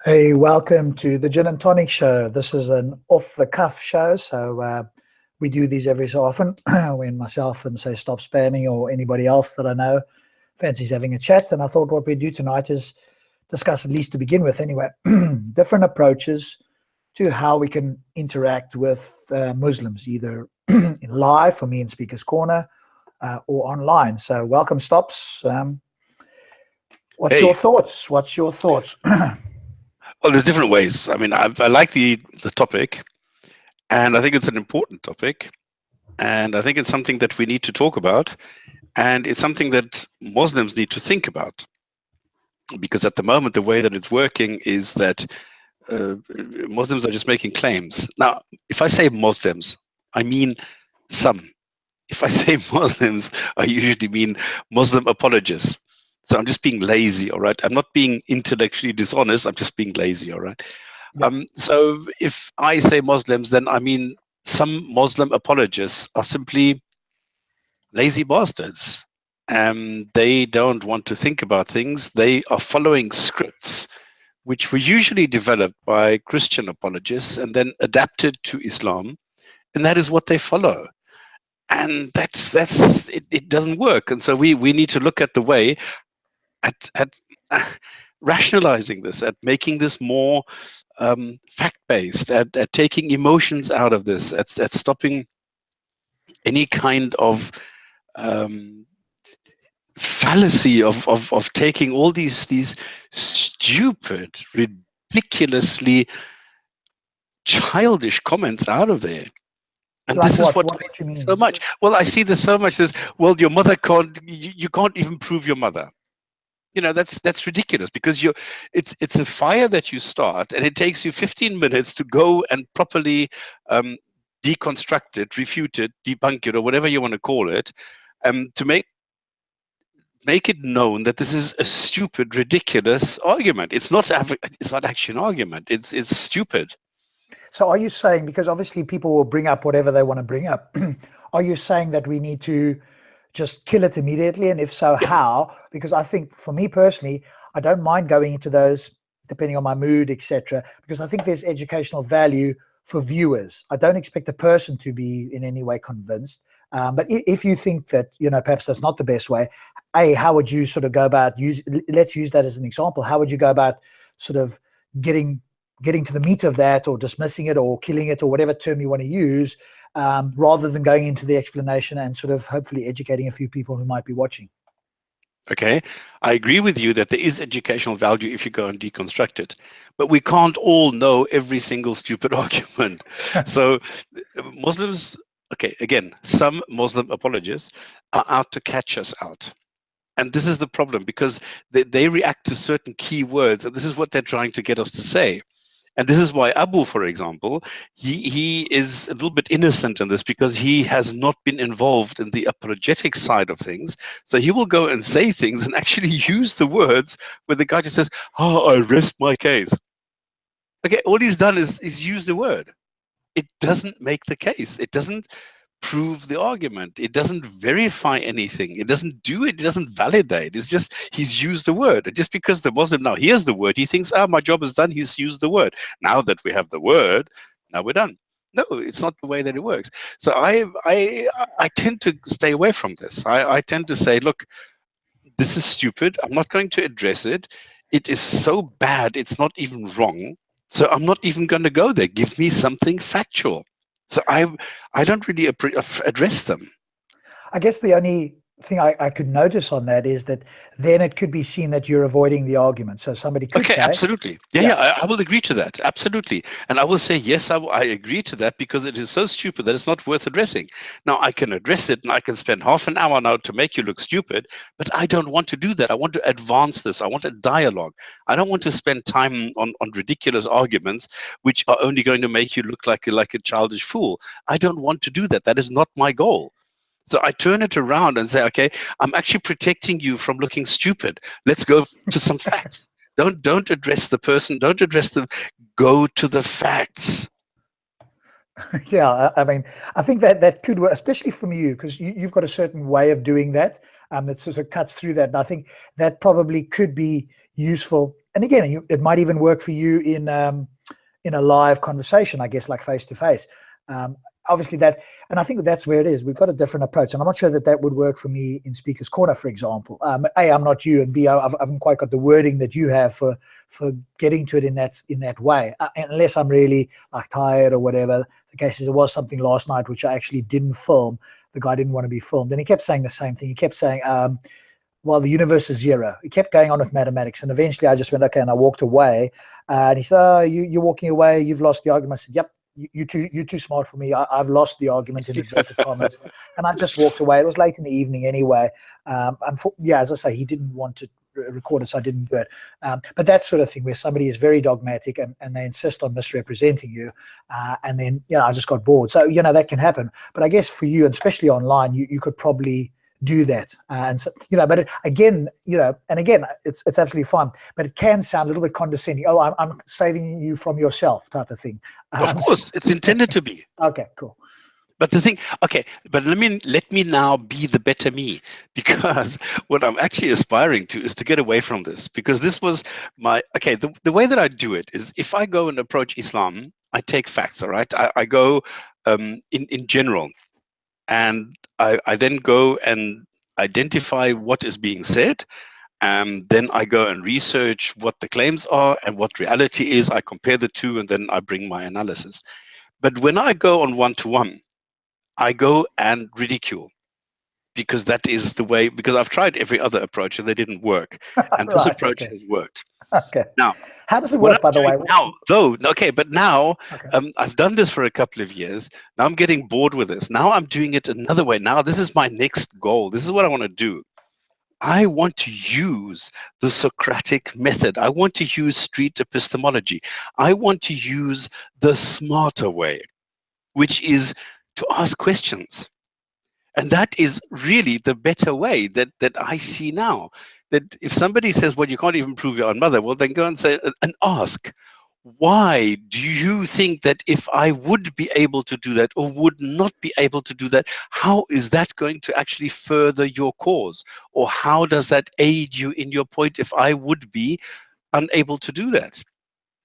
Hey, welcome to the Gin and Tonic show. This is an off-the-cuff show, so we do these every so often when myself and, say, Stop Spamming or anybody else that I know fancies having a chat. And I thought what we'd do tonight is discuss, at least to begin with anyway, different approaches to how we can interact with Muslims, either live for me in Speaker's Corner or online. So welcome, Stops. What's your thoughts? What's your thoughts? Well, there's different ways. I mean, I like the topic, and I think it's an important topic, and I think it's something that we need to talk about, and it's something that Muslims need to think about, because at the moment, the way that it's working is that Muslims are just making claims. Now, if I say Muslims, I mean some. If I say Muslims, I usually mean Muslim apologists. So I'm just being lazy, all right? I'm not being intellectually dishonest. I'm just being lazy, all right? Yeah. So if I say Muslims, then I mean some Muslim apologists are simply lazy bastards. They don't want to think about things. They are following scripts, which were usually developed by Christian apologists and then adapted to Islam. And that is what they follow. And it doesn't work. And so we need to look at the way at rationalizing this, at making this more fact-based, at taking emotions out of this, at stopping any kind of fallacy of taking all these stupid, ridiculously childish comments out of there. And like this is what you mean? So much. Well, I see this so much as, well, your mother can't, you can't even prove your mother. You know, that's ridiculous, because it's a fire that you start, and it takes you 15 minutes to go and properly deconstruct it, refute it, debunk it, or whatever you want to call it, to make it known that this is a stupid, ridiculous argument. It's not actually an argument. It's stupid. So are you saying, because obviously people will bring up whatever they want to bring up, are you saying that we need to just kill it immediately? And if so, how? Because I think, for me personally, I don't mind going into those depending on my mood, etc., because I think there's educational value for viewers. I don't expect the person to be in any way convinced. But if you think that, perhaps that's not the best way, how would you sort of go about let's use that as an example. How would you go about sort of getting to the meat of that, or dismissing it, or killing it, or whatever term you want to use, rather than going into the explanation and sort of hopefully educating a few people who might be watching? Okay, I agree with you that there is educational value if you go and deconstruct it, but we can't all know every single stupid argument. So Muslims, okay, again, some Muslim apologists are out to catch us out. And this is the problem, because they react to certain key words, and this is what they're trying to get us to say. And this is why Abu, for example, he is a little bit innocent in this, because he has not been involved in the apologetic side of things. So he will go and say things and actually use the words where the guy just says, "Oh, I rest my case." Okay, all he's done is use the word. It doesn't make the case. It doesn't prove the argument. It doesn't verify anything. It doesn't do it. It doesn't validate. It's just he's used the word. And just because the Muslim now hears the word, he thinks, my job is done. He's used the word. Now that we have the word, now we're done. No, it's not the way that it works. So I tend to stay away from this. I tend to say, look, this is stupid. I'm not going to address it. It is so bad, it's not even wrong. So I'm not even going to go there. Give me something factual. So I don't really address them. I guess the only thing I could notice on that is that then it could be seen that you're avoiding the argument. So somebody could say... Okay, absolutely. Yeah, I will agree to that. Absolutely. And I will say, yes, I agree to that, because it is so stupid that it's not worth addressing. Now, I can address it, and I can spend half an hour now to make you look stupid, but I don't want to do that. I want to advance this. I want a dialogue. I don't want to spend time on ridiculous arguments, which are only going to make you look like a childish fool. I don't want to do that. That is not my goal. So I turn it around and say, okay, I'm actually protecting you from looking stupid. Let's go to some facts. Don't address the person. Don't address them. Go to the facts. Yeah, I mean, I think that could work, especially from you, because you've got a certain way of doing that that sort of cuts through that. And I think that probably could be useful and again, it might even work for you in a live conversation, I guess, like face to face. Obviously and I think that's where it is. We've got a different approach, and I'm not sure that would work for me in Speaker's Corner, for example. A, I'm not you, and B, I haven't quite got the wording that you have for getting to it in that way, unless I'm really like tired or whatever. The case is, there was something last night which I actually didn't film. The guy didn't want to be filmed, and he kept saying the same thing. He kept saying, well, the universe is zero. He kept going on with mathematics, and eventually I just went, okay, and I walked away. And he said, oh, you're walking away, you've lost the argument. I said, yep, you're too smart for me. I've lost the argument in inverted commas. And I just walked away. It was late in the evening anyway. As I say, he didn't want to record it, so I didn't do it. But that sort of thing where somebody is very dogmatic and they insist on misrepresenting you, and then, I just got bored. So, that can happen. But I guess for you, and especially online, you could probably do that, and so, but again, it's absolutely fine, but it can sound a little bit condescending. Oh, I'm saving you from yourself, type of thing. Of course, it's intended to be. Okay, cool. But but let me now be the better me, because what I'm actually aspiring to is to get away from this, because this was the way that I do it is, if I go and approach Islam, I take facts, all right? I go in general, and I then go and identify what is being said, and then I go and research what the claims are and what reality is. I compare the two, and then I bring my analysis. But when I go on one-to-one, I go and ridicule, because that is the way, because I've tried every other approach and they didn't work. And this approach has worked. Okay. Now, how does it work, by the way? Now, I've done this for a couple of years. Now I'm getting bored with this. Now I'm doing it another way. Now this is my next goal. This is what I want to do. I want to use the Socratic method. I want to use street epistemology. I want to use the smarter way, which is to ask questions. And that is really the better way that I see now. That if somebody says, well, you can't even prove your own mother, well, then go and say and ask, why do you think that if I would be able to do that or would not be able to do that, how is that going to actually further your cause? Or how does that aid you in your point if I would be unable to do that?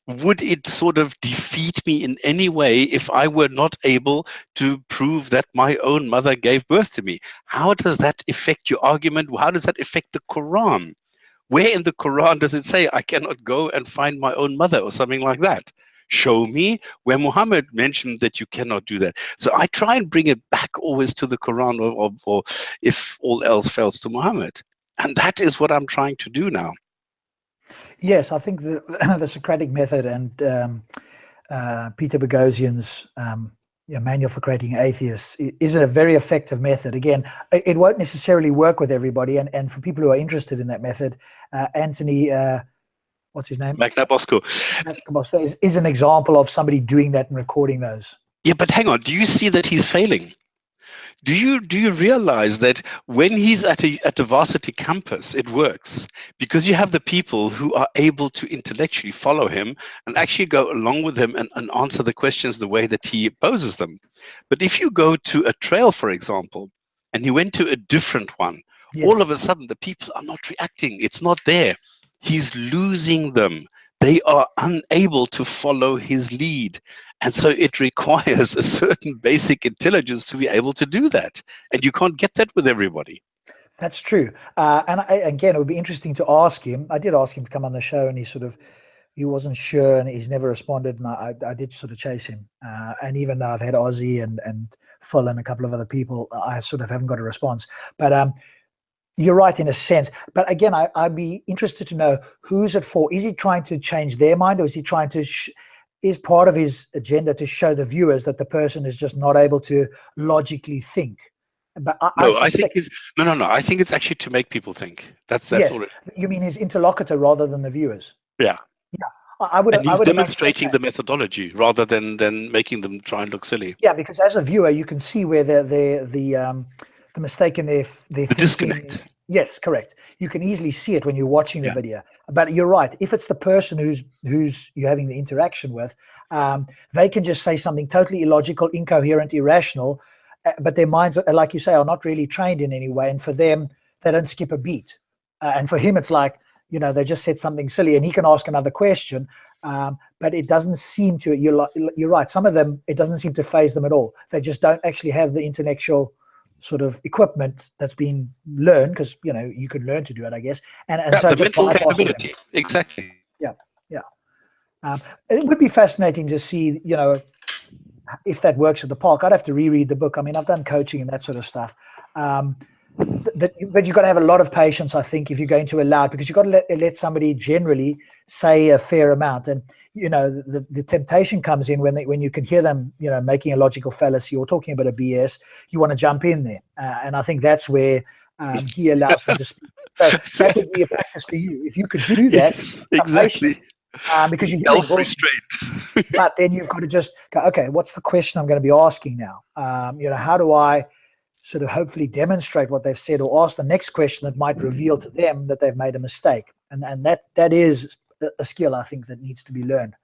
Would it sort of defeat me in any way if I were not able to prove that my own mother gave birth to me? How does that affect your argument? How does that affect the Quran? Where in the Quran does it say I cannot go and find my own mother or something like that? Show me where Muhammad mentioned that you cannot do that. So I try and bring it back always to the Quran, or if all else fails, to Muhammad. And that is what I'm trying to do now. Yes, I think the Socratic method and Peter Boghossian's Manual for Creating Atheists is a very effective method. Again, it won't necessarily work with everybody, and for people who are interested in that method, Anthony, what's his name? Magnabosco is an example of somebody doing that and recording those. Yeah, but hang on. Do you see that he's failing? Do you realize that when he's at a varsity campus, it works because you have the people who are able to intellectually follow him and actually go along with him and answer the questions the way that he poses them. But if you go to a trail, for example, and he went to a different one, yes, all of a sudden the people are not reacting. It's not there. He's losing them. They are unable to follow his lead. And so it requires a certain basic intelligence to be able to do that. And you can't get that with everybody. That's true. Again, it would be interesting to ask him. I did ask him to come on the show, and he wasn't sure, and he's never responded. And I did sort of chase him. And even though I've had Ozzy and Phil and a couple of other people, I sort of haven't got a response. But you're right in a sense. But again, I'd be interested to know, who's it for? Is he trying to change their mind, or is he trying to... is part of his agenda to show the viewers that the person is just not able to logically think? But I think it's actually to make people think. That's yes. All you mean his interlocutor rather than the viewers? Yeah. Yeah. I would demonstrating the methodology rather than making them try and look silly. Yeah, because as a viewer, you can see where the mistake in their disconnect. Yes, correct. You can easily see it when you're watching the video. But you're right. If it's the person who's you're having the interaction with, they can just say something totally illogical, incoherent, irrational, but their minds, like you say, are not really trained in any way. And for them, they don't skip a beat. And for him, it's like, they just said something silly, and he can ask another question. But it doesn't seem to, you're right, some of them, it doesn't seem to phase them at all. They just don't actually have the intellectual sort of equipment that's been learned, because, you could learn to do it, I guess. And so the just mental bypassing capability. them. Exactly. Yeah. It would be fascinating to see, if that works at the park. I'd have to reread the book. I mean, I've done coaching and that sort of stuff. But you've got to have a lot of patience, I think, if you're going to allow it, because you've got to let somebody generally say a fair amount. And, the temptation comes in when you can hear them, making a logical fallacy or talking about a BS, you want to jump in there. And I think that's where he allows them to speak. So that would be a practice for you. If you could do that, Yes, exactly. because you're hearing Self-restraint. but then you've got to just go, okay, what's the question I'm going to be asking now? How do I sort of hopefully demonstrate what they've said, or ask the next question that might reveal to them that they've made a mistake? And that is a skill, I think, that needs to be learned,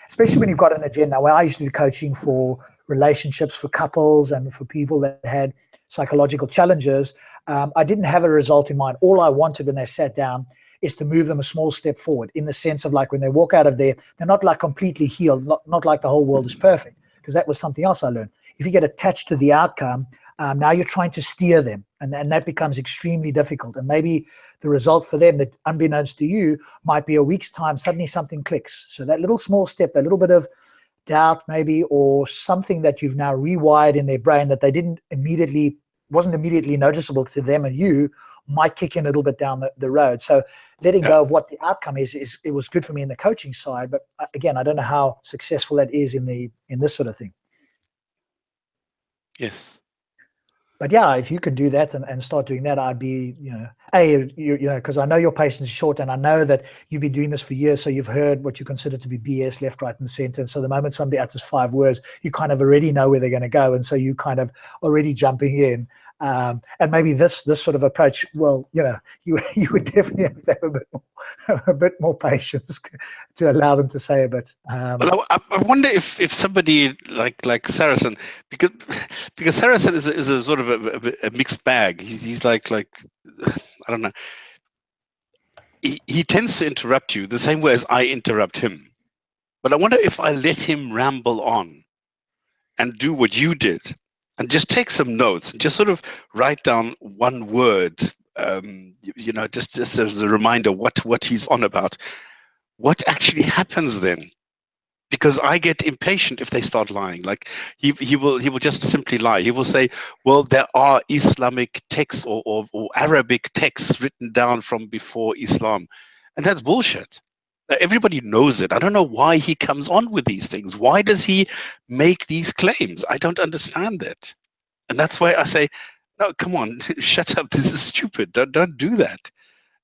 especially when you've got an agenda. Well, I used to do coaching for relationships, for couples, and for people that had psychological challenges. I didn't have a result in mind. All I wanted when they sat down is to move them a small step forward, in the sense of, like, when they walk out of there, they're not like completely healed, not like the whole world is perfect, because that was something else I learned. If you get attached to the outcome, now you're trying to steer them, and that becomes extremely difficult. And maybe the result for them, that unbeknownst to you, might be a week's time, suddenly something clicks. So that little small step, that little bit of doubt maybe, or something that you've now rewired in their brain that they wasn't immediately noticeable to them and you, might kick in a little bit down the road. So letting go of what the outcome is it was good for me in the coaching side. But again, I don't know how successful that is in this sort of thing. Yes. But yeah, if you can do that and start doing that, I'd be, because I know your patience is short, and I know that you've been doing this for years. So you've heard what you consider to be BS left, right, and center. And so the moment somebody utters 5 words, you kind of already know where they're going to go. And so you kind of already jumping in. And maybe this sort of approach, well, you would definitely have to have a bit more patience to allow them to say a bit. Well, I wonder if somebody like Saracen, because Saracen is a sort of a mixed bag. He's like I don't know. He tends to interrupt you the same way as I interrupt him. But I wonder if I let him ramble on and do what you did, and just take some notes, and just sort of write down one word, just as a reminder what he's on about. What actually happens then? Because I get impatient if they start lying. Like he will just simply lie. He will say, well, there are Islamic texts or Arabic texts written down from before Islam, and that's bullshit. Everybody knows it. I don't know why he comes on with these things. Why does he make these claims? I don't understand it. And that's why I say, no, come on, shut up. This is stupid. Don't do that.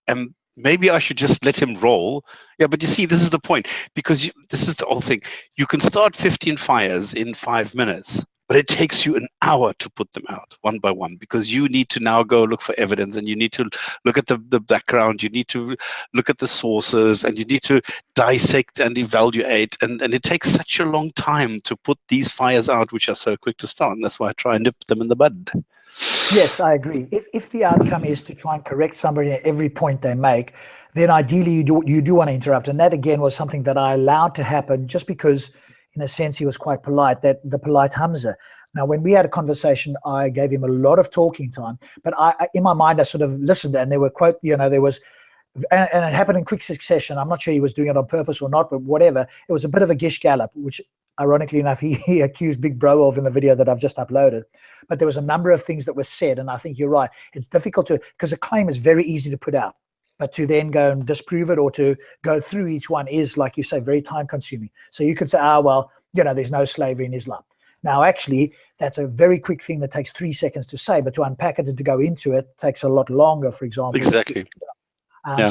And maybe I should just let him roll. Yeah, but you see, this is the point, because this is the whole thing. You can start 15 fires in 5 minutes, but it takes you an hour to put them out one by one, because you need to now go look for evidence, and you need to look at the background, you need to look at the sources, and you need to dissect and evaluate. And it takes such a long time to put these fires out, which are so quick to start. And that's why I try and nip them in the bud. Yes, I agree. If the outcome is to try and correct somebody at every point they make, then ideally you do want to interrupt. And that, again, was something that I allowed to happen, just because, in a sense, he was quite polite, that the polite Hamza. Now, when we had a conversation, I gave him a lot of talking time, but I in my mind, I sort of listened, and there were there was, and it happened in quick succession. I'm not sure he was doing it on purpose or not, but whatever. It was a bit of a gish gallop, which, ironically enough, he accused Big Bro of in the video that I've just uploaded. But there was a number of things that were said, and I think you're right. It's difficult because a claim is very easy to put out, but to then go and disprove it, or to go through each one, is, like you say, very time consuming. So you could say, well, there's no slavery in Islam. Now, actually, that's a very quick thing that takes 3 seconds to say, but to unpack it and to go into it takes a lot longer, for example. Exactly.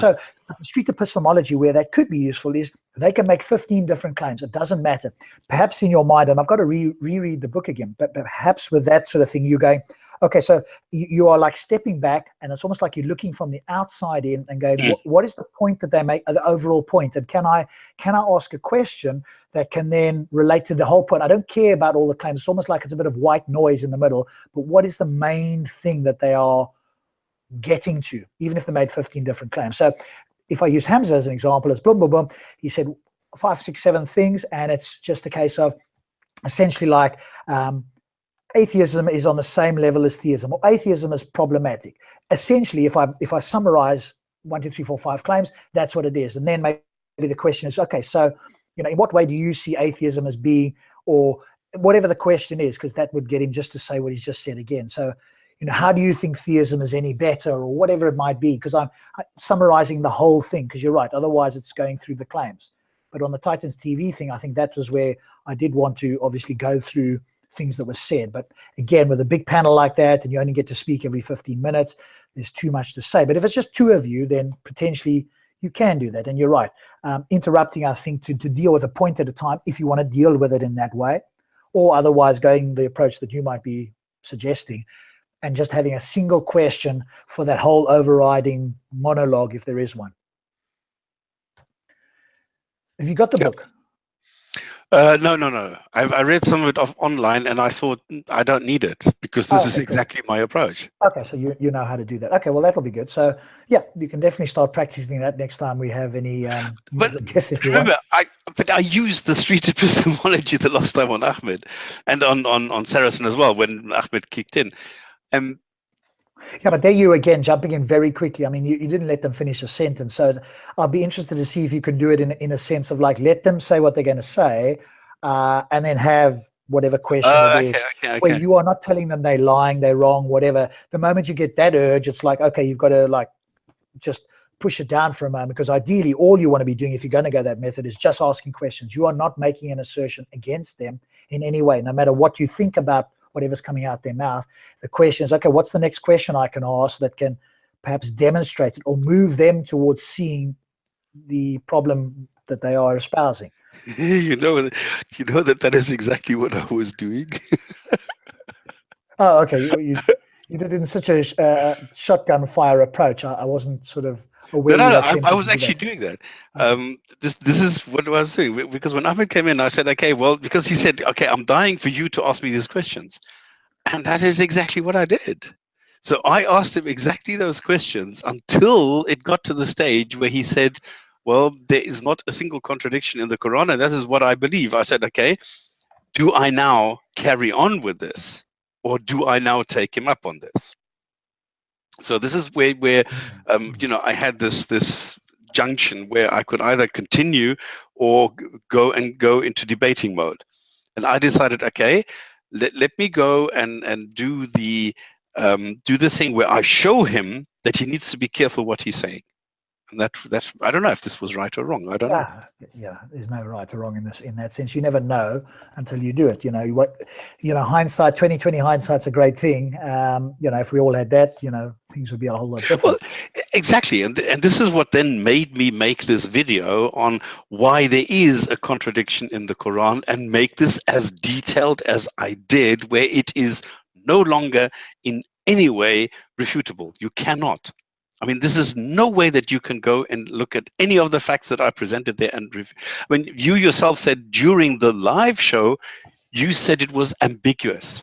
So the street epistemology, where that could be useful, is they can make 15 different claims. It doesn't matter. Perhaps in your mind, and I've got to reread the book again, but perhaps with that sort of thing, you're going, okay, so you are like stepping back, and it's almost like you're looking from the outside in and going, what is the point that they make, the overall point? And can I ask a question that can then relate to the whole point? I don't care about all the claims. It's almost like it's a bit of white noise in the middle, but what is the main thing that they are getting to, even if they made 15 different claims. So if I use Hamza as an example, it's boom, boom, boom. He said 5, 6, 7 things, and it's just a case of essentially like atheism is on the same level as theism, or atheism is problematic. Essentially, if I summarize 1, 2, 3, 4, 5 claims, that's what it is. And then maybe the question is, okay, so in what way do you see atheism as being, or whatever the question is, because that would get him just to say what he's just said again. So, how do you think theism is any better, or whatever it might be? Because I'm summarizing the whole thing, because you're right. Otherwise, it's going through the claims. But on the Titans TV thing, I think that was where I did want to obviously go through things that were said. But again, with a big panel like that, and you only get to speak every 15 minutes, there's too much to say. But if it's just 2 of you, then potentially you can do that. And you're right. Interrupting, I think, to deal with a point at a time, if you want to deal with it in that way, or otherwise going the approach that you might be suggesting, and just having a single question for that whole overriding monologue, if there is one. Have you got the book? No. I read some of it online, and I thought I don't need it, because this is exactly my approach. Okay, so you know how to do that. Okay, well, that'll be good. So yeah, you can definitely start practicing that next time we have any. But guess if you remember, want. I used the street epistemology the last time on Ahmed, and on Saracen as well, when Ahmed kicked in. Yeah, but there you again jumping in very quickly. I mean, you didn't let them finish a sentence. So I'll be interested to see if you can do it in a sense of like, let them say what they're going to say, and then have whatever question it is. Okay. Where you are not telling them they're lying, they're wrong, whatever. The moment you get that urge, it's like, okay, you've got to like just push it down for a moment, because ideally all you want to be doing, if you're going to go that method, is just asking questions. You are not making an assertion against them in any way, no matter what you think about whatever's coming out their mouth. The question is, okay, what's the next question I can ask that can perhaps demonstrate it or move them towards seeing the problem that they are espousing? You know that is exactly what I was doing. Oh, okay. You did it in such a shotgun fire approach. I wasn't sort of aware. No, I was actually doing that. This is what I was doing, because when Ahmed came in, I said, okay, well, because he said, okay, I'm dying for you to ask me these questions, and that is exactly what I did. So I asked him exactly those questions until it got to the stage where he said, well, there is not a single contradiction in the Qur'an, and that is what I believe. I said, okay, do I now carry on with this, or do I now take him up on this? So this is where I had this junction where I could either continue or go into debating mode. And I decided, okay, let me go and do the thing where I show him that he needs to be careful what he's saying. And that's I don't know if this was right or wrong. I don't know. Yeah, there's no right or wrong in that sense. You never know until you do it. Hindsight, 20/20 hindsight's a great thing. If we all had that, things would be a whole lot different. Well, exactly, and this is what then made me make this video on why there is a contradiction in the Quran, and make this as detailed as I did, where it is no longer in any way refutable. You cannot. I mean, this is no way that you can go and look at any of the facts that I presented there. And when you yourself said during the live show, you said it was ambiguous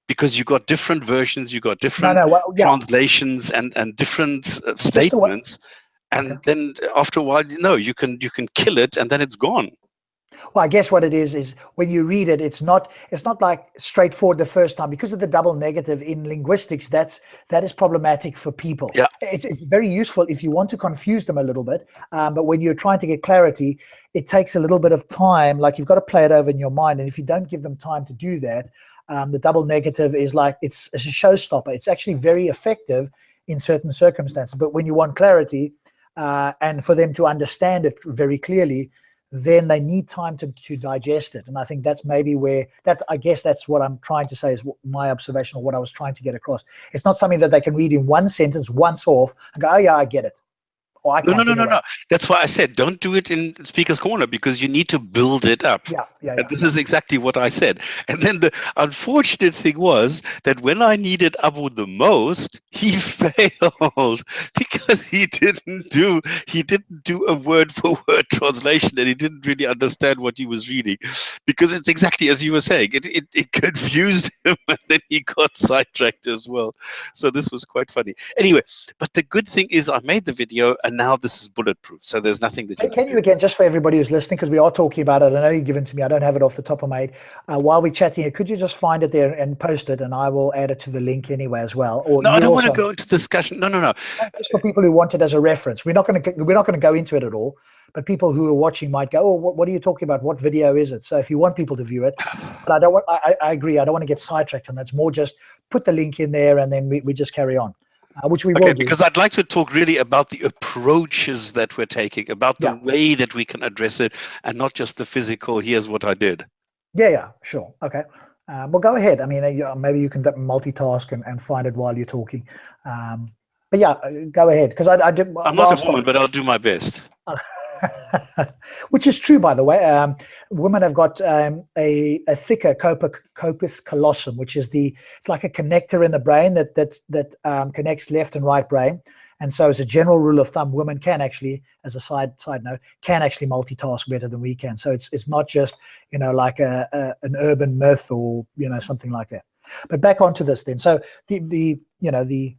because you got different versions, you got different translations and different statements. And then after a while, you can kill it, and then it's gone. Well, I guess what it is when you read it, it's not like straightforward the first time, because of the double negative in linguistics. That is problematic for people. Yeah. It's very useful if you want to confuse them a little bit, but when you're trying to get clarity, it takes a little bit of time. Like, you've got to play it over in your mind, and if you don't give them time to do that, the double negative is like it's a showstopper. It's actually very effective in certain circumstances, but when you want clarity and for them to understand it very clearly, then they need time to digest it. And I think that's maybe I guess that's what I'm trying to say, is my observation, or what I was trying to get across. It's not something that they can read in one sentence once off and go, oh yeah, I get it. Or I No, no, can't no, no, anyway. no. That's why I said don't do it in Speaker's Corner, because you need to build it up. Yeah, yeah, And yeah. this is exactly what I said. And then the unfortunate thing was that when I needed Abu the most, he failed because he didn't do a word for word translation, and he didn't really understand what he was reading, because it's exactly as you were saying. It confused him, and then he got sidetracked as well. So this was quite funny. Anyway, but the good thing is I made the video, and now this is bulletproof. So there's nothing that you Can can you do. again, just for everybody who's listening, because we are talking about it, I know you've given it to me, I don't have it off the top of my head. While we're chatting here, could you just find it there and post it, and I will add it to the link anyway as well? Or No, I you don't want to also, go into discussion. No, no, no. just for people who want it as a reference, we're not going to go into it at all, but people who are watching might go, oh, what are you talking about? What video is it? So if you want people to view it, but I don't want, I agree, I don't want to get sidetracked, and that's more just put the link in there, and then we just carry on, which we will Okay, do. because I'd like to talk really about the approaches that we're taking, about the Yeah. way that we can address it, and not just the physical, here's what I did. Yeah, sure. Okay. Well, go ahead. I mean, maybe you can multitask and find it while you're talking. But yeah, go ahead. Because I did. I'm not a woman, but I'll do my best. Which is true, by the way. Women have got a thicker corpus callosum, which is it's like a connector in the brain that connects left and right brain. And so, as a general rule of thumb, women can actually, as a side note, can actually multitask better than we can. So it's not just like an urban myth or something like that. But back onto this then. So the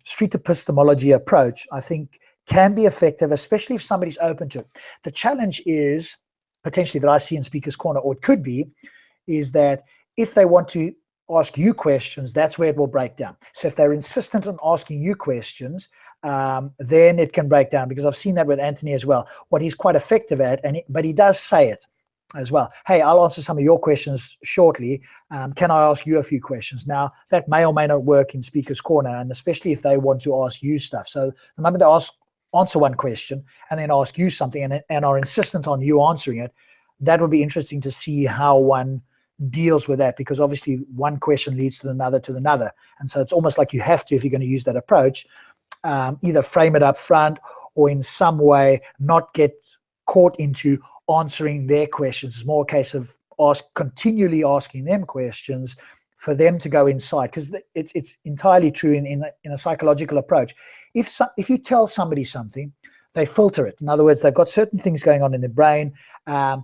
street epistemology approach, I think, can be effective, especially if somebody's open to it. The challenge is potentially that I see in Speaker's Corner, or it could be, is that if they want to ask you questions, that's where it will break down. So if they're insistent on asking you questions, then it can break down, because I've seen that with Anthony as well. What he's quite effective at, but he does say it as well. Hey, I'll answer some of your questions shortly. Can I ask you a few questions? Now, that may or may not work in Speaker's Corner, and especially if they want to ask you stuff. So the moment they answer one question and then ask you something and are insistent on you answering it, that would be interesting to see how one deals with that, because obviously one question leads to another. And so it's almost like you have to, if you're going to use that approach, either frame it up front or in some way not get caught into answering their questions. It's more a case of continually asking them questions for them to go inside, because it's entirely true in a psychological approach. If you tell somebody something, they filter it. In other words, they've got certain things going on in their brain, and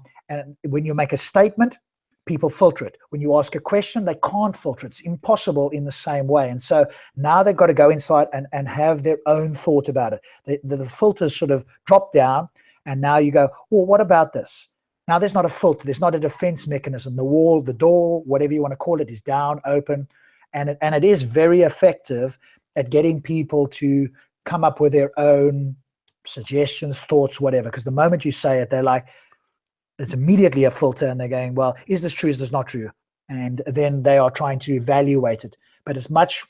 when you make a statement, people filter it. When you ask a question, they can't filter it. It's impossible in the same way. And so now they've got to go inside and have their own thought about it. The filters sort of drop down, and now you go, well, what about this? Now there's not a filter, there's not a defense mechanism. The wall, the door, whatever you want to call it, is down, open, and it is very effective at getting people to come up with their own suggestions, thoughts, whatever. Because the moment you say it, they're like, it's immediately a filter, and they're going, well, is this true, is this not true? And then they are trying to evaluate it. But it's much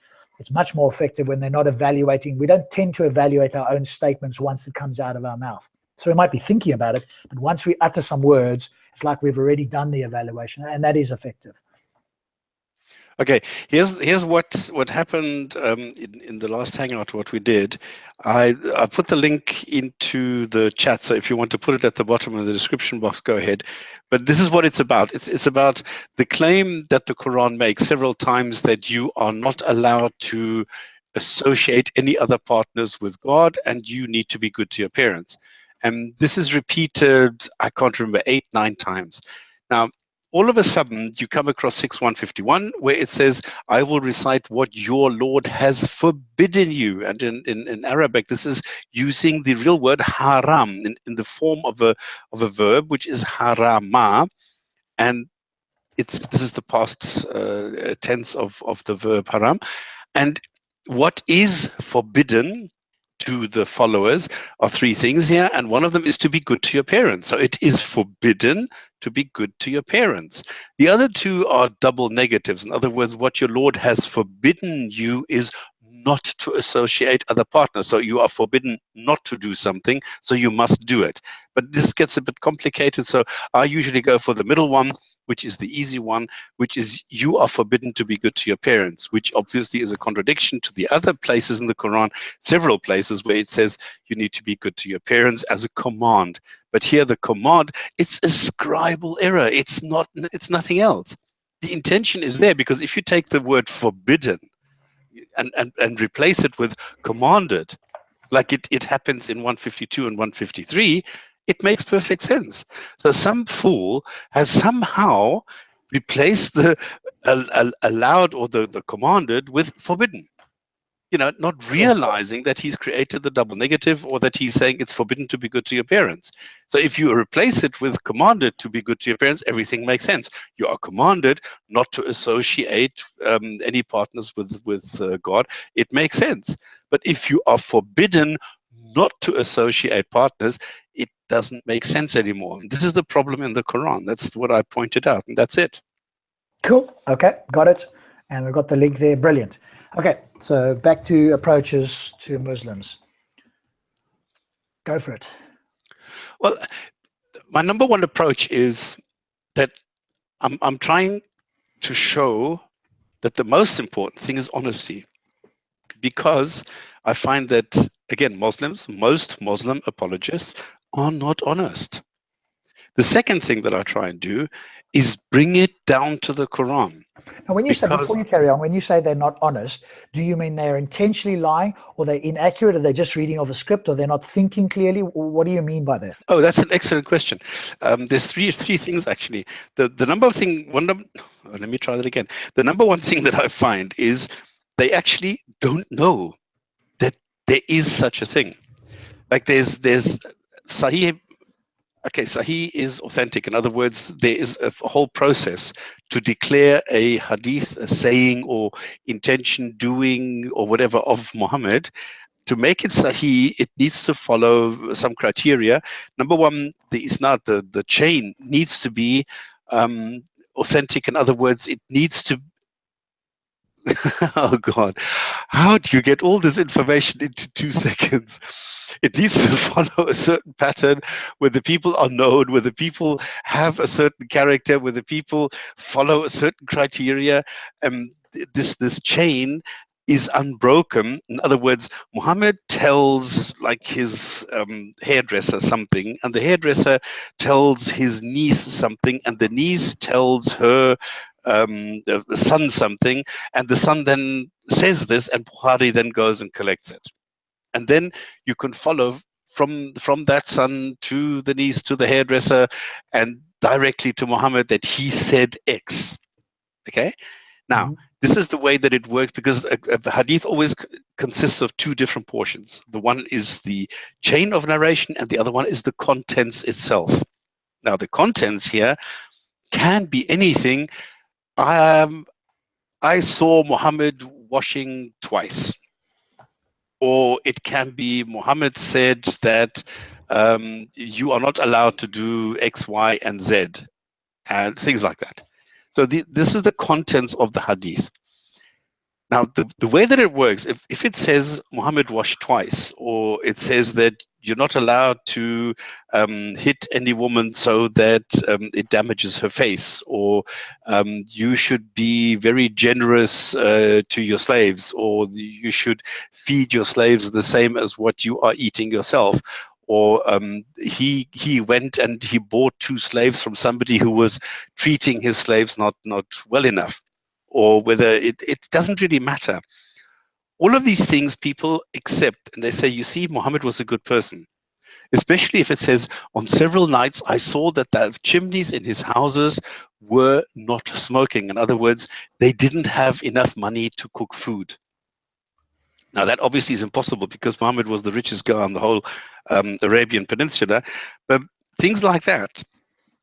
more effective when they're not evaluating. We don't tend to evaluate our own statements once it comes out of our mouth. So we might be thinking about it, but once we utter some words, it's like we've already done the evaluation, and that is effective. Okay, here's what happened in the last hangout. What we did, I put the link into the chat. So if you want to put it at the bottom of the description box, go ahead. But this is what it's about. It's about the claim that the Quran makes several times that you are not allowed to associate any other partners with God, and you need to be good to your parents. And this is repeated, I can't remember, 8, 9 times. Now, all of a sudden, you come across 6.151, where it says, I will recite what your Lord has forbidden you. And in Arabic, this is using the real word haram in the form of a verb, which is harama. And this is the past tense of the verb haram. And what is forbidden to the followers are 3 things here, and one of them is to be good to your parents. So it is forbidden to be good to your parents. The other 2 are double negatives. In other words, what your Lord has forbidden you is not to associate other partners. So you are forbidden not to do something, so you must do it. But this gets a bit complicated, so I usually go for the middle one, which is the easy one, which is you are forbidden to be good to your parents, which obviously is a contradiction to the other places in the Quran, several places where it says you need to be good to your parents as a command. But here the command, it's a scribal error. It's nothing else. The intention is there, because if you take the word forbidden and replace it with commanded, like it happens in 152 and 153, it makes perfect sense. So some fool has somehow replaced the allowed or the commanded with forbidden. Not realizing that he's created the double negative, or that he's saying it's forbidden to be good to your parents. So if you replace it with commanded to be good to your parents, everything makes sense. You are commanded not to associate any partners with God. It makes sense. But if you are forbidden not to associate partners, it doesn't make sense anymore. And this is the problem in the Quran. That's what I pointed out, and that's it. Cool. Okay, got it. And we've got the link there. Brilliant. Okay, so back to approaches to Muslims. Go for it. Well, my number one approach is that I'm trying to show that the most important thing is honesty, because I find that, again, most Muslim apologists are not honest. The second thing that I try and do is bring it down to the Quran. Now, when you say, before you carry on, when you say they're not honest, do you mean they're intentionally lying, or they're inaccurate, or they're just reading off a script, or they're not thinking clearly? What do you mean by that? Oh, that's an excellent question. There's three things, actually. The number thing, let me try that again. The number one thing that I find is they actually don't know that there is such a thing. Like there's Sahih. Okay, Sahih is authentic. In other words, there is a whole process to declare a hadith, a saying or intention, doing or whatever of Muhammad. To make it Sahih, it needs to follow some criteria. Number one, the isnad, the chain needs to be authentic. In other words, it needs to oh God, how do you get all this information into 2 seconds? It needs to follow a certain pattern where the people are known, where the people have a certain character, where the people follow a certain criteria. This chain is unbroken. In other words, Muhammad tells like his hairdresser something, and the hairdresser tells his niece something, and the niece tells her the son something, and the son then says this, and Bukhari then goes and collects it. And then you can follow from that son to the niece to the hairdresser and directly to Muhammad that he said X. Okay? Now, this is the way that it works, because a hadith always consists of 2 different portions. The one is the chain of narration, and the other one is the contents itself. Now, the contents here can be anything. I saw Muhammad washing twice. Or it can be Muhammad said that you are not allowed to do X, Y, and Z, and things like that. So this is the contents of the hadith. Now, the way that it works, if it says Muhammad washed twice, or it says that you're not allowed to hit any woman so that it damages her face, or you should be very generous to your slaves, or you should feed your slaves the same as what you are eating yourself, or he went and he bought 2 slaves from somebody who was treating his slaves not well enough, or whether it doesn't really matter. All of these things people accept, and they say, you see, Muhammad was a good person. Especially if it says, on several nights I saw that the chimneys in his houses were not smoking. In other words, they didn't have enough money to cook food. Now, that obviously is impossible, because Muhammad was the richest guy on the whole Arabian Peninsula. But things like that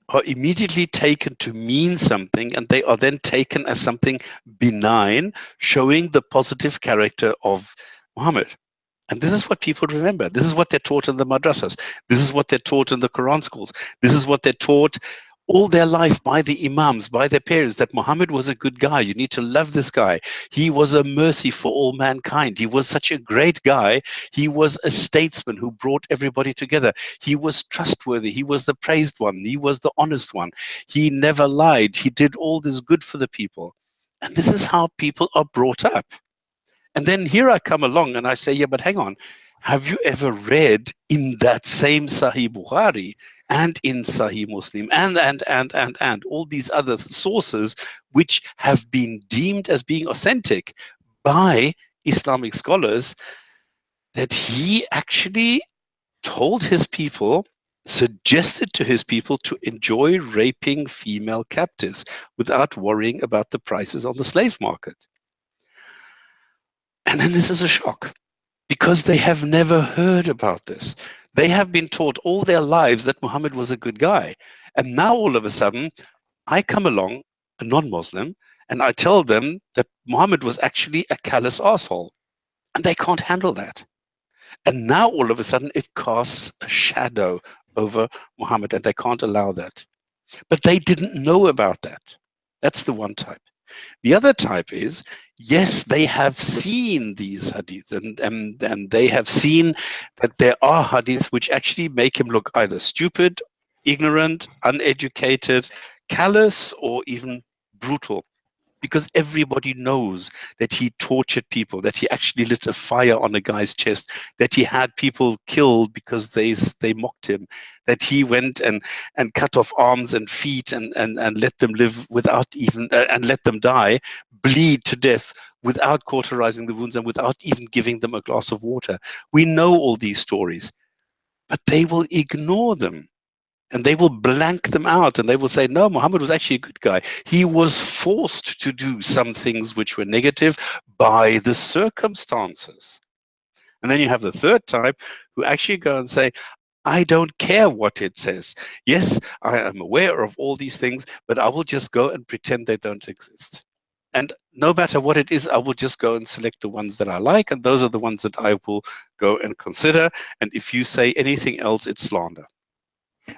are immediately taken to mean something, and they are then taken as something benign, showing the positive character of Muhammad. And this is what people remember. This is what they're taught in the madrasas. This is what they're taught in the Quran schools. This is what they're taught all their life by the imams, by their parents, that Muhammad was a good guy. You need to love this guy. He was a mercy for all mankind. He was such a great guy. He was a statesman who brought everybody together. He was trustworthy. He was the praised one. He was the honest one. He never lied. He did all this good for the people. And this is how people are brought up. And then here I come along and I say, yeah, but hang on. Have you ever read in that same Sahih Bukhari and in Sahih Muslim and all these other sources which have been deemed as being authentic by Islamic scholars, that he actually told his people, suggested to his people to enjoy raping female captives without worrying about the prices on the slave market? And then this is a shock, because they have never heard about this. They have been taught all their lives that Muhammad was a good guy. And now all of a sudden, I come along, a non-Muslim, and I tell them that Muhammad was actually a callous asshole. And they can't handle that. And now all of a sudden, it casts a shadow over Muhammad, and they can't allow that. But they didn't know about that. That's the one type. The other type is, yes, they have seen these hadiths, and they have seen that there are hadiths which actually make him look either stupid, ignorant, uneducated, callous, or even brutal. Because everybody knows that he tortured people, that he actually lit a fire on a guy's chest, that he had people killed because they mocked him, that he went and cut off arms and feet and let them live without even, and let them die, bleed to death without cauterizing the wounds and without even giving them a glass of water. We know all these stories, but they will ignore them. And they will blank them out, and they will say, no, Muhammad was actually a good guy. He was forced to do some things which were negative by the circumstances. And then you have the third type who actually go and say, I don't care what it says. Yes, I am aware of all these things, but I will just go and pretend they don't exist. And no matter what it is, I will just go and select the ones that I like, and those are the ones that I will go and consider. And if you say anything else, it's slander.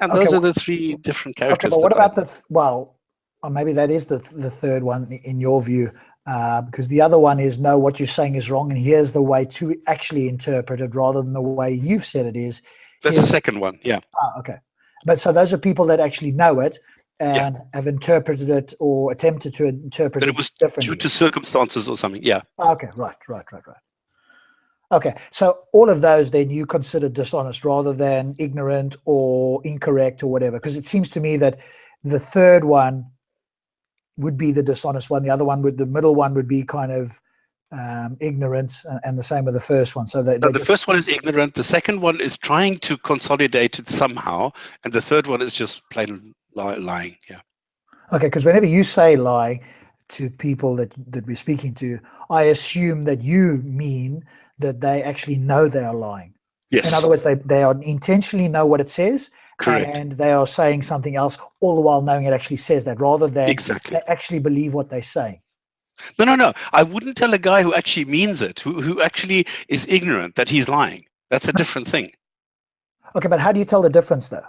And those are the three different characters. Okay, but what about or maybe that is the third one in your view, because the other one is, no, what you're saying is wrong, and here's the way to actually interpret it rather than the way you've said it is. That's the second one, yeah. Okay. But so those are people that actually know it and have interpreted it or attempted to interpret it differently. Due to circumstances or something, yeah. Okay, right. Okay, so all of those then you consider dishonest rather than ignorant or incorrect or whatever, because it seems to me that the third one would be the dishonest one. The other one the middle one would be kind of ignorant, and the same with the first one. So the first one is ignorant. The second one is trying to consolidate it somehow, and the third one is just plain lying. Yeah. Okay, because whenever you say lie to people that we're speaking to, I assume that you mean that they actually know they are lying. Yes. In other words, they are intentionally know what it says. Correct. And they are saying something else, all the while knowing it actually says that, rather than exactly. they actually believe what they say. No. I wouldn't tell a guy who actually means it, who actually is ignorant, that he's lying. That's a different thing. Okay, but how do you tell the difference, though?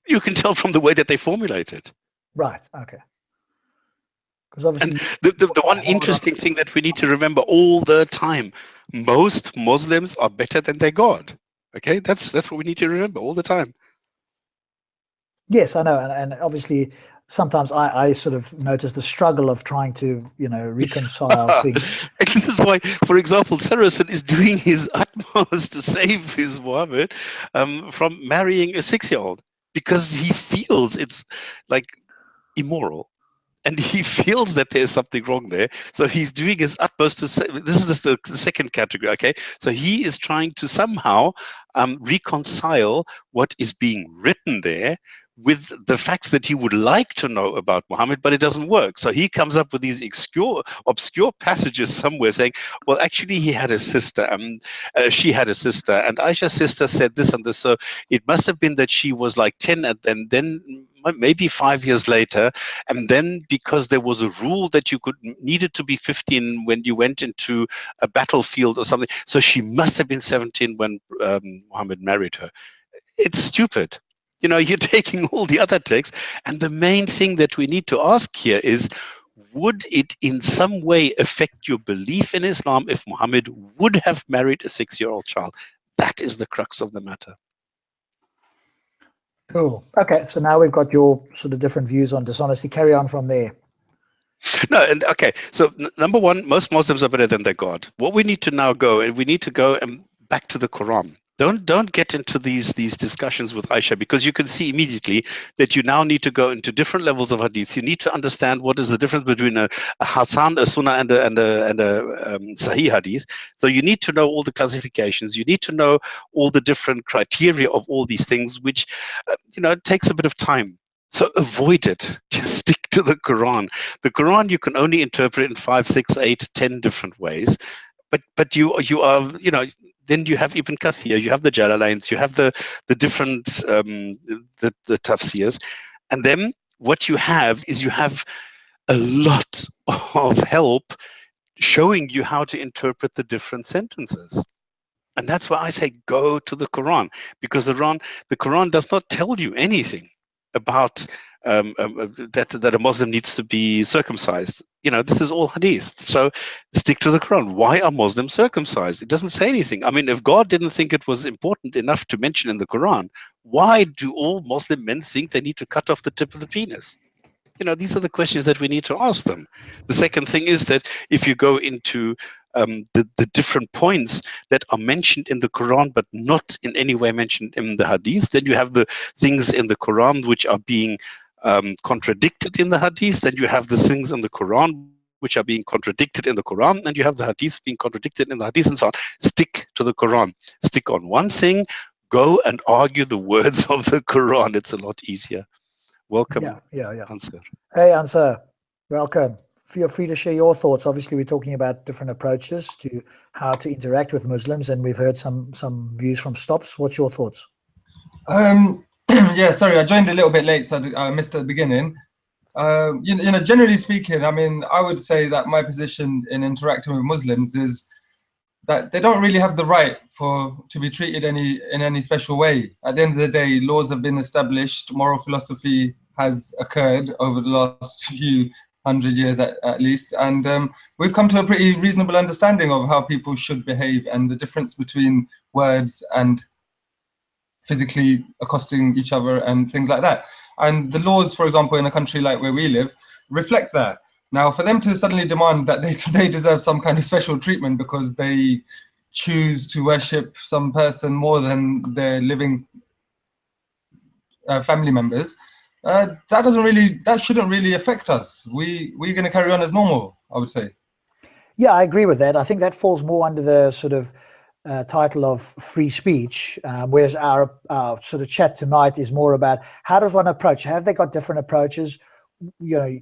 You can tell from the way that they formulate it. Right, okay. Because obviously, and the one interesting thing that we need to remember all the time, most Muslims are better than their God. Okay, that's what we need to remember all the time. Yes, I know, and obviously sometimes I sort of notice the struggle of trying to reconcile things. And this is why, for example, Saracen is doing his utmost to save his Muhammad from marrying a 6-year-old, because he feels it's like immoral. And he feels that there's something wrong there. So he's doing his utmost to say, this is the second category, okay? So he is trying to somehow reconcile what is being written there with the facts that he would like to know about Muhammad, but it doesn't work. So he comes up with these obscure passages somewhere saying, well, actually he had a sister, she had a sister, and Aisha's sister said this and this. So it must have been that she was like 10, and then maybe 5 years later, and then because there was a rule that you needed to be 15 when you went into a battlefield or something, so she must have been 17 when Muhammad married her. It's stupid. You know, you're taking all the other texts, and the main thing that we need to ask here is, would it in some way affect your belief in Islam if Muhammad would have married a 6-year-old child? That is the crux of the matter. Cool. Okay, so now we've got your sort of different views on dishonesty. Carry on from there. No, and okay, so number one, most Muslims are better than their God. What we need to now go, and we need to go back to the Quran. Don't get into these discussions with Aisha, because you can see immediately that you now need to go into different levels of hadith. You need to understand what is the difference between a Hasan, a Sunnah, and a Sahih hadith. So you need to know all the classifications. You need to know all the different criteria of all these things, which it takes a bit of time. So avoid it. Just stick to the Quran. The Quran you can only interpret in 5, 6, 8, 10 different ways. But you are, then you have Ibn Kathir, you have the Jalalains, you have the different the tafsirs, and then what you have is you have a lot of help showing you how to interpret the different sentences. And that's why I say go to the Quran, because the Quran does not tell you anything about that a Muslim needs to be circumcised. This is all hadith. So stick to the Quran. Why are Muslims circumcised? It doesn't say anything. I mean, if God didn't think it was important enough to mention in the Quran, why do all Muslim men think they need to cut off the tip of the penis? These are the questions that we need to ask them. The second thing is that if you go into the different points that are mentioned in the Quran but not in any way mentioned in the hadith, then you have the things in the Quran which are being contradicted in the hadith, then you have the things in the Quran which are being contradicted in the Quran, and you have the hadith being contradicted in the hadith, and so on. Stick to the Quran. Stick on one thing. Go and argue the words of the Quran. It's a lot easier. Welcome. Yeah. Answer. Hey, Answer. Welcome. Feel free to share your thoughts. Obviously, we're talking about different approaches to how to interact with Muslims, and we've heard some views from Stops. What's your thoughts? Yeah, sorry, I joined a little bit late, so I missed the beginning. Generally speaking, I mean, I would say that my position in interacting with Muslims is that they don't really have the right to be treated in any special way. At the end of the day, laws have been established, moral philosophy has occurred over the last few hundred years at least, and we've come to a pretty reasonable understanding of how people should behave and the difference between words and physically accosting each other and things like that. And the laws, for example, in a country like where we live, reflect that. Now, for them to suddenly demand that they deserve some kind of special treatment because they choose to worship some person more than their living family members, that shouldn't really affect us. We're going to carry on as normal, I would say. Yeah, I agree with that. I think that falls more under the sort of title of free speech, whereas our sort of chat tonight is more about how does one approach? Have they got different approaches?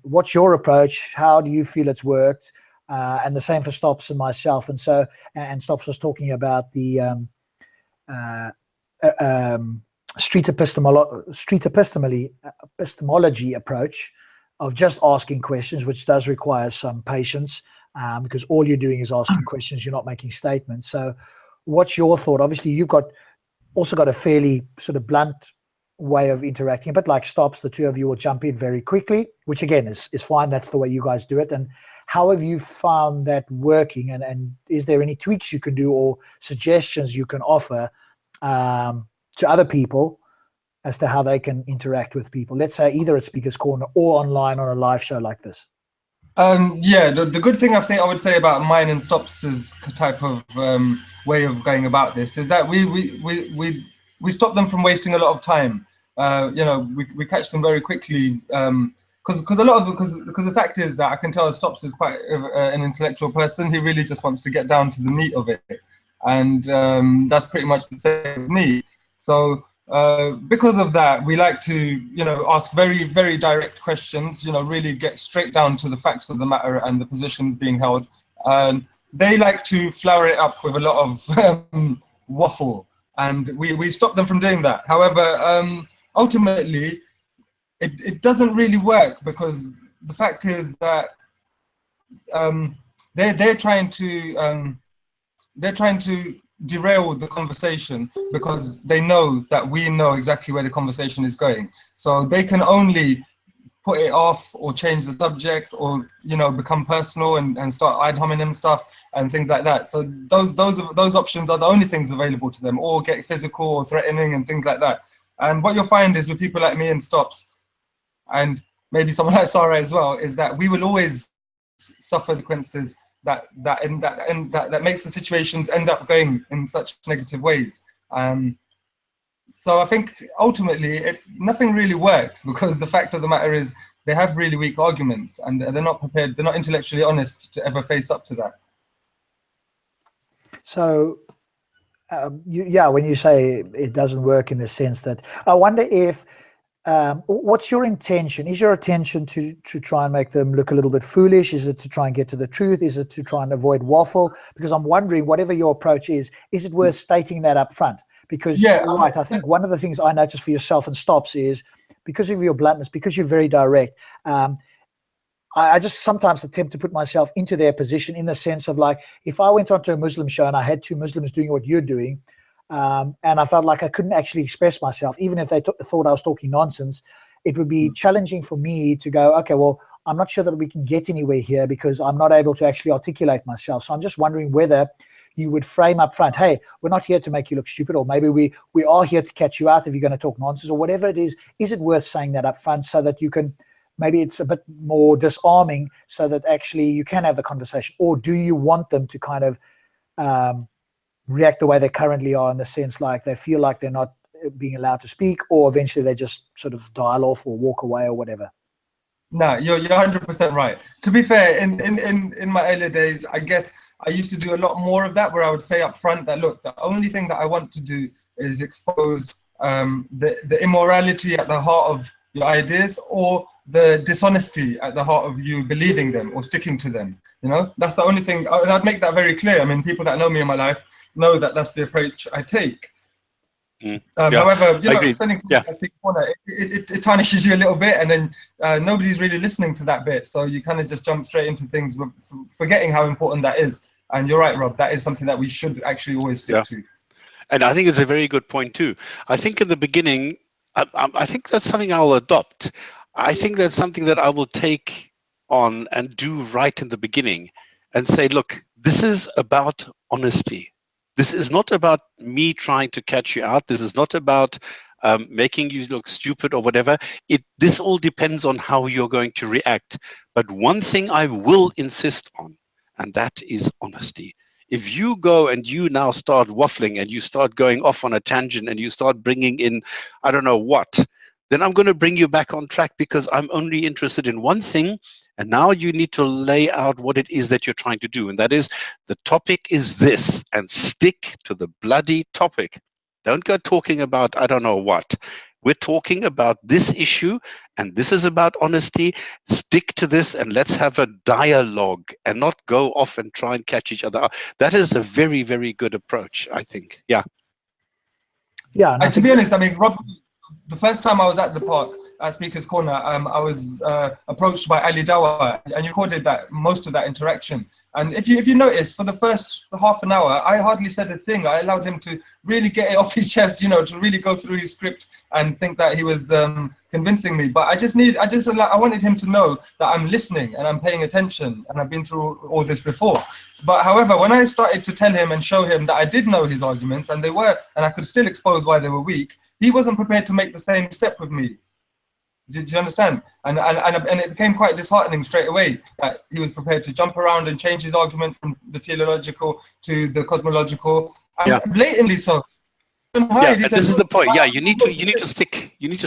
What's your approach? How do you feel it's worked? And the same for Stops and myself. And so, and Stops was talking about the street epistemology approach of just asking questions, which does require some patience, because all you're doing is asking questions. You're not making statements. So what's your thought? Obviously, you've also got a fairly sort of blunt way of interacting, but like Stops, the two of you will jump in very quickly, which again is fine. That's the way you guys do it. And how have you found that working? And is there any tweaks you can do or suggestions you can offer to other people as to how they can interact with people? Let's say either at Speaker's Corner or online on a live show like this. Yeah, the good thing I would say about mine and Stops' type of way of going about this is that we stop them from wasting a lot of time. We catch them very quickly because the fact is that I can tell Stops is quite an intellectual person. He really just wants to get down to the meat of it, and that's pretty much the same with me. So because of that, we like to ask very, very direct questions. Really get straight down to the facts of the matter and the positions being held. They like to flower it up with a lot of waffle, and we stop them from doing that. However, ultimately, it doesn't really work because the fact is that they're trying to derail the conversation because they know that we know exactly where the conversation is going. So they can only put it off or change the subject or, you know, become personal and start ad hominem stuff and things like that. So those options are the only things available to them, or get physical or threatening and things like that. And what you'll find is with people like me and Stops, and maybe someone like Sarah as well, is that we will always suffer the consequences that makes the situations end up going in such negative ways. So I think ultimately nothing really works, because the fact of the matter is they have really weak arguments and they're not prepared, they're not intellectually honest to ever face up to that. So yeah, when you say it doesn't work, in the sense that, I wonder if, what's your intention? Is your intention to try and make them look a little bit foolish? Is it to try and get to the truth? Is it to try and avoid waffle? Because I'm wondering, whatever your approach is it worth stating that up front? Because yeah, you're right, I think one of the things I noticed for yourself and Stops is, because of your bluntness, because you're very direct, I just sometimes attempt to put myself into their position, in the sense of, like, if I went onto a Muslim show and I had two Muslims doing what you're doing, and I felt like I couldn't actually express myself, even if they thought I was talking nonsense, it would be challenging for me to go, okay, well, I'm not sure that we can get anywhere here because I'm not able to actually articulate myself. So I'm just wondering whether you would frame up front, hey, we're not here to make you look stupid, or maybe we are here to catch you out if you're going to talk nonsense, or whatever it is. Is it worth saying that up front, so that you can, maybe it's a bit more disarming, so that actually you can have the conversation? Or do you want them to kind of react the way they currently are, in the sense like they feel like they're not being allowed to speak, or eventually they just sort of dial off or walk away or whatever? No, you're 100% right. To be fair, in my earlier days, I guess I used to do a lot more of that, where I would say up front that, look, the only thing that I want to do is expose the immorality at the heart of your ideas, or the dishonesty at the heart of you believing them or sticking to them. You know, that's the only thing, and I'd make that very clear. I mean, people that know me in my life know that that's the approach I take. However, you know, spending corner, it tarnishes you a little bit, and then nobody's really listening to that bit, so you kind of just jump straight into things, forgetting how important that is. And you're right, Rob, that is something that we should actually always stick to. And I think it's a very good point too. I think in the beginning, I think that's something I'll adopt. I think that's something that I will take on and do right in the beginning, and say, look, this is about honesty. This is not about me trying to catch you out. This is not about making you look stupid or whatever. This all depends on how you're going to react. But one thing I will insist on, and that is honesty. If you go and you now start waffling and you start going off on a tangent and you start bringing in, I don't know what, then I'm going to bring you back on track, because I'm only interested in one thing. And now you need to lay out what it is that you're trying to do. And that is, the topic is this, and stick to the bloody topic. Don't go talking about, I don't know what. We're talking about this issue, and this is about honesty. Stick to this, and let's have a dialogue, and not go off and try and catch each other. That is a very, very good approach, I think. Yeah. Yeah. And to be honest, I mean, Rob, the first time I was at the park at Speaker's Corner, I was approached by Ali Dawa, and you recorded that, most of that interaction. And if you notice, for the first half an hour, I hardly said a thing. I allowed him to really get it off his chest, you know, to really go through his script and think that he was convincing me. But I wanted him to know that I'm listening and I'm paying attention, and I've been through all this before. But however, when I started to tell him and show him that I did know his arguments, and I could still expose why they were weak, he wasn't prepared to make the same step with me. Do you understand? And it became quite disheartening straight away that he was prepared to jump around and change his argument from the teleological to the cosmological, and blatantly so. Yeah, this is the point. Yeah, you need to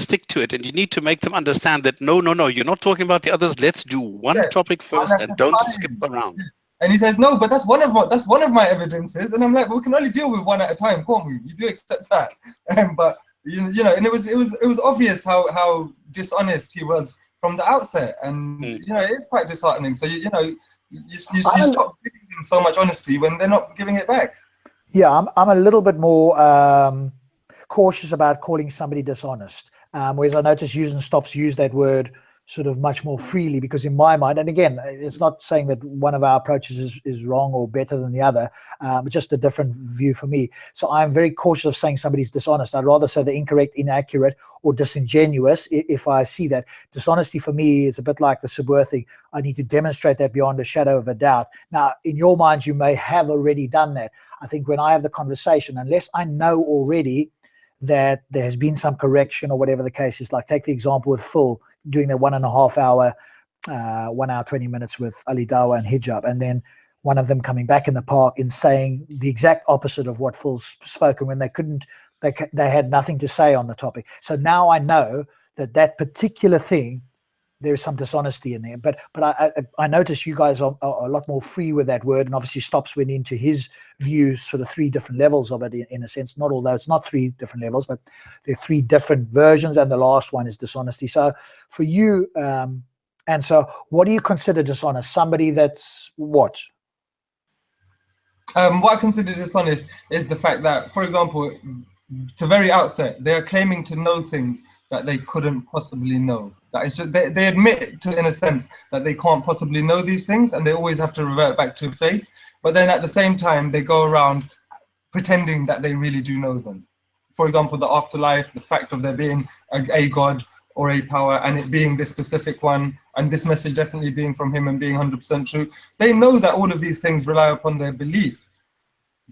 stick to it, and you need to make them understand that no, you're not talking about the others. Let's do one topic first, and don't skip around. And he says, no, but that's one of my evidences. And I'm like, well, we can only deal with one at a time, can't we? You do accept that. But you know, and it was obvious how dishonest he was from the outset, and you know, it is quite disheartening. So you stop giving them so much honesty when they're not giving it back. Yeah, I'm a little bit more cautious about calling somebody dishonest. Whereas I notice Stops use that word sort of much more freely, because in my mind, and again, it's not saying that one of our approaches is wrong or better than the other, but just a different view for me. So I'm very cautious of saying somebody's dishonest. I'd rather say they're incorrect, inaccurate, or disingenuous if I see that. Dishonesty for me is a bit like the Subur thing. I need to demonstrate that beyond a shadow of a doubt. Now, in your minds, you may have already done that. I think when I have the conversation, unless I know already that there has been some correction or whatever the case is, like take the example with Phil doing the 1.5 hour, 1 hour, 20 minutes with Ali Dawa and hijab, and then one of them coming back in the park and saying the exact opposite of what Phil's spoken when they couldn't, they had nothing to say on the topic. So now I know that that particular thing, there is some dishonesty in there. But I notice you guys are a lot more free with that word, and obviously Stops went into his view, sort of 3 different levels of it in a sense, not although it's not 3 different levels, but there are 3 different versions, and the last one is dishonesty. So for you, and so what do you consider dishonest? Somebody that's what? What I consider dishonest is the fact that, for example, the very outset, they are claiming to know things that they couldn't possibly know. That is just, they admit to, in a sense, that they can't possibly know these things, and they always have to revert back to faith. But then at the same time, they go around pretending that they really do know them. For example, the afterlife, the fact of there being a God or a power, and it being this specific one, and this message definitely being from him and being 100% true. They know that all of these things rely upon their belief.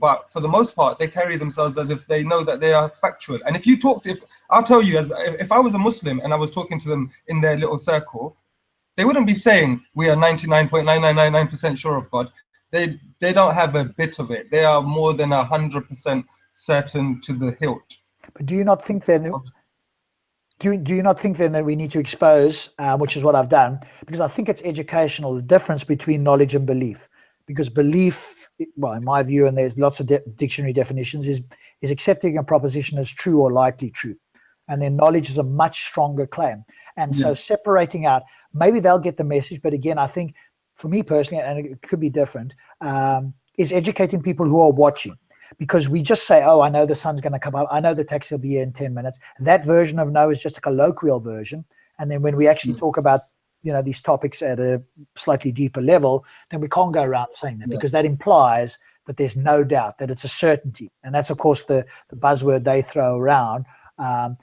But for the most part, they carry themselves as if they know that they are factual. And if you talk to, I'll tell you, if I was a Muslim and I was talking to them in their little circle, they wouldn't be saying we are 99.9999% sure of God. They don't have a bit of it. They are more than 100% certain to the hilt. But do you not think then? Do you not think then that we need to expose, which is what I've done, because I think it's educational, the difference between knowledge and belief. Because belief, well, in my view, and there's lots of dictionary definitions, is accepting a proposition as true or likely true. And then knowledge is a much stronger claim. And so separating out, maybe they'll get the message, but again, I think for me personally, and it could be different, is educating people who are watching. Because we just say, oh, I know the sun's going to come up. I know the taxi will be here in 10 minutes. That version of no is just a colloquial version. And then when we actually talk about, you know, these topics at a slightly deeper level, then we can't go around saying that, because that implies that there's no doubt, that it's a certainty. And that's, of course, the buzzword they throw around.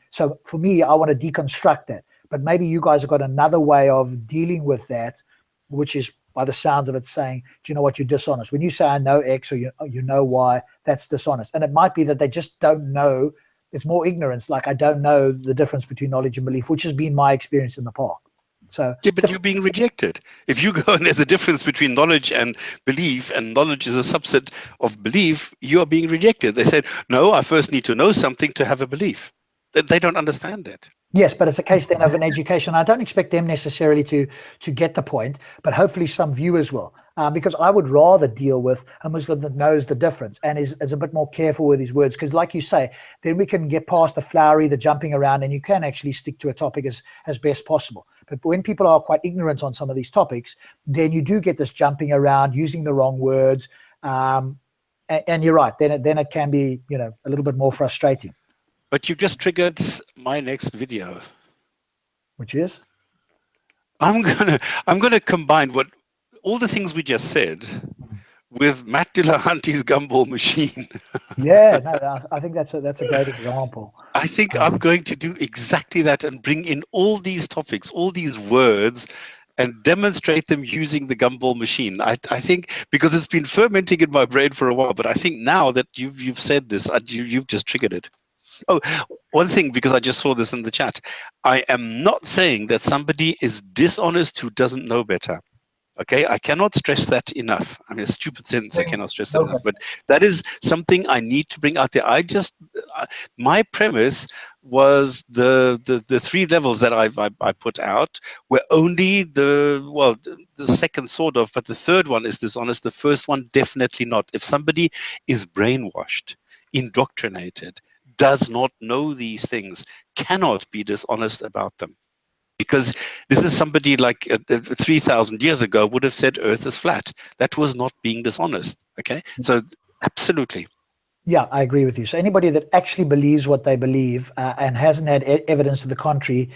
So for me, I want to deconstruct that. But maybe you guys have got another way of dealing with that, which is, by the sounds of it, saying, do you know what, you're dishonest. When you say I know X or you know Y, that's dishonest. And it might be that they just don't know. It's more ignorance, like I don't know the difference between knowledge and belief, which has been my experience in the park. So yeah, but you're being rejected. If you go and there's a difference between knowledge and belief, and knowledge is a subset of belief, you are being rejected. They said, no, I first need to know something to have a belief. They don't understand it. Yes, but it's a case then of an education. I don't expect them necessarily to get the point, but hopefully some viewers will, because I would rather deal with a Muslim that knows the difference and is a bit more careful with his words, because like you say, then we can get past the flowery, the jumping around, and you can actually stick to a topic as best possible. But when people are quite ignorant on some of these topics, then you do get this jumping around, using the wrong words, and you're right, then it can be, you know, a little bit more frustrating. But you just triggered my next video, which is I'm gonna combine what all the things we just said with Matt Dillahunty's gumball machine. Yeah, no, I think that's a great example. I think I'm going to do exactly that and bring in all these topics, all these words, and demonstrate them using the gumball machine. I think, because it's been fermenting in my brain for a while, but I think now that you've said this, you've just triggered it. Oh, one thing, because I just saw this in the chat. I am not saying that somebody is dishonest who doesn't know better. Okay, I cannot stress that enough. I mean, a stupid sentence, I cannot stress that enough. But that is something I need to bring out there. My premise was the 3 levels that I put out were only the second sort of, but the third one is dishonest. The first one, definitely not. If somebody is brainwashed, indoctrinated, does not know these things, cannot be dishonest about them. Because this is somebody like 3,000 years ago would have said Earth is flat. That was not being dishonest. Okay, so absolutely. Yeah, I agree with you. So anybody that actually believes what they believe and hasn't had evidence to the contrary,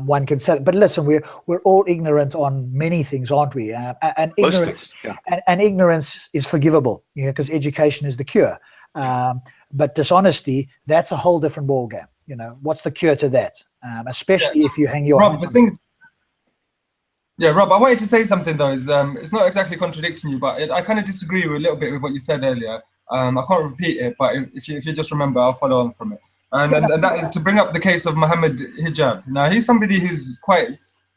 one can say. But listen, we're all ignorant on many things, aren't we? And Most ignorance, things, yeah. and ignorance is forgivable, because education is the cure. But dishonesty, that's a whole different ballgame. What's the cure to that? Especially if you hang your Rob, hat the on thing. Yeah, Rob, I wanted to say something though. It's not exactly contradicting you, but I kind of disagree with a little bit with what you said earlier. I can't repeat it, but if you just remember, I'll follow on from it. And that is to bring up the case of Muhammad Hijab. Now, he's somebody who's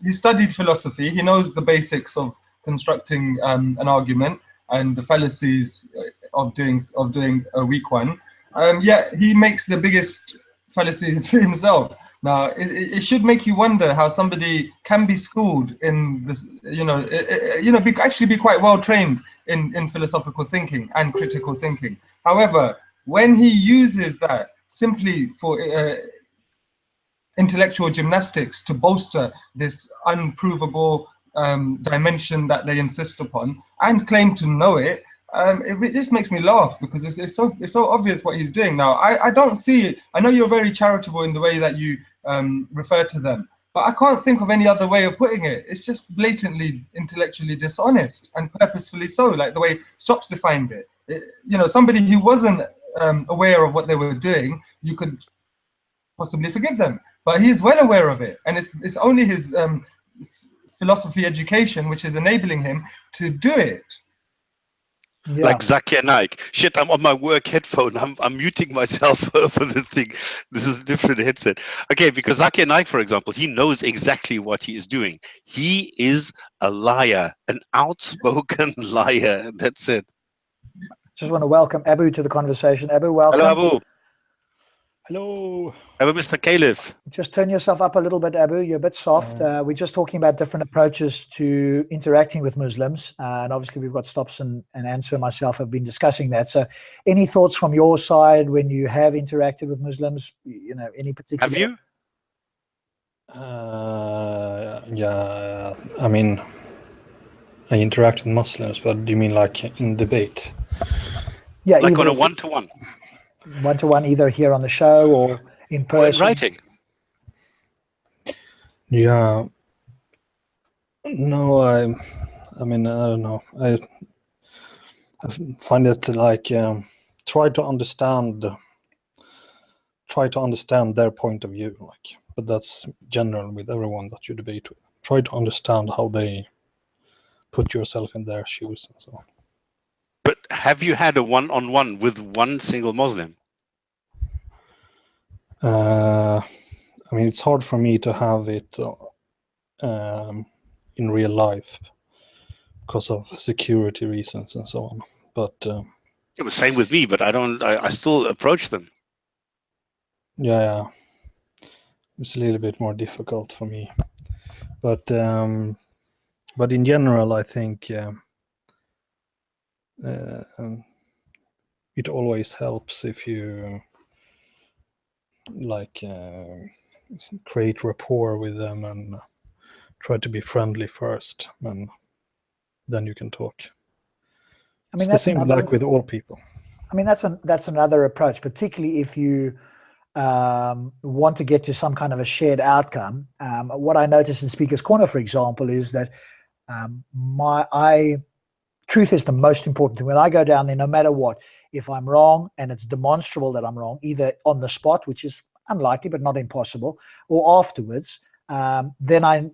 he studied philosophy. He knows the basics of constructing an argument and the fallacies of doing a weak one. Yet he makes the biggest fallacies himself. Now, it should make you wonder how somebody can be schooled in this, actually be quite well trained in philosophical thinking and critical thinking. However, when he uses that simply for intellectual gymnastics to bolster this unprovable dimension that they insist upon and claim to know it, it just makes me laugh, because it's so obvious what he's doing. Now, I don't see it. I know you're very charitable in the way that you refer to them, but I can't think of any other way of putting it. It's just blatantly intellectually dishonest, and purposefully so, like the way Stopps defined it. Somebody who wasn't aware of what they were doing, you could possibly forgive them, but he's well aware of it, and it's only his philosophy education which is enabling him to do it. Yeah. Like Zakir Naik. Shit, I'm on my work headphone. I'm muting myself over the thing. This is a different headset. Okay, because Zakir Naik, for example, he knows exactly what he is doing. He is a liar, an outspoken liar. That's it. Just want to welcome Abu to the conversation. Abu, welcome. Hello, Abu. Hello. Hello, Mr. Caliph. Just turn yourself up a little bit, Abu. You're a bit soft. We're just talking about different approaches to interacting with Muslims. And obviously we've got Stopps and Answer and myself have been discussing that. So any thoughts from your side when you have interacted with Muslims, any particular... Have you? Yeah, I mean, I interact with Muslims, but do you mean like in debate? Yeah, like on a one-to-one. One-to-one, either here on the show or in person. Or in writing. Yeah. No, I mean, I don't know. I find it like try to understand their point of view, like, but that's general with everyone that you debate with. Try to understand how they put yourself in their shoes and so on. But have you had a one-on-one with one single Muslim? I mean, it's hard for me to have it in real life because of security reasons and so on. But it was same with me, but I still approach them. Yeah, it's a little bit more difficult for me. But in general, I think it always helps if you create rapport with them and try to be friendly first, and then you can talk. I mean, it's the same like with all people. I mean, that's another approach, particularly if you want to get to some kind of a shared outcome. What I notice in Speaker's Corner, for example, is that truth is the most important thing. When I go down there, no matter what, if I'm wrong and it's demonstrable that I'm wrong, either on the spot, which is unlikely but not impossible, or afterwards, then I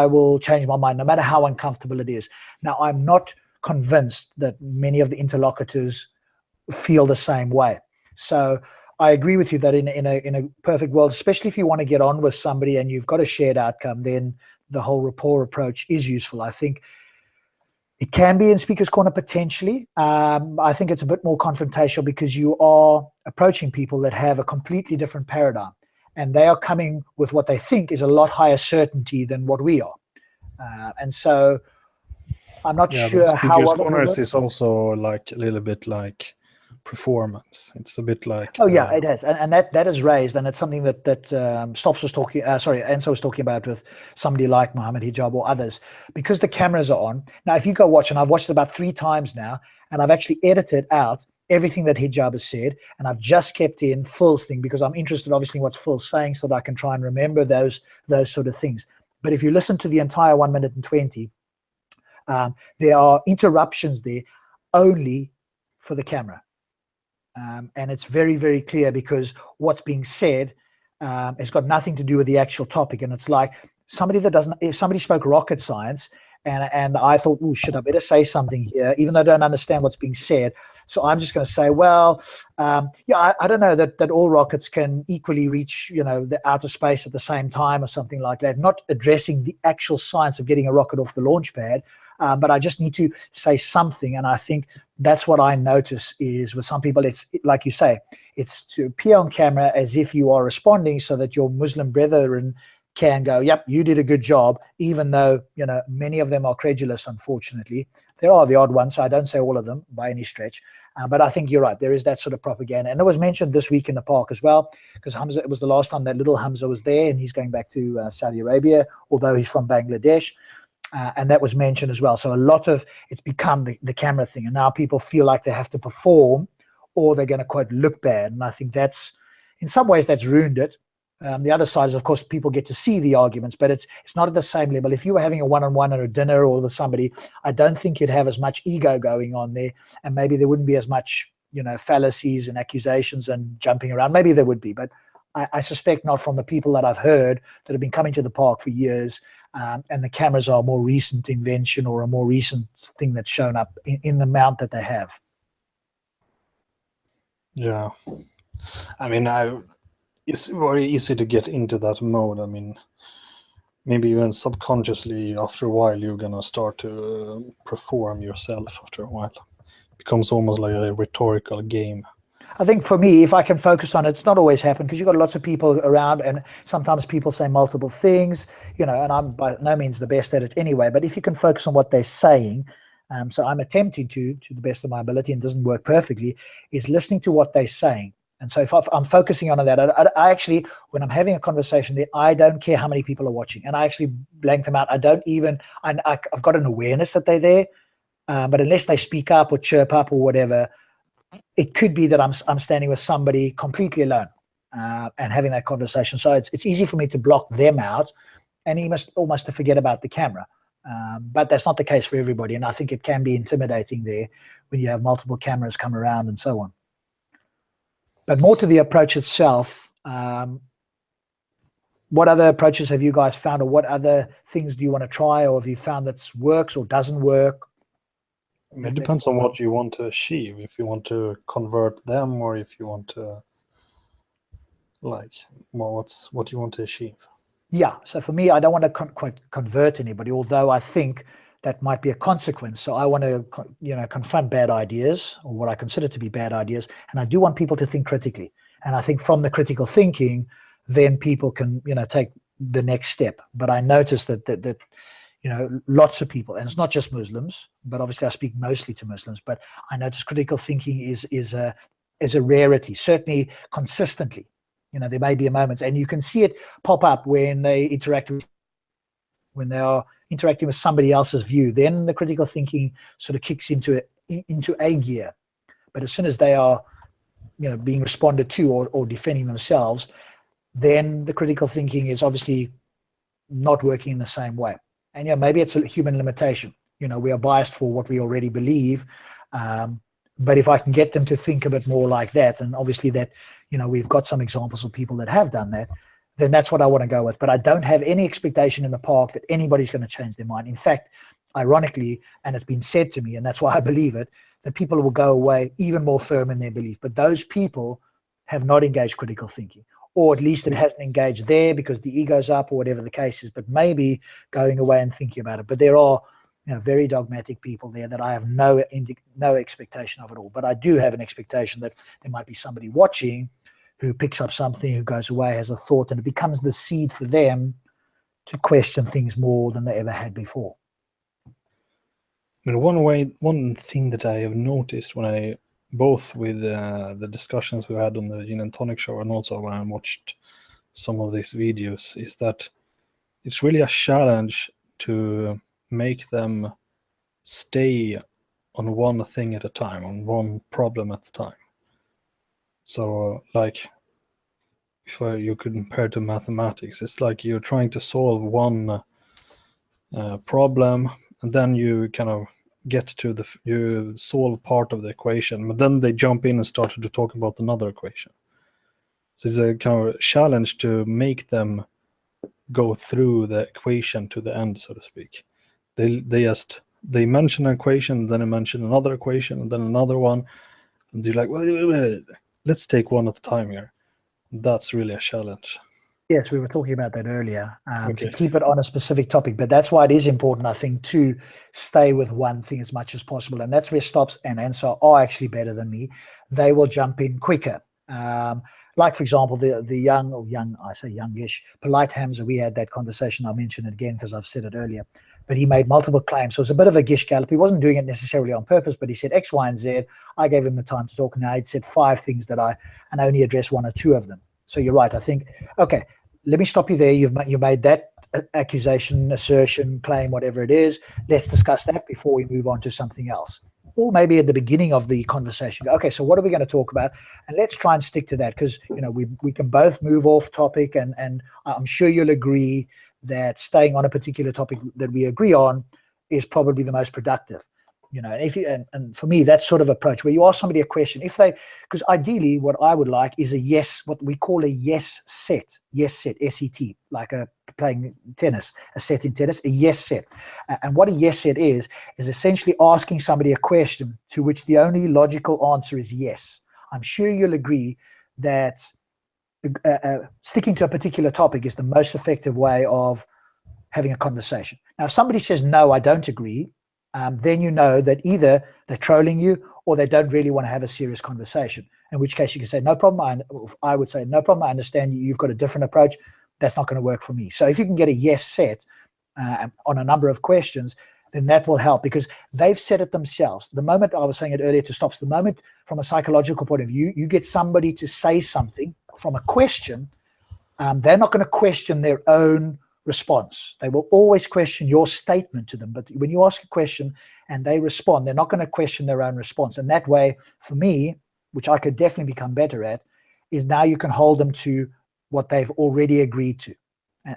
will change my mind, no matter how uncomfortable it is. Now, I'm not convinced that many of the interlocutors feel the same way. So I agree with you that in a perfect world, especially if you want to get on with somebody and you've got a shared outcome, then the whole rapport approach is useful. I think it can be in Speaker's Corner potentially. I think it's a bit more confrontational because you are approaching people that have a completely different paradigm, and they are coming with what they think is a lot higher certainty than what we are. And so I'm not sure how... Speaker's Corners is also like a little bit like performance. It's a bit like... Oh, yeah, it has. And that is raised, and it's something that Stopps was talking... Answer was talking about with somebody like Muhammad Hijab or others, because the cameras are on. Now, if you go watch, and I've watched it about 3 times now, and I've actually edited out everything that hijab has said, and I've just kept in Phil's thing because I'm interested, obviously, in what Phil's saying, so that I can try and remember those sort of things. But if you listen to the entire 1 minute and 20, there are interruptions there only for the camera, and it's very, very clear because what's being said has got nothing to do with the actual topic. And it's like somebody that doesn't, if somebody spoke rocket science, and I thought, oh shit, I better say something here, even though I don't understand what's being said. So I'm just going to say, well, yeah, I don't know that all rockets can equally reach, the outer space at the same time or something like that. Not addressing the actual science of getting a rocket off the launch pad, but I just need to say something. And I think that's what I notice is with some people, it's like you say, it's to appear on camera as if you are responding so that your Muslim brethren can go, yep, you did a good job, even though, many of them are credulous, unfortunately. There are the odd ones, so I don't say all of them by any stretch. But I think you're right. There is that sort of propaganda. And it was mentioned this week in the park as well, because Hamza, it was the last time that little Hamza was there, and he's going back to Saudi Arabia, although he's from Bangladesh. And that was mentioned as well. So a lot of it's become the camera thing. And now people feel like they have to perform or they're going to, quote, look bad. And I think that's, in some ways, that's ruined it. The other side is, of course, people get to see the arguments, but it's not at the same level. If you were having a one-on-one or a dinner or with somebody, I don't think you'd have as much ego going on there, and maybe there wouldn't be as much, fallacies and accusations and jumping around. Maybe there would be, but I suspect not from the people that I've heard that have been coming to the park for years, and the cameras are a more recent invention or a more recent thing that's shown up in the amount that they have. Yeah. I mean, it's very easy to get into that mode. I mean, maybe even subconsciously, after a while, you're going to start to perform yourself after a while. It becomes almost like a rhetorical game. I think for me, if I can focus on it, it's not always happened because you've got lots of people around, and sometimes people say multiple things, and I'm by no means the best at it anyway, but if you can focus on what they're saying, so I'm attempting to the best of my ability, and it doesn't work perfectly, is listening to what they're saying. And so if I'm focusing on that, I actually, when I'm having a conversation there, I don't care how many people are watching, and I actually blank them out. I don't even, I've got an awareness that they're there, but unless they speak up or chirp up or whatever, it could be that I'm standing with somebody completely alone and having that conversation. So it's easy for me to block them out, and you must almost to forget about the camera. But that's not the case for everybody, and I think it can be intimidating there when you have multiple cameras come around and so on. But more to the approach itself, what other approaches have you guys found, or what other things do you want to try, or have you found that works or doesn't work? It depends on what you want to achieve. If you want to convert them, or if you want to, what you want to achieve. Yeah. So for me, I don't want to quite convert anybody, although I think that might be a consequence. So I want to, confront bad ideas, or what I consider to be bad ideas, and I do want people to think critically. And I think from the critical thinking, then people can, take the next step. But I notice that lots of people, and it's not just Muslims, but obviously I speak mostly to Muslims, but I notice critical thinking is a rarity, certainly consistently. There may be moments, and you can see it pop up when they are interacting with somebody else's view. Then the critical thinking sort of kicks into a gear. But as soon as they are, being responded to or defending themselves, then the critical thinking is obviously not working in the same way. And maybe it's a human limitation. We are biased for what we already believe. But if I can get them to think a bit more like that, and obviously that, we've got some examples of people that have done that, then that's what I want to go with. But I don't have any expectation in the park that anybody's going to change their mind. In fact, ironically, and it's been said to me, and that's why I believe it, that people will go away even more firm in their belief. But those people have not engaged critical thinking, or at least it hasn't engaged there because the ego's up or whatever the case is, but maybe going away and thinking about it. But there are very dogmatic people there that I have no expectation of at all. But I do have an expectation that there might be somebody watching who picks up something, who goes away, has a thought, and it becomes the seed for them to question things more than they ever had before. I mean, one thing that I have noticed when both with the discussions we had on the Jinn&Tonic show, and also when I watched some of these videos, is that it's really a challenge to make them stay on one thing at a time, on one problem at a time. So like if you could compare to mathematics, it's like you're trying to solve one problem, and then you kind of get to you solve part of the equation, but then they jump in and started to talk about another equation. So it's a kind of challenge to make them go through the equation to the end, so to speak. They mention an equation, then they mention another equation, and then another one, and you're like, well, let's take one at a time here. That's really a challenge. Yes, we were talking about that earlier, Okay. to keep it on a specific topic. But that's why it is important, I think, to stay with one thing as much as possible. And that's where Stops and Ansar are actually better than me. They will jump in quicker. Like, for example, the youngish, Polite Hamza, we had that conversation. I'll mention it again because I've said it earlier. But he made multiple claims. So it's a bit of a gish gallop. He wasn't doing it necessarily on purpose, but he said X, Y, and Z. I gave him the time to talk. Now he'd said 5 things and I only addressed 1 or 2 of them. So you're right. I think, okay, let me stop you there. You made that accusation, assertion, claim, whatever it is. Let's discuss that before we move on to something else. Or maybe at the beginning of the conversation, go, okay, so what are we going to talk about? And let's try and stick to that, because we can both move off topic, and I'm sure you'll agree that staying on a particular topic that we agree on is probably the most productive. And for me, that sort of approach where you ask somebody a question, because ideally what I would like is what we call a yes set, S-E-T, like playing tennis, a set in tennis, a yes set. And what a yes set is essentially asking somebody a question to which the only logical answer is yes. I'm sure you'll agree that sticking to a particular topic is the most effective way of having a conversation. Now, if somebody says, no, I don't agree, then you know that either they're trolling you or they don't really want to have a serious conversation, in which case you can say, no problem. I would say, no problem. I understand you've got a different approach. That's not going to work for me. So if you can get a yes set on a number of questions, then that will help, because they've said it themselves. The moment, I was saying it earlier to Stops, the moment from a psychological point of view, you get somebody to say something from a question, they're not going to question their own response. They will always question your statement to them. But when you ask a question and they respond, they're not going to question their own response. And that way, for me, which I could definitely become better at, is now you can hold them to what they've already agreed to.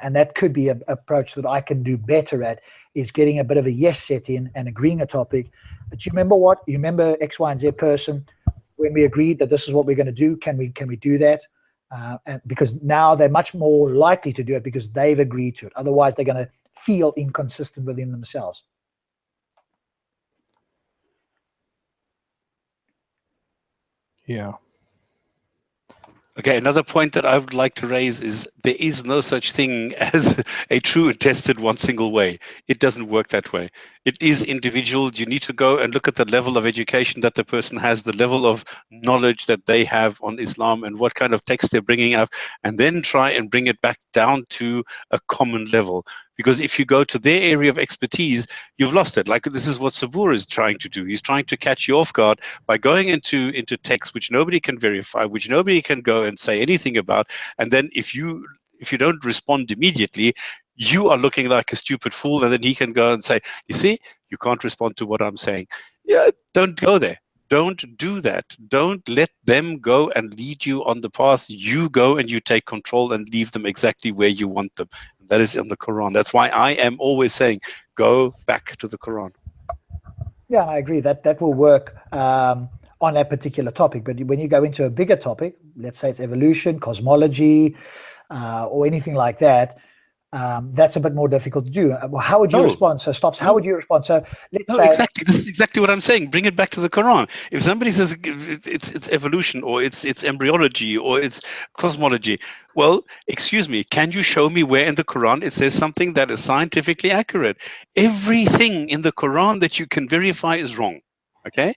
And that could be an approach that I can do better at, is getting a bit of a yes set in and agreeing a topic. But you remember what? You remember X, Y, and Z person, when we agreed that this is what we're going to do, can we do that? And because now they're much more likely to do it because they've agreed to it. Otherwise, they're going to feel inconsistent within themselves. Yeah. Okay, another point that I would like to raise is there is no such thing as a true and tested one single way. It doesn't work that way. It is individual. You need to go and look at the level of education that the person has, the level of knowledge that they have on Islam and what kind of text they're bringing up, and then try and bring it back down to a common level. Because if you go to their area of expertise, you've lost it. Like, this is what Sabur is trying to do. He's trying to catch you off guard by going into text which nobody can verify, which nobody can go and say anything about. And then if you don't respond immediately, you are looking like a stupid fool. And then he can go and say, you see, you can't respond to what I'm saying. Yeah, don't go there. Don't do that. Don't let them go and lead you on the path. You go and you take control and leave them exactly where you want them. That is in the Quran. That's why I am always saying, go back to the Quran. Yeah, I agree that will work on that particular topic. But when you go into a bigger topic, let's say it's evolution, cosmology, or anything like that, that's a bit more difficult to do. How would you respond? So Stops, how would you respond? So let's say exactly. This is exactly what I'm saying. Bring it back to the Quran. If somebody says it's evolution, or it's embryology, or it's cosmology, well, excuse me, can you show me where in the Quran it says something that is scientifically accurate? Everything in the Quran that you can verify is wrong. Okay?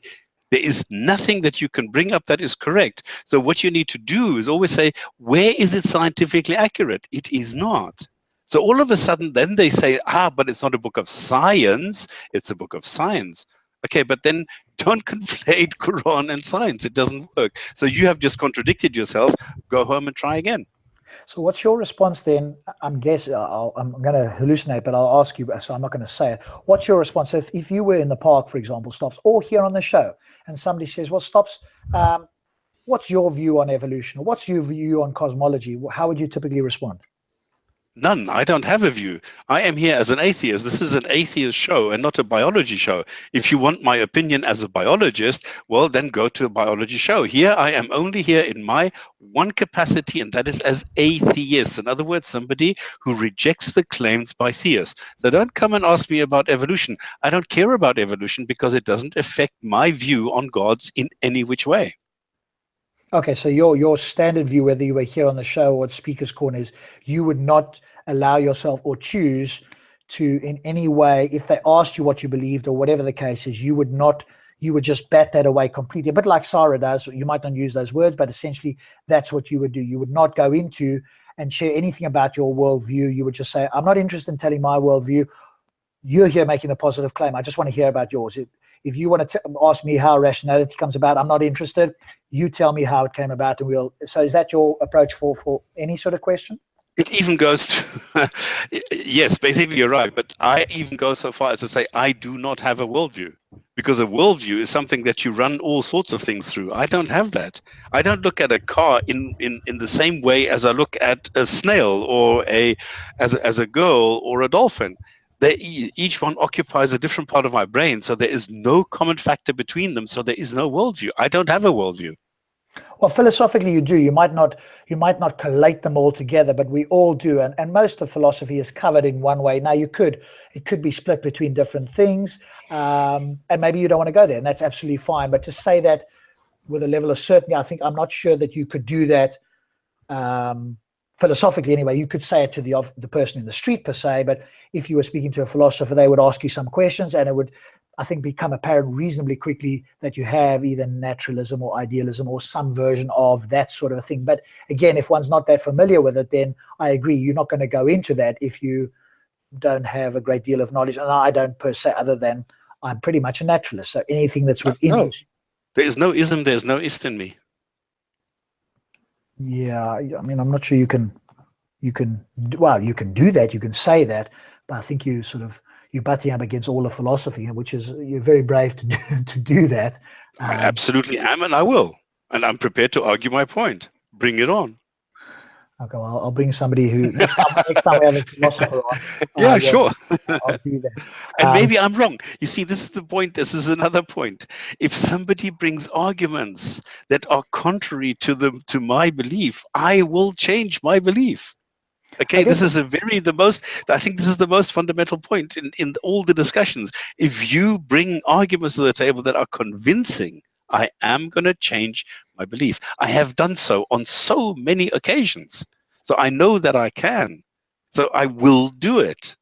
There is nothing that you can bring up that is correct. So what you need to do is always say, where is it scientifically accurate? It is not. So all of a sudden, then they say, but it's not a book of science, it's a book of science. Okay, but then don't conflate Quran and science. It doesn't work. So you have just contradicted yourself. Go home and try again. So what's your response then? I'm guessing, I'm going to hallucinate, but I'll ask you, so I'm not going to say it. What's your response? If you were in the park, for example, Stops, or here on the show, and somebody says, well, Stops, what's your view on evolution? Or what's your view on cosmology? How would you typically respond? None. I don't have a view. I am here as an atheist. This is an atheist show and not a biology show. If you want my opinion as a biologist, well, then go to a biology show. Here, I am only here in my one capacity, and that is as a theist. In other words, somebody who rejects the claims by theists. So don't come and ask me about evolution. I don't care about evolution because it doesn't affect my view on gods in any which way. Okay, so your standard view, whether you were here on the show or at Speaker's Corner, is you would not allow yourself or choose to in any way, if they asked you what you believed or whatever the case is, you would just bat that away completely. A bit like Sarah does. You might not use those words, but essentially that's what you would do. You would not go into and share anything about your worldview. You would just say, I'm not interested in telling my worldview. You're here making a positive claim. I just want to hear about yours. If you want to ask me how rationality comes about, I'm not interested. You tell me how it came about, and we'll. So, is that your approach for any sort of question? It even goes to, yes, basically you're right. But I even go so far as to say I do not have a worldview, because a worldview is something that you run all sorts of things through. I don't have that. I don't look at a car in the same way as I look at a snail or as a girl or a dolphin. Each one occupies a different part of my brain, so there is no common factor between them, so there is no worldview. I don't have a worldview. Well, philosophically you do. You might not collate them all together, but we all do, and most of philosophy is covered in one way. Now it could be split between different things, and maybe you don't want to go there, and that's absolutely fine. But to say that with a level of certainty, I'm not sure that you could do that philosophically anyway. You could say it to the person in the street per se, but if you were speaking to a philosopher, they would ask you some questions, and it would, I think, become apparent reasonably quickly that you have either naturalism or idealism or some version of that sort of a thing. But again, if one's not that familiar with it, then I agree, you're not going to go into that if you don't have a great deal of knowledge. And I don't per se, other than I'm pretty much a naturalist. So anything that's within no, there is no ism, there's no ist in me. Yeah, I mean, I'm not sure you can do that, you can say that, but I think you're butting up against all of philosophy, which is, you're very brave to do that. I absolutely am, and I will, and I'm prepared to argue my point. Bring it on. Okay, well, I'll bring somebody who next time we have a philosopher on. Yeah, sure. I'll do that. And maybe I'm wrong. You see, this is the point. This is another point. If somebody brings arguments that are contrary to my belief, I will change my belief. Okay, this is I think this is the most fundamental point in all the discussions. If you bring arguments to the table that are convincing, I am going to change my belief. I have done so on so many occasions. So I know that I can. So I will do it.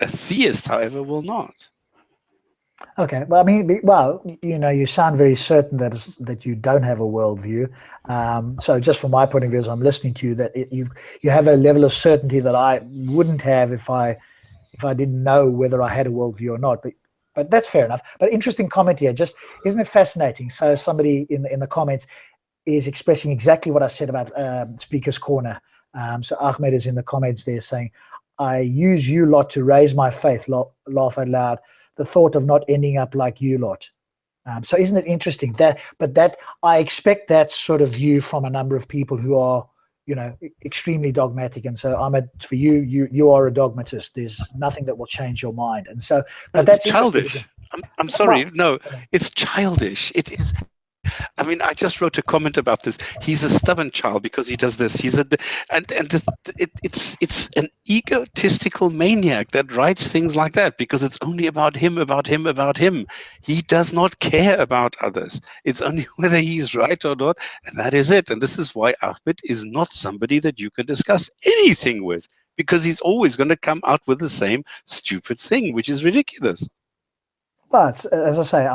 A theist, however, will not. Okay. Well, I mean, you sound very certain that you don't have a worldview. So just from my point of view, as I'm listening to you, that you have a level of certainty that I wouldn't have if I didn't know whether I had a worldview or not. But that's fair enough. But interesting comment here. Just, isn't it fascinating? So somebody in the comments is expressing exactly what I said about Speaker's Corner. So Ahmed is in the comments there saying, I use you lot to raise my faith, laugh out loud. The thought of not ending up like you lot. So isn't it interesting that I expect that sort of view from a number of people who are, extremely dogmatic. And so Ahmed, for you are a dogmatist. There's nothing that will change your mind. And so, but that's childish. I'm sorry. No, it's childish. It is. I mean, I just wrote a comment about this. He's a stubborn child because he does this. It's an egotistical maniac that writes things like that because it's only about him, about him, about him. He does not care about others. It's only whether he's right or not, and that is it. And this is why Ahmed is not somebody that you can discuss anything with, because he's always going to come out with the same stupid thing, which is ridiculous. But as I say,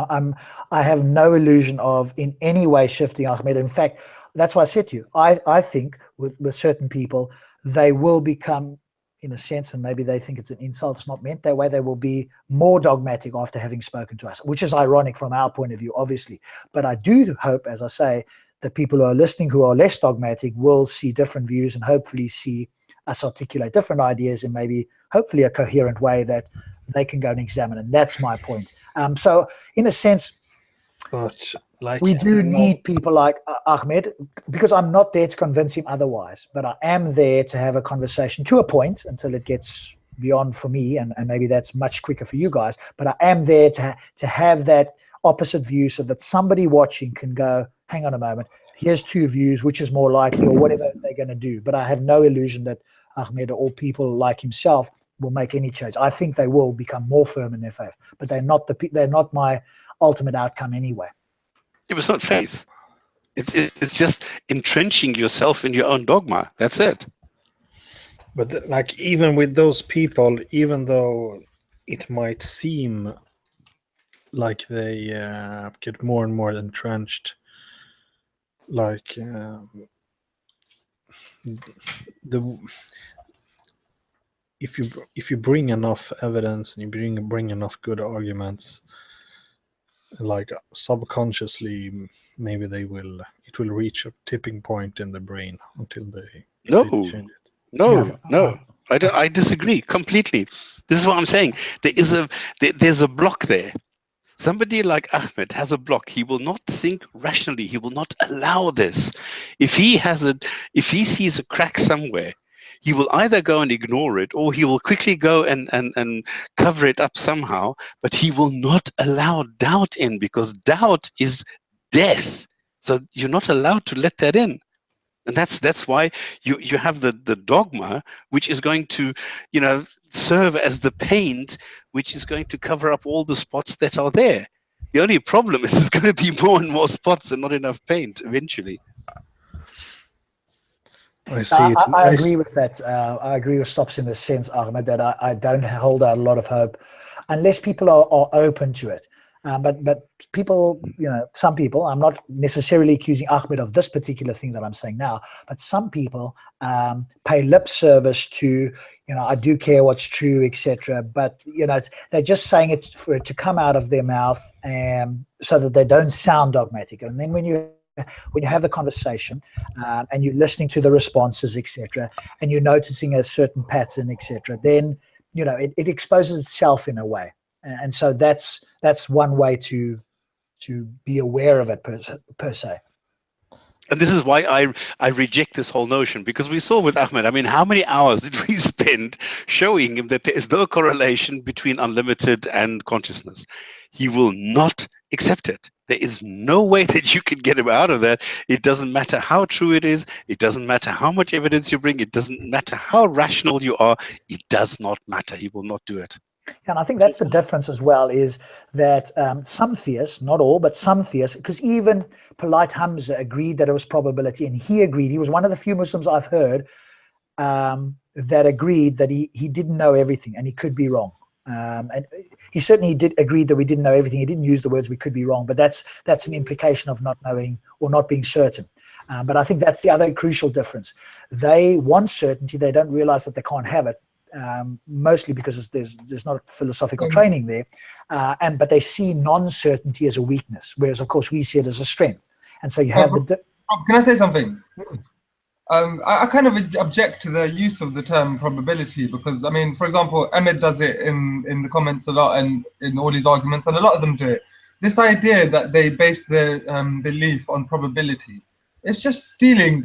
I have no illusion of in any way shifting Ahmed. In fact, that's why I said to you, I think with certain people, they will become, in a sense, and maybe they think it's an insult, it's not meant that way, they will be more dogmatic after having spoken to us, which is ironic from our point of view, obviously. But I do hope, as I say, that people who are listening who are less dogmatic will see different views and hopefully see us articulate different ideas in maybe hopefully a coherent way that they can go and examine. And that's my point. So in a sense, but like we do need people like Ahmed, because I'm not there to convince him otherwise, but I am there to have a conversation to a point until it gets beyond for me, and maybe that's much quicker for you guys, but I am there to have that opposite view so that somebody watching can go, hang on a moment, here's two views, which is more likely, or whatever they're going to do. But I have no illusion that Ahmed or people like himself will make any change. I think they will become more firm in their faith, but they're not my ultimate outcome anyway. It was not faith. It's just entrenching yourself in your own dogma. That's it. But like, even with those people, even though it might seem like they get more and more entrenched, like if you bring enough evidence and you bring enough good arguments, like subconsciously, maybe it will reach a tipping point in the brain until they change it. No. I disagree completely. This is what I'm saying. There's a block there. Somebody like Ahmed has a block. He will not think rationally. He will not allow this. If he sees a crack somewhere, he will either go and ignore it, or he will quickly go and cover it up somehow. But he will not allow doubt in, because doubt is death. So you're not allowed to let that in. And that's why you have the dogma, which is going to, serve as the paint, which is going to cover up all the spots that are there. The only problem is there's going to be more and more spots and not enough paint eventually. I agree with that. I agree with Stops in the sense, Ahmed, that I don't hold out a lot of hope unless people are open to it. But people, some people, I'm not necessarily accusing Ahmed of this particular thing that I'm saying now, but some people pay lip service to, I do care what's true, etc. But, they're just saying it for it to come out of their mouth, so that they don't sound dogmatic. And then when you have the conversation and you're listening to the responses, etc., and you're noticing a certain pattern, etc., then, it exposes itself in a way. And so that's one way to be aware of it per se. And this is why I reject this whole notion, because we saw with Ahmed, I mean, how many hours did we spend showing him that there is no correlation between unlimited and consciousness? He will not accept it. There is no way that you can get him out of that. It doesn't matter how true it is. It doesn't matter how much evidence you bring. It doesn't matter how rational you are. It does not matter. He will not do it. And I think that's the difference as well, is that some theists, not all, but some theists, because even Polite Hamza agreed that it was probability, and he agreed. He was one of the few Muslims I've heard that agreed that he didn't know everything and he could be wrong. And he certainly did agree that we didn't know everything. He didn't use the words "we could be wrong," but that's an implication of not knowing or not being certain. But I think that's the other crucial difference. They want certainty. They don't realize that they can't have it. Mostly because there's not philosophical training there, but they see non-certainty as a weakness, whereas of course we see it as a strength. And so you have Can I say something? I kind of object to the use of the term probability, because I mean, for example, Ahmed does it in the comments a lot and in all his arguments, and a lot of them do it. This idea that they base their belief on probability, it's just stealing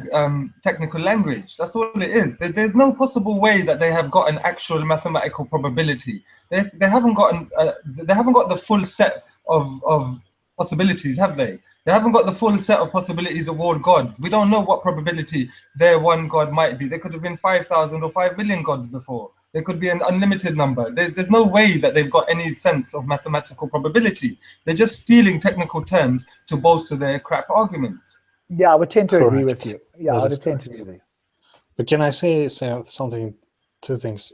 technical language. That's all it is. There's no possible way that they have got an actual mathematical probability. They haven't got the full set of possibilities, have they? They haven't got the full set of possibilities of all gods. We don't know what probability their one god might be. There could have been 5,000 or 5 million gods before. There could be an unlimited number. There's no way that they've got any sense of mathematical probability. They're just stealing technical terms to bolster their crap arguments. Yeah, I would tend to agree with you. Yeah, I would tend to agree with you. But can I say something? Two things.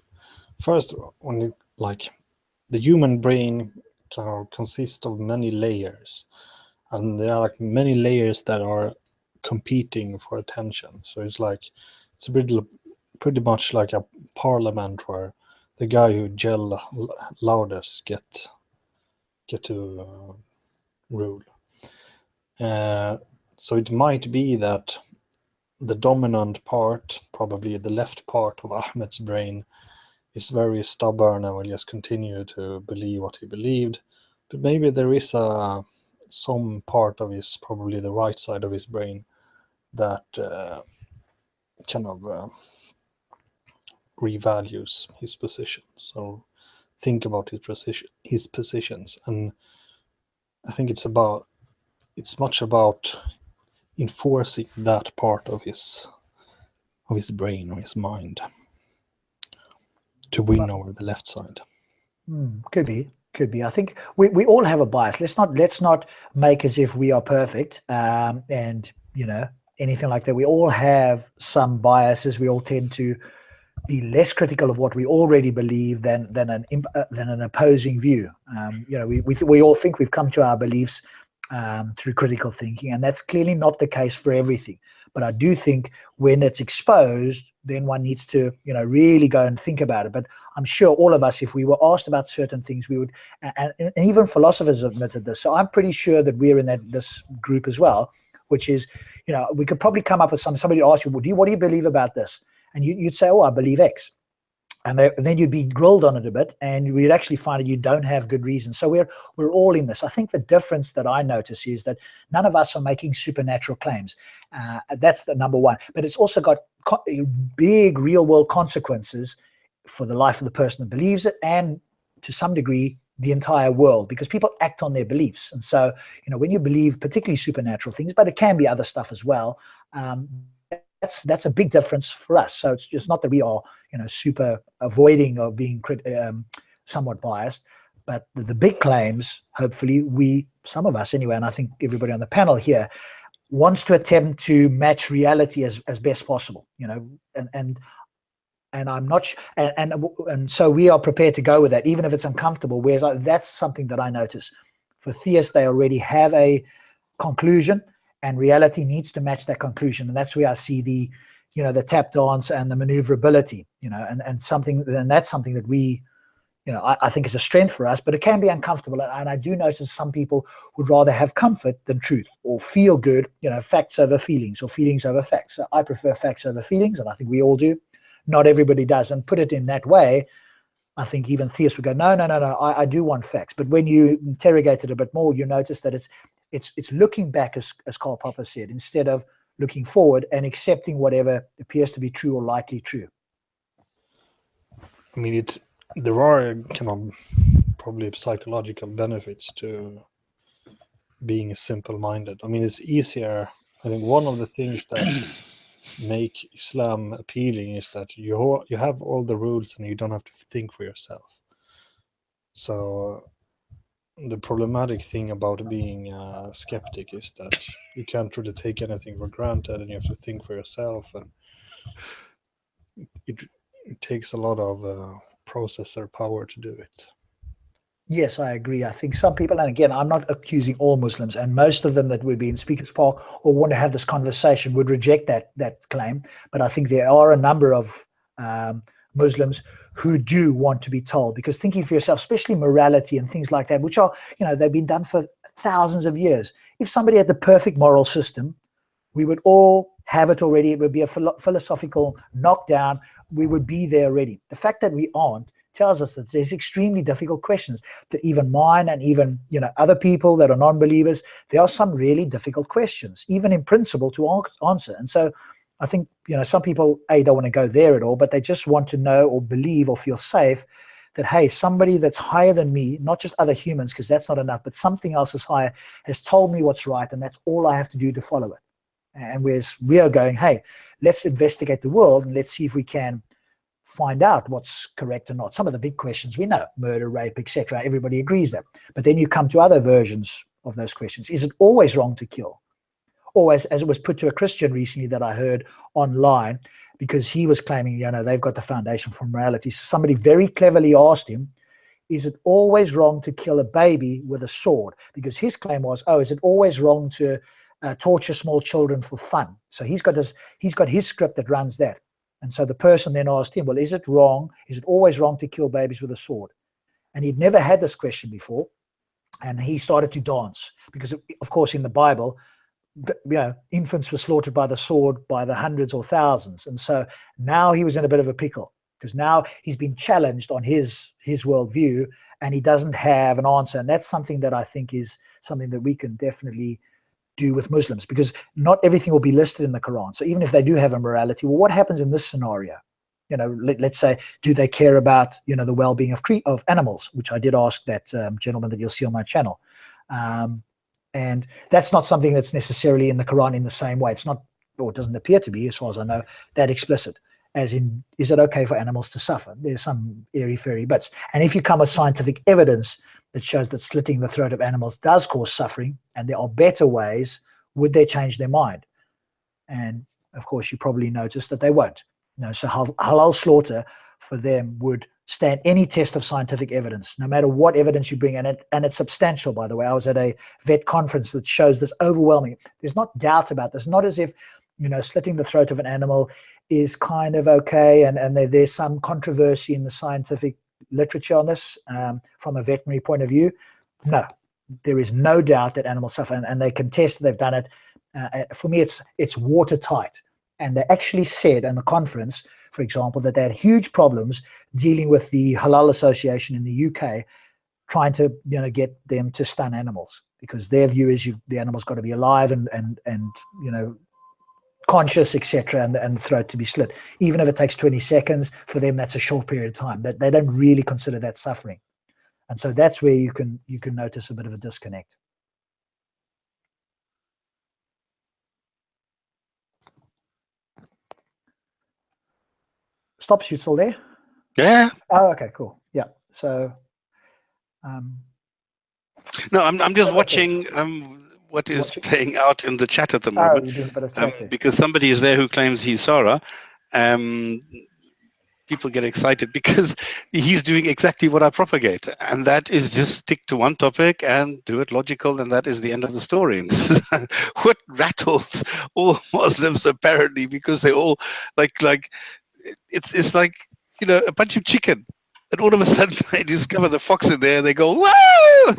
First, when the human brain consists of many layers, and there are many layers that are competing for attention. So it's pretty much like a parliament where the guy who yell loudest get to rule. So it might be that the dominant part, probably the left part of Ahmed's brain, is very stubborn and will just continue to believe what he believed. But maybe there is some part of his, probably the right side of his brain, that kind of revalues his position. So think about his positions, and I think it's much about enforcing that part of his brain or his mind to win over the left side. Could be. I think we all have a bias. Let's not make as if we are perfect, and anything like that. We all have some biases. We all tend to be less critical of what we already believe than an opposing view. We all think we've come to our beliefs through critical thinking, and that's clearly not the case for everything. But I do think when it's exposed, then one needs to, really go and think about it. But I'm sure all of us, if we were asked about certain things, we would, and even philosophers admitted this. So I'm pretty sure that we're in this group as well, which is, we could probably come up with somebody asked you, what do you believe about this? And you'd say, I believe X. And then you'd be grilled on it a bit, and we'd actually find that you don't have good reasons. So we're all in this. I think the difference that I notice is that none of us are making supernatural claims. That's the number one. But it's also got big real-world consequences for the life of the person that believes it, and to some degree, the entire world, because people act on their beliefs. And so, when you believe particularly supernatural things, but it can be other stuff as well, that's a big difference for us. So it's just not that we are, super avoiding of being somewhat biased, but the big claims, hopefully some of us anyway, and I think everybody on the panel here wants to attempt to match reality as best possible, and I'm not, and so we are prepared to go with that, even if it's uncomfortable. Whereas that's something that I notice for theists, they already have a conclusion, and reality needs to match that conclusion. And that's where I see the tap dance and the maneuverability, and that's something that we, I think is a strength for us, but it can be uncomfortable. And I do notice some people would rather have comfort than truth, or feel good, facts over feelings, or feelings over facts. So I prefer facts over feelings, and I think we all do. Not everybody does. And put it in that way, I think even theists would go, no, I do want facts. But when you interrogate it a bit more, you notice that it's looking back, as Karl Popper said, instead of looking forward and accepting whatever appears to be true or likely true. I mean, there are kind of probably psychological benefits to being simple-minded. I mean, it's easier. I think one of the things that make Islam appealing is that you have all the rules and you don't have to think for yourself. So the problematic thing about being a skeptic is that you can't really take anything for granted, and you have to think for yourself, and it takes a lot of processor power to do it. Yes, I agree. I think some people, and again, I'm not accusing all Muslims, and most of them that would be in Speaker's Park or want to have this conversation would reject that claim. But I think there are a number of Muslims who do want to be told, because thinking for yourself, especially morality and things like that, which are, they've been done for thousands of years. If somebody had the perfect moral system, we would all have it already. It would be a philosophical knockdown. We would be there already. The fact that we aren't tells us that there's extremely difficult questions that even mine and even other people that are non-believers, there are some really difficult questions, even in principle, to answer. And so I think some people don't want to go there at all, but they just want to know or believe or feel safe that, hey, somebody that's higher than me, not just other humans, because that's not enough, but something else is higher, has told me what's right, and that's all I have to do to follow it. And whereas we are going, hey, let's investigate the world and let's see if we can find out what's correct or not. Some of the big questions we know, murder, rape, etc. Everybody agrees that. But then you come to other versions of those questions. Is it always wrong to kill? Or as it was put to a Christian recently that I heard online, because he was claiming, they've got the foundation for morality. So somebody very cleverly asked him, is it always wrong to kill a baby with a sword? Because his claim was, is it always wrong to torture small children for fun? So he's got his script that runs that. And so the person then asked him, well, is it always wrong to kill babies with a sword? And he'd never had this question before. And he started to dance because, of course, in the Bible, infants were slaughtered by the sword by the hundreds or thousands. And so now he was in a bit of a pickle, because now he's been challenged on his worldview, and he doesn't have an answer. And that's something that I think is something that we can definitely do with Muslims, because not everything will be listed in the Quran. So even if they do have a morality, well, what happens in this scenario? Let's say, do they care about, the well-being of animals, which I did ask that gentleman that you'll see on my channel. And that's not something that's necessarily in the Quran in the same way. It's not, or it doesn't appear to be, as far as I know, that explicit. As in, is it okay for animals to suffer? There's some airy-fairy bits. And if you come with scientific evidence that shows that slitting the throat of animals does cause suffering, and there are better ways, would they change their mind? And of course, you probably noticed that they won't. So halal slaughter for them would stand any test of scientific evidence, no matter what evidence you bring. And it's substantial, by the way. I was at a vet conference that shows this overwhelming. There's not doubt about this. Not as if, slitting the throat of an animal is kind of okay, and there's some controversy in the scientific literature on this from a veterinary point of view. No, there is no doubt that animals suffer, and they can test. They've done it. For me, it's watertight. And they actually said in the conference, for example, that they had huge problems dealing with the Halal Association in the UK, trying to get them to stun animals, because their view is the animal's got to be alive and conscious, etc., and the throat to be slit. Even if it takes 20 seconds, for them that's a short period of time. That they don't really consider that suffering. And so that's where you can notice a bit of a disconnect. Stops, you still there? Yeah. Oh, okay, cool. Yeah. So no, I'm just watching what is playing out in the chat at the moment. Oh, you're doing a bit of chat there. Because somebody is there who claims he's Sarah. People get excited because he's doing exactly what I propagate, and that is just stick to one topic and do it logical, and that is the end of the story. And this is what rattles all Muslims apparently, because they all like it's like a bunch of chicken, and all of a sudden they discover the fox in there, and they go, "Whoa!"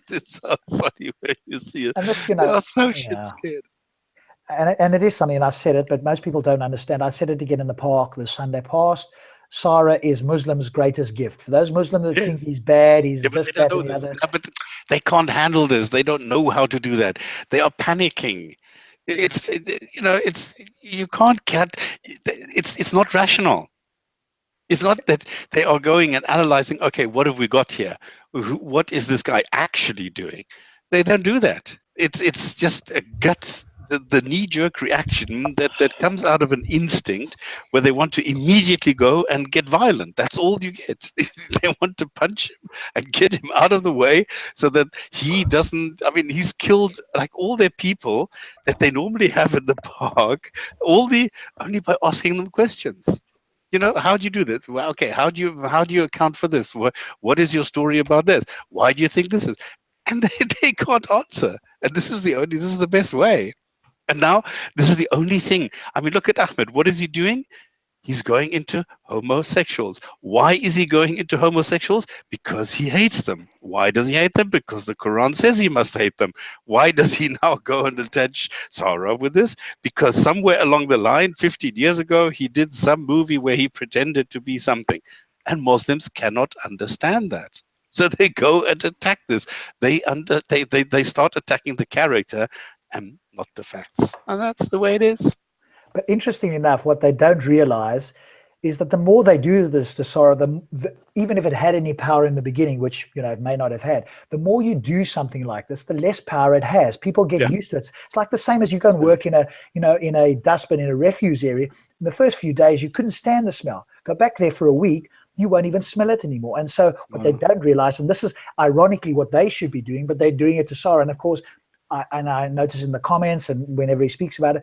It's so funny when you see it. And this, they are so shit scared. And it is something, and I've said it, but most people don't understand. I said it again in the park this Sunday past. Sarah is Muslims' greatest gift. For those Muslims that think he's bad, he's this, that, and the other. No, but they can't handle this. They don't know how to do that. They are panicking. You can't get. It's not rational. It's not that they are going and analyzing, okay, what have we got here? What is this guy actually doing? They don't do that. It's just a gut, the knee-jerk reaction that comes out of an instinct where they want to immediately go and get violent. That's all you get. They want to punch him and get him out of the way so that he doesn't, he's killed like all their people that they normally have in the park, only by asking them questions. How do you do this? Well, okay, how do you account for this? What is your story about this? Why do you think this is? And they can't answer. And this is the best way. And now this is the only thing. Look at Ahmed. What is he doing? He's going into homosexuals. Why is he going into homosexuals? Because he hates them. Why does he hate them? Because the Quran says he must hate them. Why does he now go and attach Sarah with this? Because somewhere along the line, 15 years ago, he did some movie where he pretended to be something. And Muslims cannot understand that. So they go and attack this. They start attacking the character and not the facts. And that's the way it is. But interestingly enough, what they don't realize is that the more they do this to Sarah, even if it had any power in the beginning, which it may not have had, the more you do something like this, the less power it has. People get used to it. It's like the same as you go and work in a dustbin in a refuse area. In the first few days, you couldn't stand the smell. Go back there for a week, you won't even smell it anymore. And so what they don't realize, and this is ironically what they should be doing, but they're doing it to Sarah. And of course, I notice in the comments and whenever he speaks about it,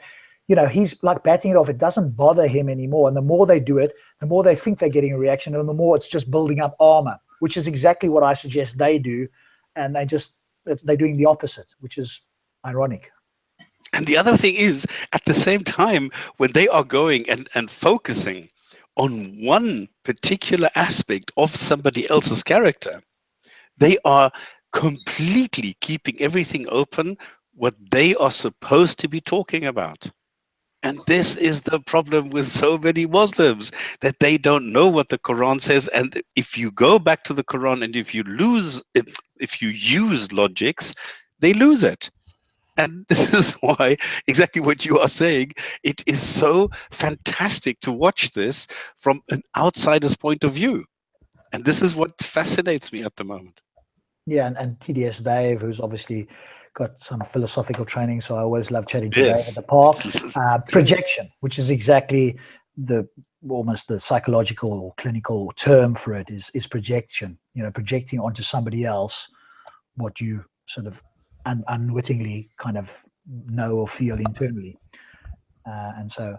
he's like batting it off. It doesn't bother him anymore. And the more they do it, the more they think they're getting a reaction, and the more it's just building up armor, which is exactly what I suggest they do. And they're doing the opposite, which is ironic. And the other thing is, at the same time, when they are going and focusing on one particular aspect of somebody else's character, they are completely keeping everything open what they are supposed to be talking about. And this is the problem with so many Muslims, that they don't know what the Quran says. And if you go back to the Quran and if you use logics, they lose it. And this is why, exactly what you are saying, it is so fantastic to watch this from an outsider's point of view. And this is what fascinates me at the moment. Yeah, and TDS Dave, who's obviously got some philosophical training, so I always love chatting to Dave at the park. Projection, which is exactly almost the psychological or clinical term for it, is projection. You know, projecting onto somebody else what you sort of unwittingly kind of know or feel internally. And so,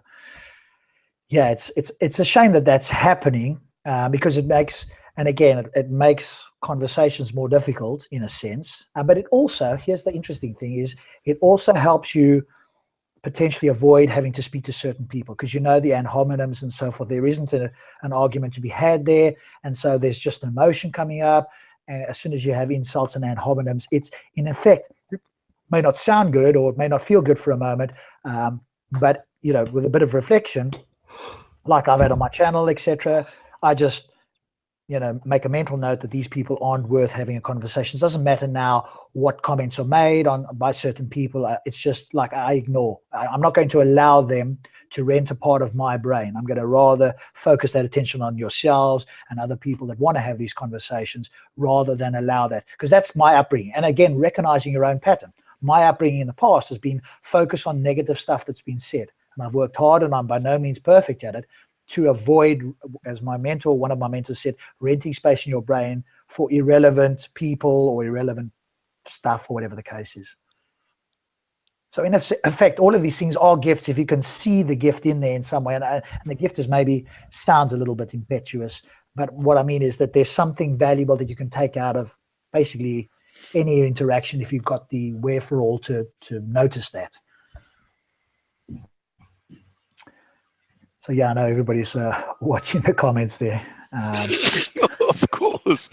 yeah, it's a shame that that's happening, because it makes, and again, it makes conversations more difficult in a sense. But it also, here's the interesting thing, is it also helps you potentially avoid having to speak to certain people, because you know the ad hominems and so forth. There isn't an argument to be had there, and so there's just an emotion coming up. As soon as you have insults and ad hominems, it's in effect, it may not sound good or it may not feel good for a moment, but you know, with a bit of reflection, like I've had on my channel, etc., I just, you know, make a mental note that these people aren't worth having a conversation. It doesn't matter now what comments are made by certain people. It's just like I ignore. I'm not going to allow them to rent a part of my brain. I'm going to rather focus that attention on yourselves and other people that want to have these conversations, rather than allow that, because that's my upbringing. And again, recognizing your own pattern. My upbringing in the past has been focused on negative stuff that's been said. And I've worked hard, and I'm by no means perfect at it, to avoid, as my mentor, one of my mentors said, renting space in your brain for irrelevant people or irrelevant stuff, or whatever the case is. So in effect, all of these things are gifts if you can see the gift in there in some way. And the gift is maybe sounds a little bit impetuous, but what I mean is that there's something valuable that you can take out of basically any interaction if you've got the wherewithal to notice that. So yeah, I know everybody's watching the comments there. Of course,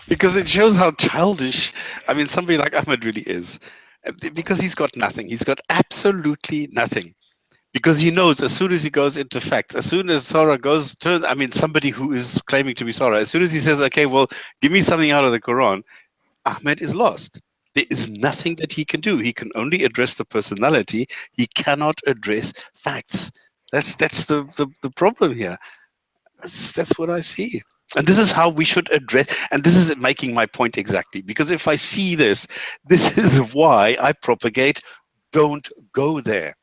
because it shows how childish, I mean, somebody like Ahmed really is, because he's got nothing. He's got absolutely nothing, because he knows as soon as he goes into facts, as soon as Sarah somebody who is claiming to be Sarah, as soon as he says, okay, well, give me something out of the Quran, Ahmed is lost. There is nothing that he can do. He can only address the personality. He cannot address facts. That's the problem here. That's what I see. And this is how we should address, and this is making my point exactly, because if I see this is why I propagate, don't go there.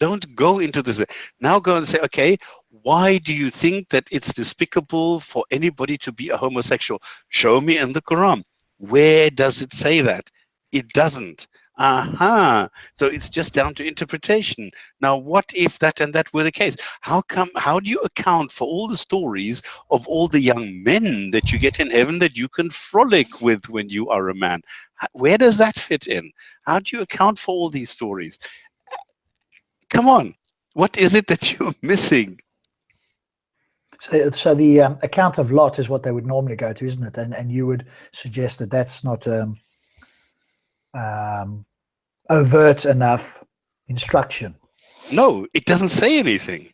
Don't go into this. Now go and say, okay, why do you think that it's despicable for anybody to be a homosexual? Show me in the Quran. Where does it say that? It doesn't. Aha. So it's just down to interpretation. Now, what if that and that were the case? How do you account for all the stories of all the young men that you get in heaven that you can frolic with when you are a man? Where does that fit in? How do you account for all these stories? Come on. What is it that you're missing? So the account of Lot is what they would normally go to, isn't it? And you would suggest that that's not overt enough instruction. No, it doesn't say anything.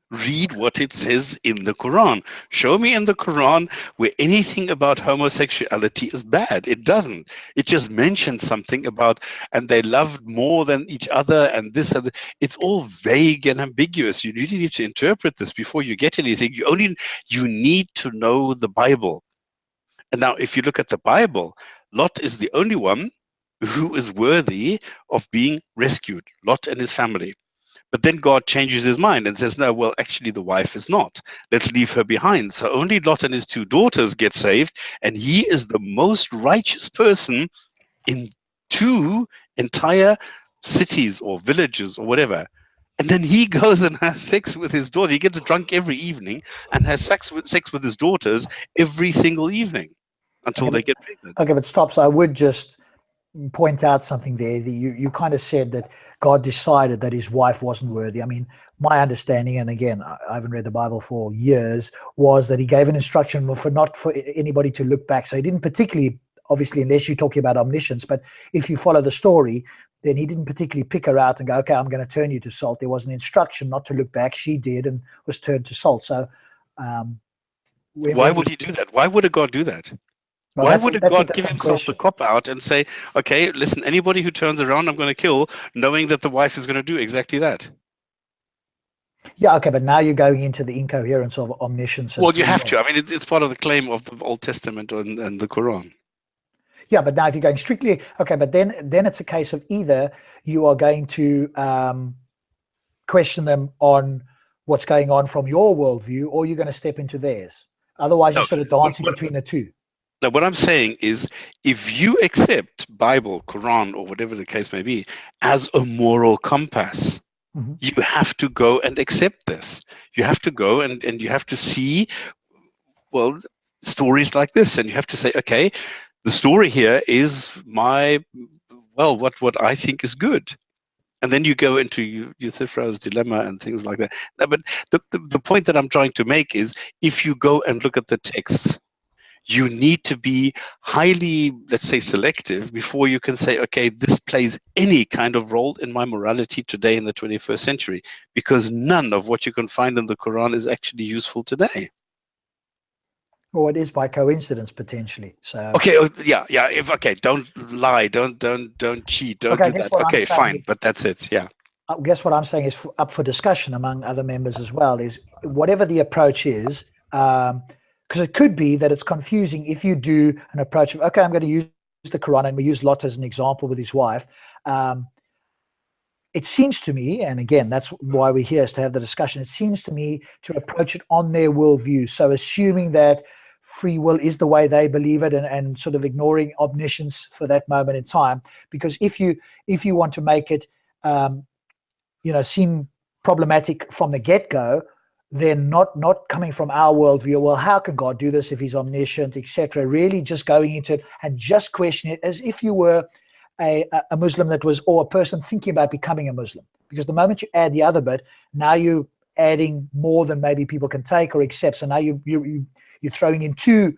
Read what it says in the Quran. Show me in the Quran where anything about homosexuality is bad. It doesn't. It just mentions something about, and they loved more than each other, and this and that. It's all vague and ambiguous. You really need to interpret this before you get anything. You need to know the Bible. And now, if you look at the Bible, Lot is the only one who is worthy of being rescued, Lot and his family. But then God changes his mind and says, no, well, actually the wife is not. Let's leave her behind. So only Lot and his two daughters get saved, and he is the most righteous person in 2 entire cities or villages or whatever. And then he goes and has sex with his daughter. He gets drunk every evening and has sex with his daughters every single evening until they get pregnant. Okay, but stop. So I would just point out something there. You kind of said that God decided that his wife wasn't worthy. I mean, my understanding, and again, I haven't read the Bible for years, was that he gave an instruction for not for anybody to look back. So he didn't particularly obviously, unless you're talking about omniscience, but if you follow the story, then he didn't particularly pick her out and go, okay, I'm going to turn you to salt. There was an instruction not to look back. She did and was turned to salt. So why would he do that? Why would a God do that? well, Why that's would a that's God give different himself question. the cop out and say, okay, listen, anybody who turns around, I'm going to kill, knowing that the wife is going to do exactly that? Yeah, okay, but now you're going into the incoherence of omniscience. Well, you have to. I mean, it's part of the claim of the Old Testament and the Quran. Yeah, but now if you're going strictly, okay, but then it's a case of either you are going to question them on what's going on from your worldview, or you're going to step into theirs. Otherwise, you're sort of dancing between the two. Now, what I'm saying is, if you accept Bible, Quran, or whatever the case may be, as a moral compass, you have to go and accept this. You have to go and you have to see, well, stories like this, and you have to say, okay, the story here is what I think is good. And then you go into Euthyphro's dilemma and things like that. No, but the point that I'm trying to make is, if you go and look at the text, you need to be highly, let's say, selective before you can say, okay, this plays any kind of role in my morality today in the 21st century, because none of what you can find in the Quran is actually useful today. Or it is by coincidence potentially. So okay, don't lie, don't cheat, don't do that. Okay, fine, but that's it. Yeah. I guess what I'm saying is up for discussion among other members as well, is whatever the approach is, because it could be that it's confusing if you do an approach of, okay, I'm going to use the Quran, and we use Lot as an example with his wife. It seems to me, and again, that's why we're here, is to have the discussion. It seems to me to approach it on their worldview. So assuming that free will is the way they believe it, and sort of ignoring omniscience for that moment in time. Because if you want to make it, seem problematic from the get-go, then not coming from our worldview, well, how can God do this if he's omniscient, etc. Really just going into it and just questioning it as if you were a Muslim that was, or a person thinking about becoming a Muslim. Because the moment you add the other bit, now you're adding more than maybe people can take or accept. So now you're throwing in 2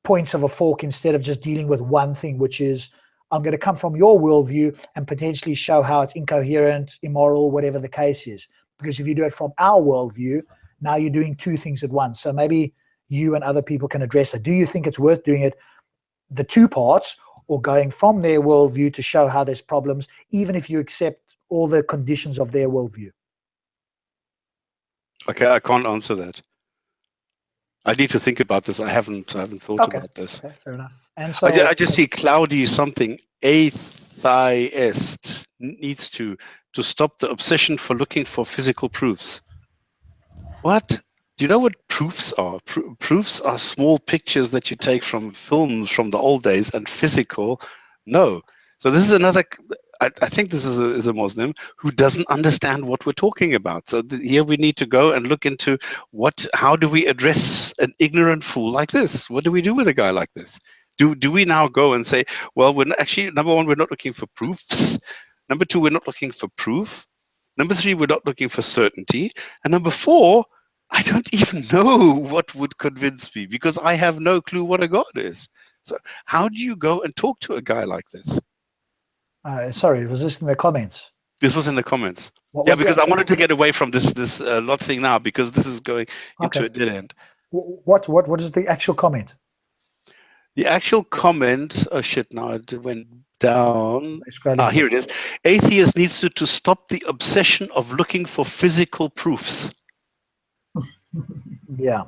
points of a fork instead of just dealing with one thing, which is, I'm going to come from your worldview and potentially show how it's incoherent, immoral, whatever the case is. Because if you do it from our worldview, now you're doing 2 things at once. So maybe you and other people can address it. Do you think it's worth doing it, the 2 parts, or going from their worldview to show how there's problems, even if you accept all the conditions of their worldview? Okay, I can't answer that. I need to think about this. I haven't thought about this. Okay, fair enough. And so I just see cloudy something. Atheist needs to stop the obsession for looking for physical proofs. What? Do you know what proofs are? Proofs are small pictures that you take from films from the old days, and physical, no. So this is another. I think this is a Muslim who doesn't understand what we're talking about. So here we need to go and look into how do we address an ignorant fool like this? What do we do with a guy like this? Do we now go and say, well, we're not, actually, number 1, we're not looking for proofs. Number 2, we're not looking for proof. Number 3, we're not looking for certainty. And number 4, I don't even know what would convince me, because I have no clue what a God is. So how do you go and talk to a guy like this? Sorry, was this in the comments? This was in the comments. Yeah, because I wanted to get away from this lot thing now, because this is going into a dead end. What is the actual comment? The actual comment, oh shit, now it went down. Here it is. Atheist needs to stop the obsession of looking for physical proofs. Yeah,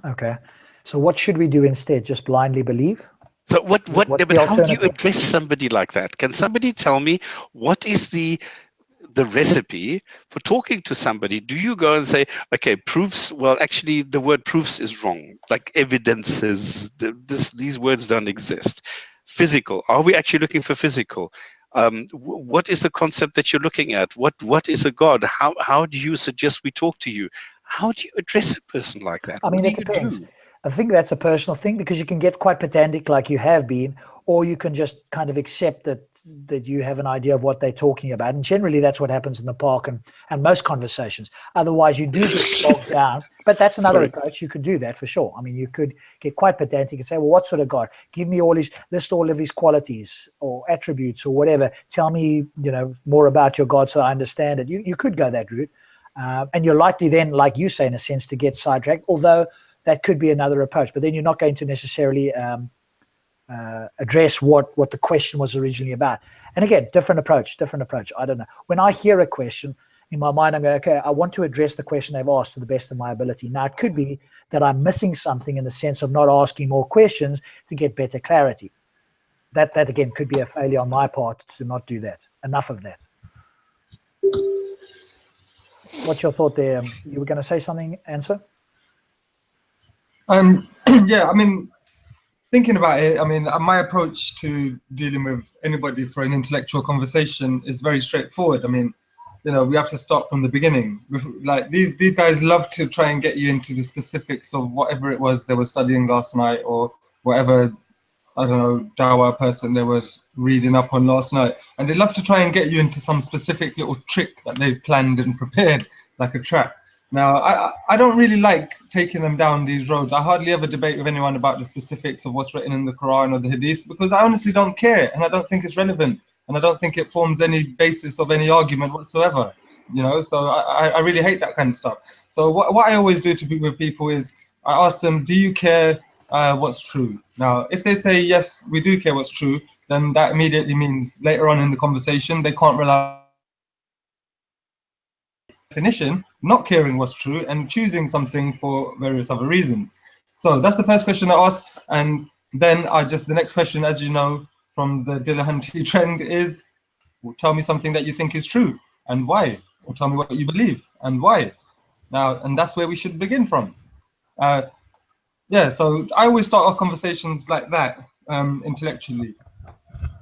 okay. So what should we do instead? Just blindly believe? So how do you address somebody like that? Can somebody tell me what is the recipe for talking to somebody? Do you go and say, okay, proofs? Well, actually, the word proofs is wrong. Like evidences, these words don't exist. Physical. Are we actually looking for physical? What is the concept that you're looking at? What is a God? How do you suggest we talk to you? How do you address a person like that? I mean, it depends. I think that's a personal thing, because you can get quite pedantic like you have been, or you can just kind of accept that that you have an idea of what they're talking about. And generally that's what happens in the park and most conversations. Otherwise you do get bogged down. But that's another approach. You could do that for sure. I mean, you could get quite pedantic and say, well, what sort of God? Give me list all of his qualities or attributes or whatever. Tell me, more about your God so I understand it. You could go that route. And you're likely then, like you say, in a sense, to get sidetracked, although that could be another approach. But then you're not going to necessarily address what the question was originally about. And again, different approach. I don't know. When I hear a question, in my mind, I'm going, okay, I want to address the question they've asked to the best of my ability. Now, it could be that I'm missing something in the sense of not asking more questions to get better clarity. That again, could be a failure on my part to not do that. Enough of that. What's your thought there? You were going to say something, Answer? Yeah, I mean, thinking about it, I mean, my approach to dealing with anybody for an intellectual conversation is very straightforward. I mean, we have to start from the beginning. Like these guys love to try and get you into the specifics of whatever it was they were studying last night or whatever, I don't know, Dawa person they were reading up on last night. And they love to try and get you into some specific little trick that they've planned and prepared, like a trap. Now, I don't really like taking them down these roads. I hardly ever debate with anyone about the specifics of what's written in the Qur'an or the Hadith because I honestly don't care and I don't think it's relevant and I don't think it forms any basis of any argument whatsoever. So I really hate that kind of stuff. So what I always do with people is I ask them, do you care what's true? Now, if they say, yes, we do care what's true, then that immediately means later on in the conversation, they can't rely definition, not caring what's true and choosing something for various other reasons. So that's the first question I asked. And then the next question, as you know, from the Dillahunty trend is, well, tell me something that you think is true and why, or tell me what you believe and why. Now, and that's where we should begin from. Yeah, so I always start our conversations like that, intellectually.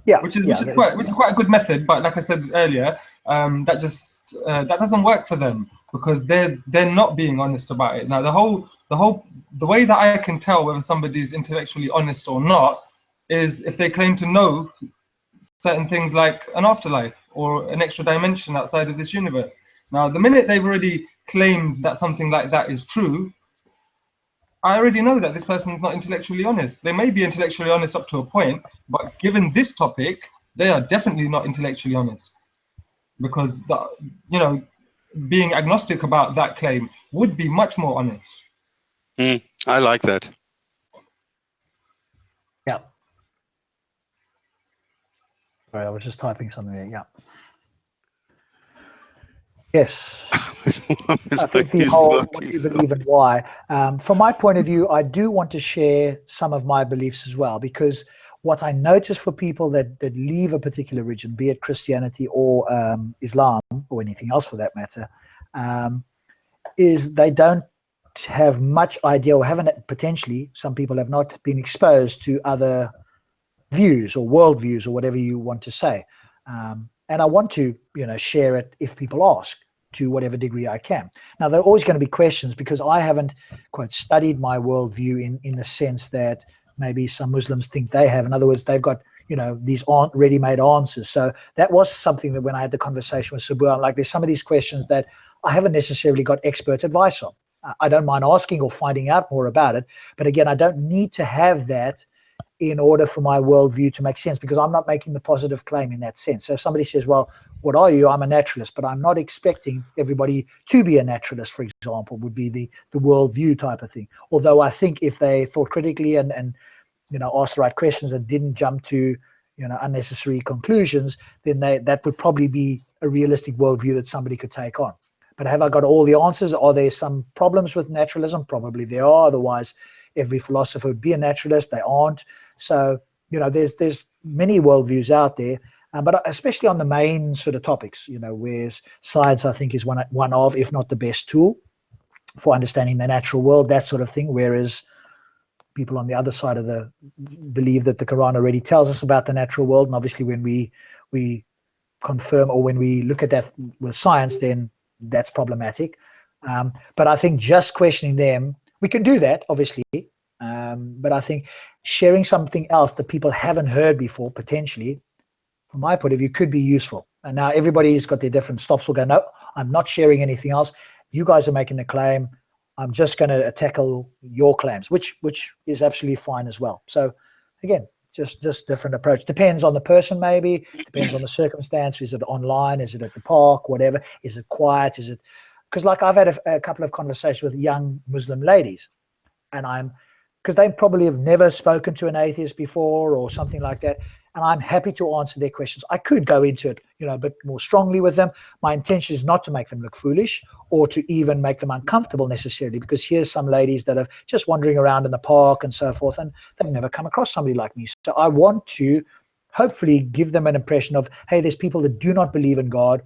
Yeah, which is quite a good method, but like I said earlier, that doesn't work for them because they're not being honest about it. Now the way that I can tell whether somebody's intellectually honest or not is if they claim to know certain things like an afterlife or an extra dimension outside of this universe. Now the minute they've already claimed that something like that is true, I already know that this person is not intellectually honest. They may be intellectually honest up to a point, but given this topic, they are definitely not intellectually honest because being agnostic about that claim would be much more honest. I like that. Yeah. Sorry, I was just typing something there. Yeah. Yes. I think the whole what you believe and why. From my point of view, I do want to share some of my beliefs as well, because what I notice for people that leave a particular religion, be it Christianity or Islam or anything else for that matter, is they don't have much idea or haven't, potentially, some people have not been exposed to other views or worldviews or whatever you want to say. And I want to, share it if people ask to whatever degree I can. Now, there are always going to be questions because I haven't quite studied my worldview in the sense that maybe some Muslims think they have. In other words, they've got, these aren't ready-made answers. So that was something that when I had the conversation with Sabu, I'm like, there's some of these questions that I haven't necessarily got expert advice on. I don't mind asking or finding out more about it. But again, I don't need to have that in order for my worldview to make sense, because I'm not making the positive claim in that sense. So if somebody says, well, what are you? I'm a naturalist, but I'm not expecting everybody to be a naturalist, for example, would be the worldview type of thing. Although I think if they thought critically and asked the right questions and didn't jump to, unnecessary conclusions, then that would probably be a realistic worldview that somebody could take on. But have I got all the answers? Are there some problems with naturalism? Probably there are. Otherwise, every philosopher would be a naturalist. They aren't. So, there's many worldviews out there, but especially on the main sort of topics, whereas science, I think, is one of, if not the best tool for understanding the natural world, that sort of thing. Whereas people on the other side of believe that the Quran already tells us about the natural world. And obviously when we confirm or when we look at that with science, then that's problematic. But I think just questioning them, we can do that, obviously. But I think sharing something else that people haven't heard before, potentially, from my point of view, could be useful. And now everybody's got their different stops. Will go, no, I'm not sharing anything else. You guys are making the claim. I'm just going to tackle your claims, which is absolutely fine as well. So again, just different approach. Depends on the person, maybe. Depends on the circumstance. Is it online? Is it at the park? Whatever. Is it quiet? Is it... Because like I've had a couple of conversations with young Muslim ladies, and because they probably have never spoken to an atheist before or something like that, and I'm happy to answer their questions. I could go into it, a bit more strongly with them. My intention is not to make them look foolish or to even make them uncomfortable necessarily, because here's some ladies that are just wandering around in the park and so forth, and they've never come across somebody like me. So I want to hopefully give them an impression of, hey, there's people that do not believe in God,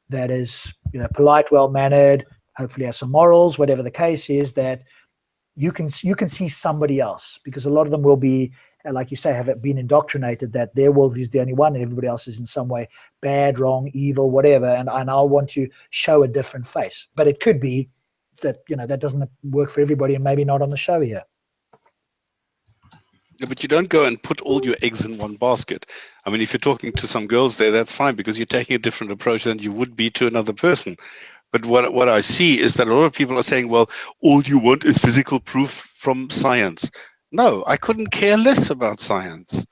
that is, polite, well-mannered, hopefully has some morals, whatever the case is, that you can see somebody else, because a lot of them will be, like you say, have been indoctrinated that their world is the only one and everybody else is in some way bad, wrong, evil, whatever. And I want to show a different face. But it could be that, that doesn't work for everybody, and maybe not on the show here. Yeah, but you don't go and put all your eggs in one basket. I mean, if you're talking to some girls there, that's fine, because you're taking a different approach than you would be to another person. But what I see is that a lot of people are saying, well, all you want is physical proof from science. No, I couldn't care less about science.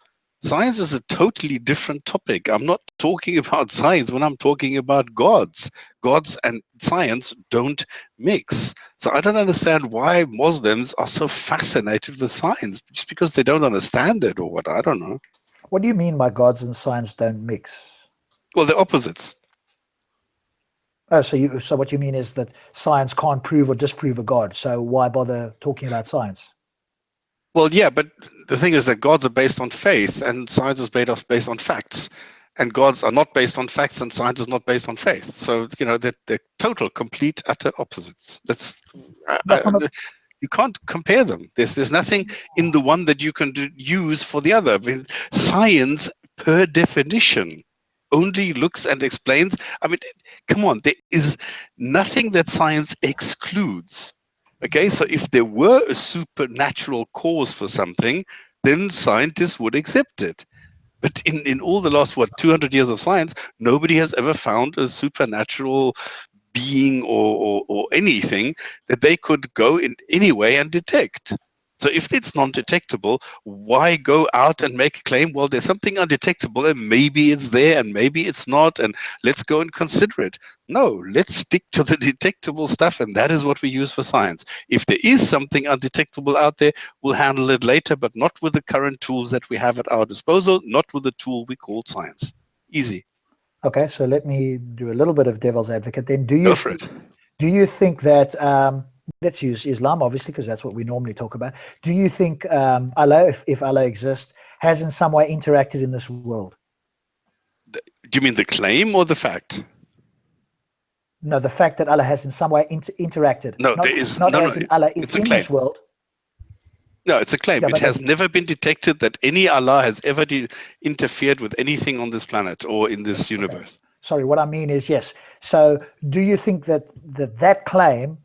Science is a totally different topic. I'm not talking about science when I'm talking about gods. Gods and science don't mix. So I don't understand why Muslims are so fascinated with science, just because they don't understand it or what, I don't know. What do you mean by gods and science don't mix? Well, they're opposites. Oh, so what you mean is that science can't prove or disprove a god. So why bother talking about science? Well, yeah, but the thing is that gods are based on faith and science is based on facts. And gods are not based on facts and science is not based on faith. So, they're total, complete, utter opposites. You can't compare them. There's nothing in the one that you can use for the other. I mean, science, per definition, only looks and explains. I mean, come on, there is nothing that science excludes. Okay, so if there were a supernatural cause for something, then scientists would accept it. But in all the last, 200 years of science, nobody has ever found a supernatural being or anything that they could go in any way and detect. So if it's non-detectable, why go out and make a claim, well, there's something undetectable and maybe it's there and maybe it's not, and let's go and consider it. No, let's stick to the detectable stuff, and that is what we use for science. If there is something undetectable out there, we'll handle it later, but not with the current tools that we have at our disposal, not with the tool we call science. Easy. Okay, so let me do a little bit of devil's advocate then. Go for it. Do you think that, let's use Islam, obviously, because that's what we normally talk about. Do you think Allah, if Allah exists, has in some way interacted in this world? Do you mean the claim or the fact? No, the fact that Allah has in some way interacted. No, not, there is not no, as in Allah is in this world. No, it's a claim. Yeah, it has never been detected that any Allah has ever interfered with anything on this planet or in this universe. Okay. Sorry, what I mean is, yes. So do you think that that claim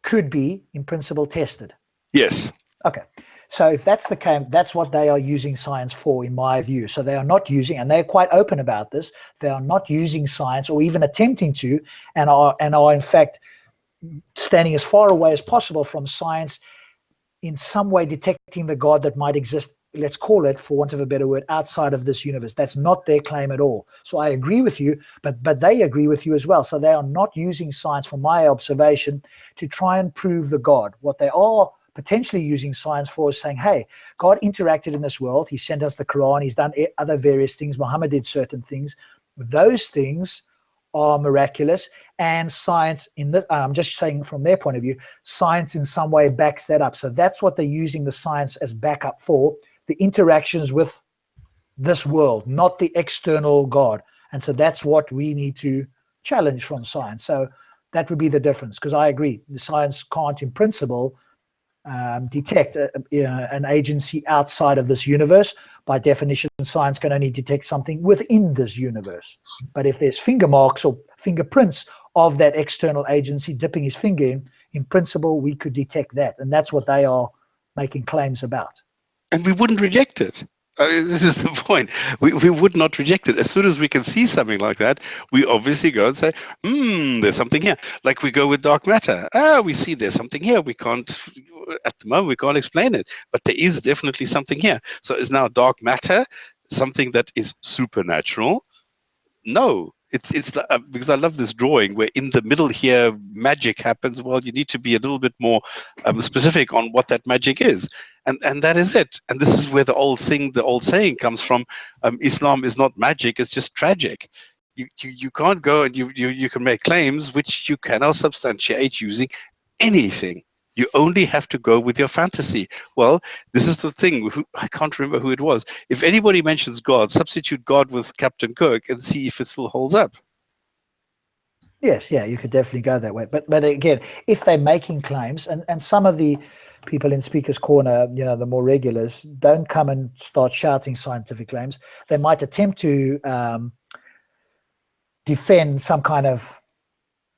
could be, in principle, tested? Yes. Okay. So if that's the case, that's what they are using science for, in my view. So they are not using, and they're quite open about this, they are not using science or even attempting to, and are in fact standing as far away as possible from science, in some way detecting the God that might exist, let's call it, for want of a better word, outside of this universe. That's not their claim at all. So I agree with you, but they agree with you as well. So they are not using science, from my observation, to try and prove the God. What they are potentially using science for is saying, hey, God interacted in this world. He sent us the Qur'an. He's done other various things. Muhammad did certain things. Those things are miraculous, and science, I'm just saying from their point of view, science in some way backs that up. So that's what they're using the science as backup for, the interactions with this world, not the external God. And so that's what we need to challenge from science. So that would be the difference, because I agree, the science can't in principle detect an agency outside of this universe. By definition, science can only detect something within this universe. But if there's finger marks or fingerprints of that external agency dipping his finger in principle, we could detect that. And that's what they are making claims about. And we wouldn't reject it. This is the point. We would not reject it. As soon as we can see something like that, we obviously go and say, there's something here. Like we go with dark matter. We see there's something here. We can't, at the moment, we can't explain it. But there is definitely something here. So is now dark matter something that is supernatural? No. It's because I love this drawing where in the middle here magic happens. Well, you need to be a little bit more specific on what that magic is, and that is it. And this is where the old saying comes from. Islam is not magic; it's just tragic. You can't go and you can make claims which you cannot substantiate using anything. You only have to go with your fantasy. Well, this is the thing. I can't remember who it was. If anybody mentions God, substitute God with Captain Kirk and see if it still holds up. Yes, yeah, you could definitely go that way. But again, if they're making claims, and some of the people in Speaker's Corner, the more regulars, don't come and start shouting scientific claims. They might attempt to defend some kind of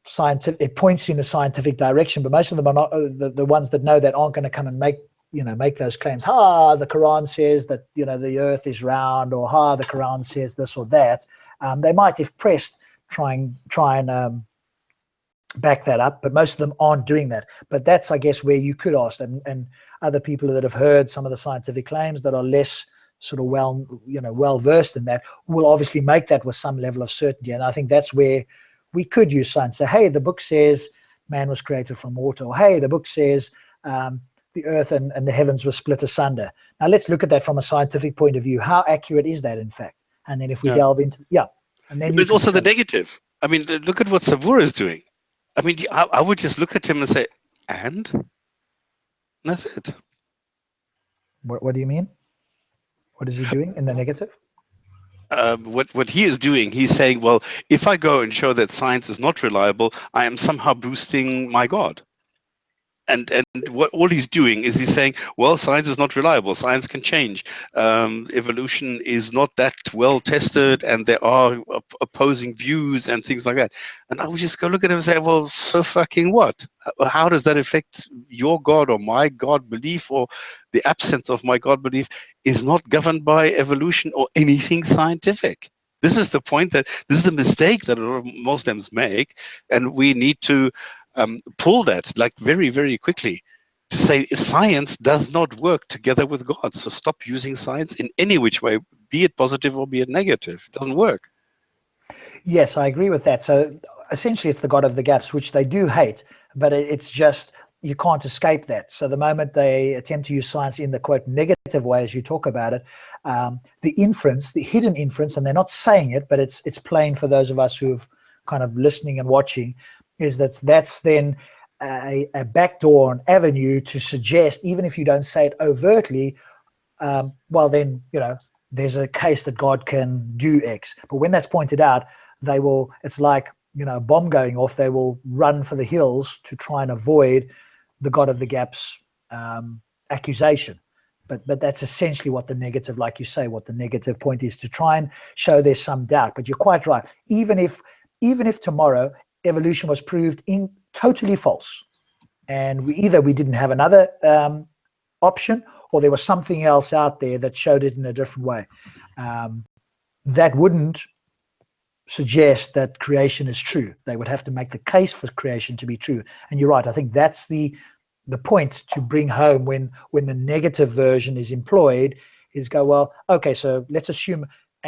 scientific, it points in a scientific direction, but most of them are not the ones that know that aren't going to come and make those claims. The Quran says that the earth is round, or the Quran says this or that. They might, if pressed, try and back that up, but most of them aren't doing that. But that's, I guess, where you could ask, and other people that have heard some of the scientific claims that are less sort of well versed in that will obviously make that with some level of certainty. And I think that's where we could use science. Say, hey, the book says man was created from water, or hey, the book says the earth and the heavens were split asunder. Now let's look at that from a scientific point of view. How accurate is that, in fact? And then if we delve into and then it's also the negative. I mean, look at what Savura is doing. I mean, I would just look at him and say, and that's it. What do you mean? What is he doing in the negative? What he is doing, he's saying, well, if I go and show that science is not reliable, I am somehow boosting my God. And what all he's doing is he's saying, well, science is not reliable. Science can change. Evolution is not that well tested, and there are opposing views and things like that. And I would just go look at him and say, well, so fucking what? How does that affect your God or my God belief, or the absence of my God belief is not governed by evolution or anything scientific? This is the point, that this is the mistake that a lot of Muslims make, and we need to pull that like very, very quickly to say science does not work together with God. So stop using science in any which way, be it positive or be it negative. It doesn't work. Yes, I agree with that. So essentially it's the God of the gaps, which they do hate, but it's just, you can't escape that. So the moment they attempt to use science in the quote negative way, as you talk about it, the inference, the hidden inference, and they're not saying it, but it's plain for those of us who've kind of listening and watching, is that's then a backdoor, an avenue to suggest, even if you don't say it overtly, well then, there's a case that God can do X. But when that's pointed out, they will, it's like, a bomb going off, they will run for the hills to try and avoid the God of the gaps accusation. But that's essentially what the negative, like you say, what the negative point is, to try and show there's some doubt. But you're quite right. Even if tomorrow evolution was proved totally false, and we didn't have another option, or there was something else out there that showed it in a different way, that wouldn't suggest that creation is true. They would have to make the case for creation to be true. And you're right. I think that's the point to bring home when the negative version is employed, is go, well, okay, so let's assume,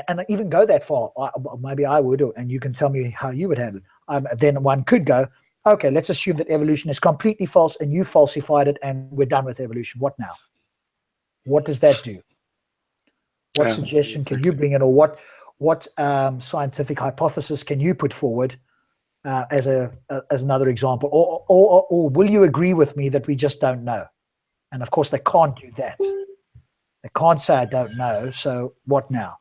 and even go that far. Maybe I would, and you can tell me how you would handle it. Then one could go, okay, let's assume that evolution is completely false and you falsified it and we're done with evolution. What now? What does that do? What suggestion can you bring in, or what scientific hypothesis can you put forward as another example? Or will you agree with me that we just don't know? And of course they can't do that. They can't say I don't know, so what now?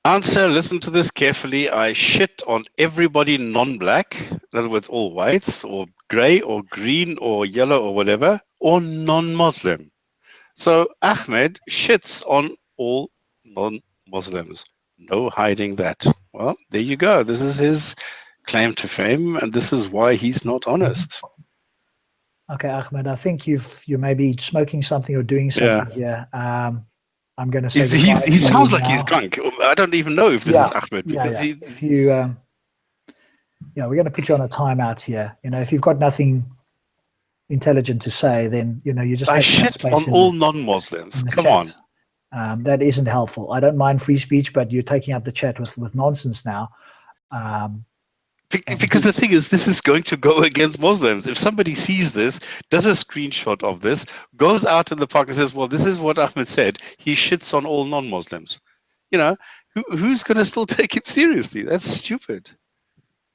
Answer, listen to this carefully. I shit on everybody non-black, in other words, all whites, or gray, or green, or yellow, or whatever, or non-Muslim. So Ahmed shits on all non-Muslims. No hiding that. Well, there you go. This is his claim to fame, and this is why he's not honest. Okay, Ahmed, I think you may be smoking something or doing something here. I'm going to say goodbye He to sounds you like he's now. drunk. I don't even know if this is Ahmed, because he. If you, we're going to put you on a timeout here. You know, if you've got nothing intelligent to say, then you just I taking up shit space on all non-Muslims. in the Come chat. on. That isn't helpful. I don't mind free speech, but you're taking up the chat with nonsense now. Because the thing is, this is going to go against Muslims. If somebody sees this, does a screenshot of this, goes out in the park and says, well, this is what Ahmed said, he shits on all non-Muslims. You know, who's going to still take him seriously? That's stupid.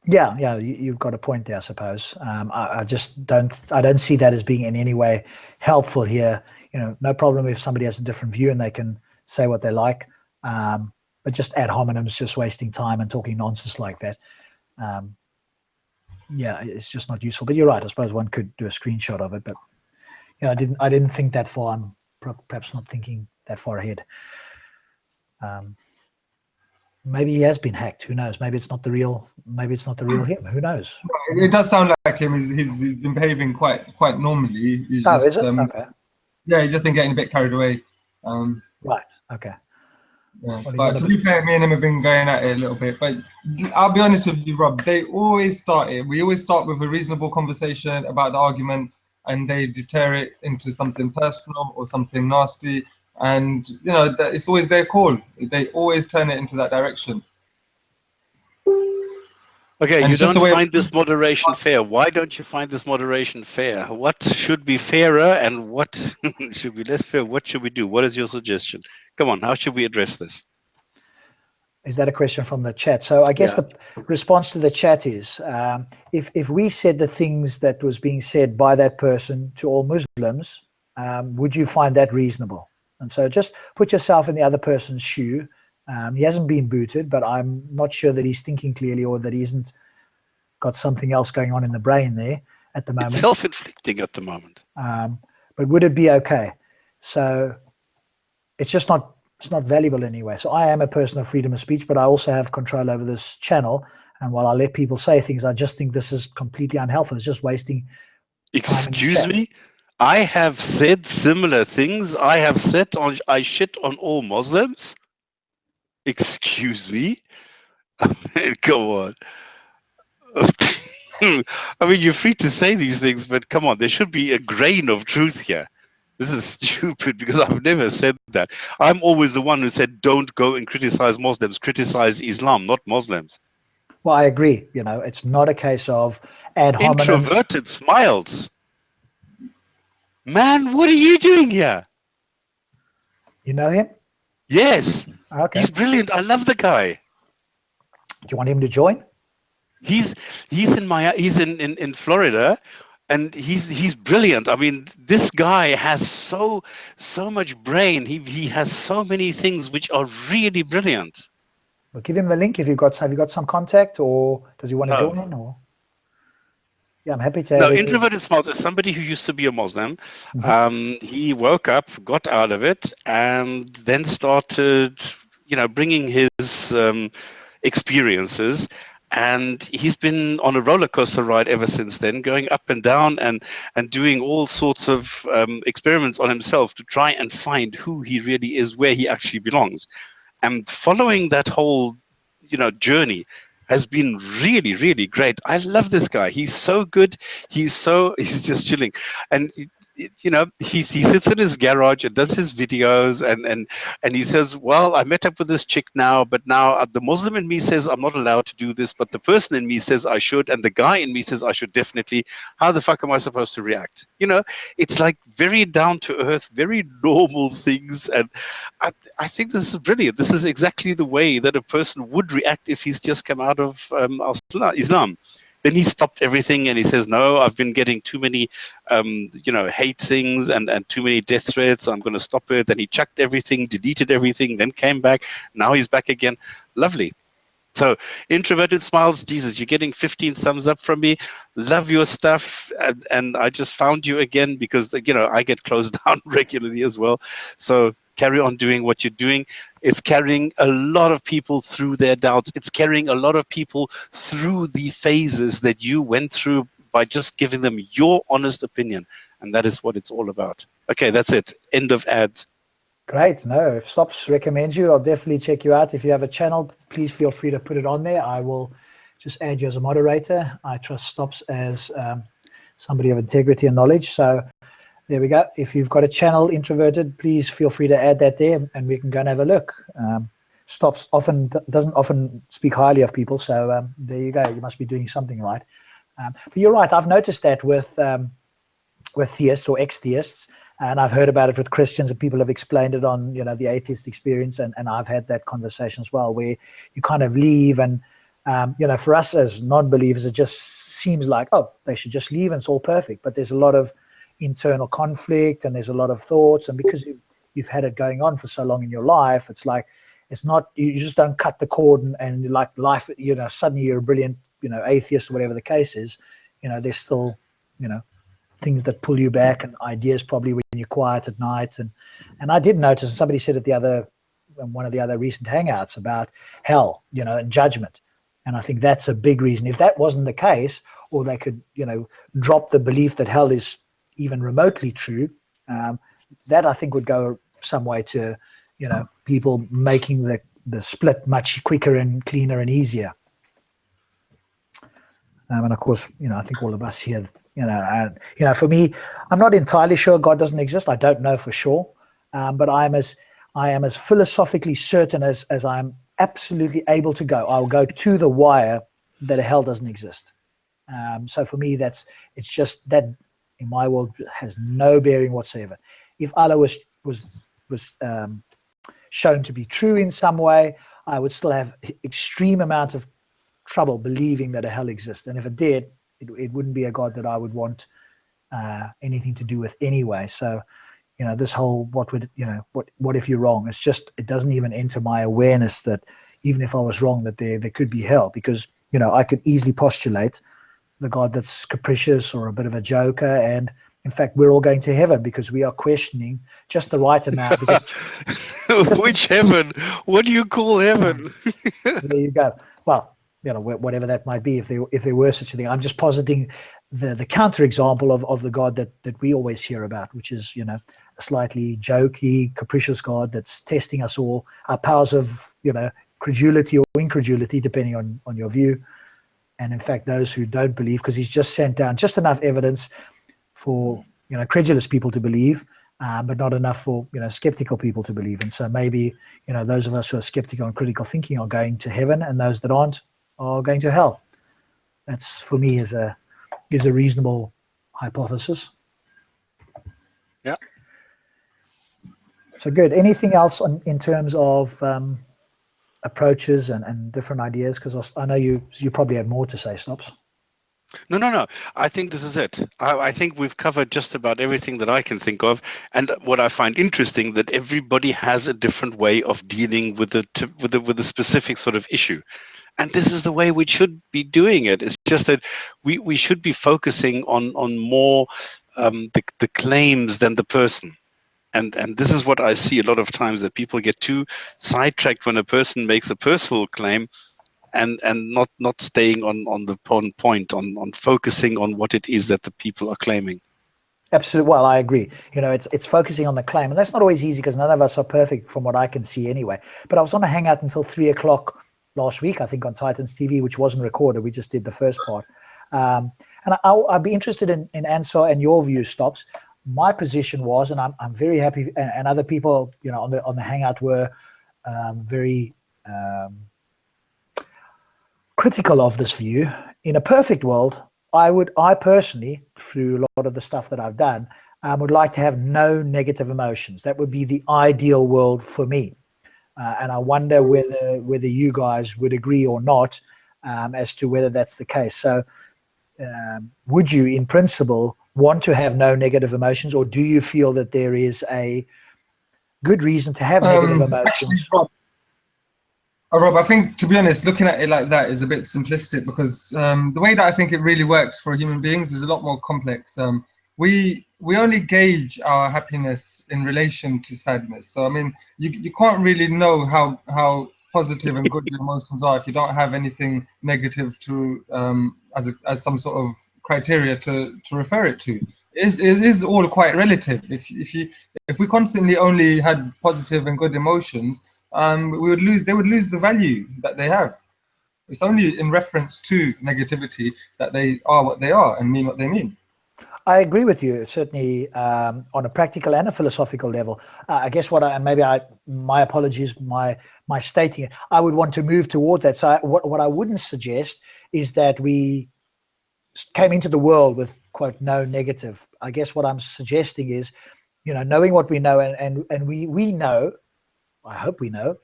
Yeah, you've got a point there, I suppose. I just don't see that as being in any way helpful here. You know, no problem if somebody has a different view and they can say what they like, but just ad hominem's just wasting time and talking nonsense like that. Yeah, it's just not useful. But you're right. I suppose one could do a screenshot of it, but I didn't think that far. I'm perhaps not thinking that far ahead. Maybe he has been hacked. Who knows? Maybe it's not the real. Maybe it's not the real him. Who knows? It does sound like him. He's been behaving quite normally. He's is it? Okay. Yeah, he's just been getting a bit carried away. Right. Okay. Yeah. But to be fair, me and him have been going at it a little bit. But I'll be honest with you, Rob. They always start it. We always start with a reasonable conversation about the argument, and they deter it into something personal or something nasty. And it's always their call. They always turn it into that direction. Okay, and you don't find this moderation fair. Why don't you find this moderation fair? What should be fairer and what should be less fair? What should we do? What is your suggestion? Come on, how should we address this? Is that a question from the chat? So I guess the response to the chat is, if we said the things that was being said by that person to all Muslims, would you find that reasonable? And so just put yourself in the other person's shoe. He hasn't been booted, but I'm not sure that he's thinking clearly or that he hasn't got something else going on in the brain there at the moment. It's self-inflicting at the moment. But would it be okay? So it's just not valuable anyway. So I am a person of freedom of speech, but I also have control over this channel. And while I let people say things, I just think this is completely unhelpful. It's just wasting time. Excuse me? I have said similar things. I have said I shit on all Muslims. Excuse me? Come on. I mean, you're free to say these things, but come on, there should be a grain of truth here. This is stupid because I've never said that. I'm always the one who said, don't go and criticize Muslims, criticize Islam, not Muslims. Well, I agree. It's not a case of ad hominem. Introverted smiles. Man, what are you doing here? You know him? Yes. Okay. He's brilliant. I love the guy. Do you want him to join? He's in Florida, and he's brilliant. I mean, this guy has so much brain. He has so many things which are really brilliant. Well, give him the link if have you got some contact, or does he want to join? Or yeah, I'm happy to. No, introverted smiles is somebody who used to be a Muslim. Mm-hmm. He woke up, got out of it, and then started, bringing his experiences. And he's been on a roller coaster ride ever since then, going up and down and doing all sorts of experiments on himself to try and find who he really is, where he actually belongs. And following that whole, journey has been really, really great. I love this guy. He's so good. He's just chilling. And he sits in his garage and does his videos and he says, well, I met up with this chick now, but now the Muslim in me says I'm not allowed to do this, but the person in me says I should, and the guy in me says I should definitely. How the fuck am I supposed to react? It's like very down to earth, very normal things. And I think this is brilliant. This is exactly the way that a person would react if he's just come out of Islam. Then he stopped everything and he says, no, I've been getting too many, hate things and too many death threats. I'm going to stop it. Then he chucked everything, deleted everything, then came back. Now he's back again. Lovely. So introverted smiles, Jesus, you're getting 15 thumbs up from me. Love your stuff. And I just found you again because, I get closed down regularly as well. So carry on doing what you're doing. It's carrying a lot of people through their doubts. It's carrying a lot of people through the phases that you went through by just giving them your honest opinion. And that is what it's all about. Okay, that's it. End of ads. Great. No, if Stops recommends you, I'll definitely check you out. If you have a channel, please feel free to put it on there. I will just add you as a moderator. I trust Stops as somebody of integrity and knowledge. So there we go. If you've got a channel, Introverted, please feel free to add that there and we can go and have a look. Stops doesn't often speak highly of people. So there you go. You must be doing something right. But you're right. I've noticed that with theists or ex-theists, and I've heard about it with Christians, and people have explained it on, the atheist experience, and I've had that conversation as well, where you kind of leave, and for us as non-believers, it just seems like, oh, they should just leave and it's all perfect. But there's a lot of internal conflict, and there's a lot of thoughts, and because you've had it going on for so long in your life, it's like, it's not, you just don't cut the cord and like life, suddenly you're a brilliant, atheist or whatever the case is. There's still, things that pull you back, and ideas probably when you're quiet at night. And I did notice, and somebody said at one of the other recent hangouts about hell, and judgment. And I think that's a big reason. If that wasn't the case, or they could, drop the belief that hell is even remotely true, that I think would go some way to, people making the split much quicker and cleaner and easier. And of course, I think all of us here, for me, I'm not entirely sure God doesn't exist. I don't know for sure, but I am as philosophically certain as I'm absolutely able to go. I'll go to the wire that hell doesn't exist. So for me, it's just that in my world has no bearing whatsoever. If Allah was shown to be true in some way, I would still have extreme amount of trouble believing that a hell exists, and if it did, it wouldn't be a God that I would want anything to do with anyway. So this whole what if you're wrong, it's just, it doesn't even enter my awareness that even if I was wrong, that there could be hell, because I could easily postulate the God that's capricious or a bit of a joker, and in fact we're all going to heaven because we are questioning just the right amount. Which heaven? What do you call heaven? There you go. Well, whatever that might be, if there were such a thing. I'm just positing the counterexample of the God that we always hear about, which is, a slightly jokey, capricious God that's testing us all, our powers of, credulity or incredulity, depending on your view. And in fact, those who don't believe, because he's just sent down just enough evidence for, credulous people to believe, but not enough for, skeptical people to believe. And so maybe, those of us who are skeptical and critical thinking are going to heaven, and those that aren't are going to hell. That's, for me, is a reasonable hypothesis. Yeah. So good. Anything else in terms of approaches and different ideas? Because I know you probably had more to say, Stops. No. I think this is it. I think we've covered just about everything that I can think of. And what I find interesting, that everybody has a different way of dealing with the specific sort of issue. And this is the way we should be doing it. It's just that we should be focusing on more the claims than the person. And this is what I see a lot of times, that people get too sidetracked when a person makes a personal claim, and not staying on the point, on focusing on what it is that the people are claiming. Absolutely. Well, I agree. It's focusing on the claim, and that's not always easy because none of us are perfect from what I can see anyway. But I was on a hangout until 3:00 last week, I think, on Titans TV, which wasn't recorded. We just did the first part. And I'd be interested in Ansar and your view, Stops. My position was, and I'm very happy, and other people, on the hangout were very critical of this view. In a perfect world, I personally, through a lot of the stuff that I've done, would like to have no negative emotions. That would be the ideal world for me. And I wonder whether you guys would agree or not as to whether that's the case. So would you, in principle, want to have no negative emotions, or do you feel that there is a good reason to have negative emotions? Actually, Rob, I think, to be honest, looking at it like that is a bit simplistic, because the way that I think it really works for human beings is a lot more complex. We only gauge our happiness in relation to sadness. So I mean, you can't really know how positive and good your emotions are if you don't have anything negative to as some sort of criteria to refer it to. It is all quite relative. If we constantly only had positive and good emotions, they would lose the value that they have. It's only in reference to negativity that they are what they are and mean what they mean. I agree with you, certainly on a practical and a philosophical level. I guess my apologies, my stating it, I would want to move toward that. So what I wouldn't suggest is that we came into the world with, quote, no negative. I guess what I'm suggesting is, knowing what we know, and we know, I hope we know,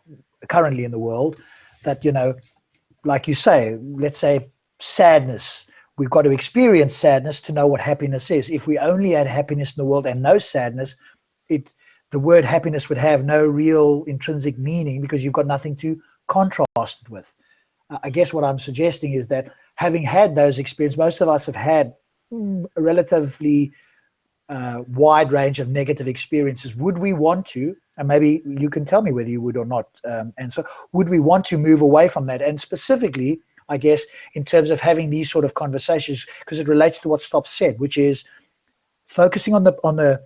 currently in the world, that, like you say, let's say sadness. We've got to experience sadness to know what happiness is. If we only had happiness in the world and no sadness, the word happiness would have no real intrinsic meaning because you've got nothing to contrast it with. I guess what I'm suggesting is that having had those experiences, most of us have had a relatively wide range of negative experiences. Would we want to, and maybe you can tell me whether you would or not, and so would we want to move away from that? And specifically, I guess, in terms of having these sort of conversations, because it relates to what Stopp said, which is focusing on the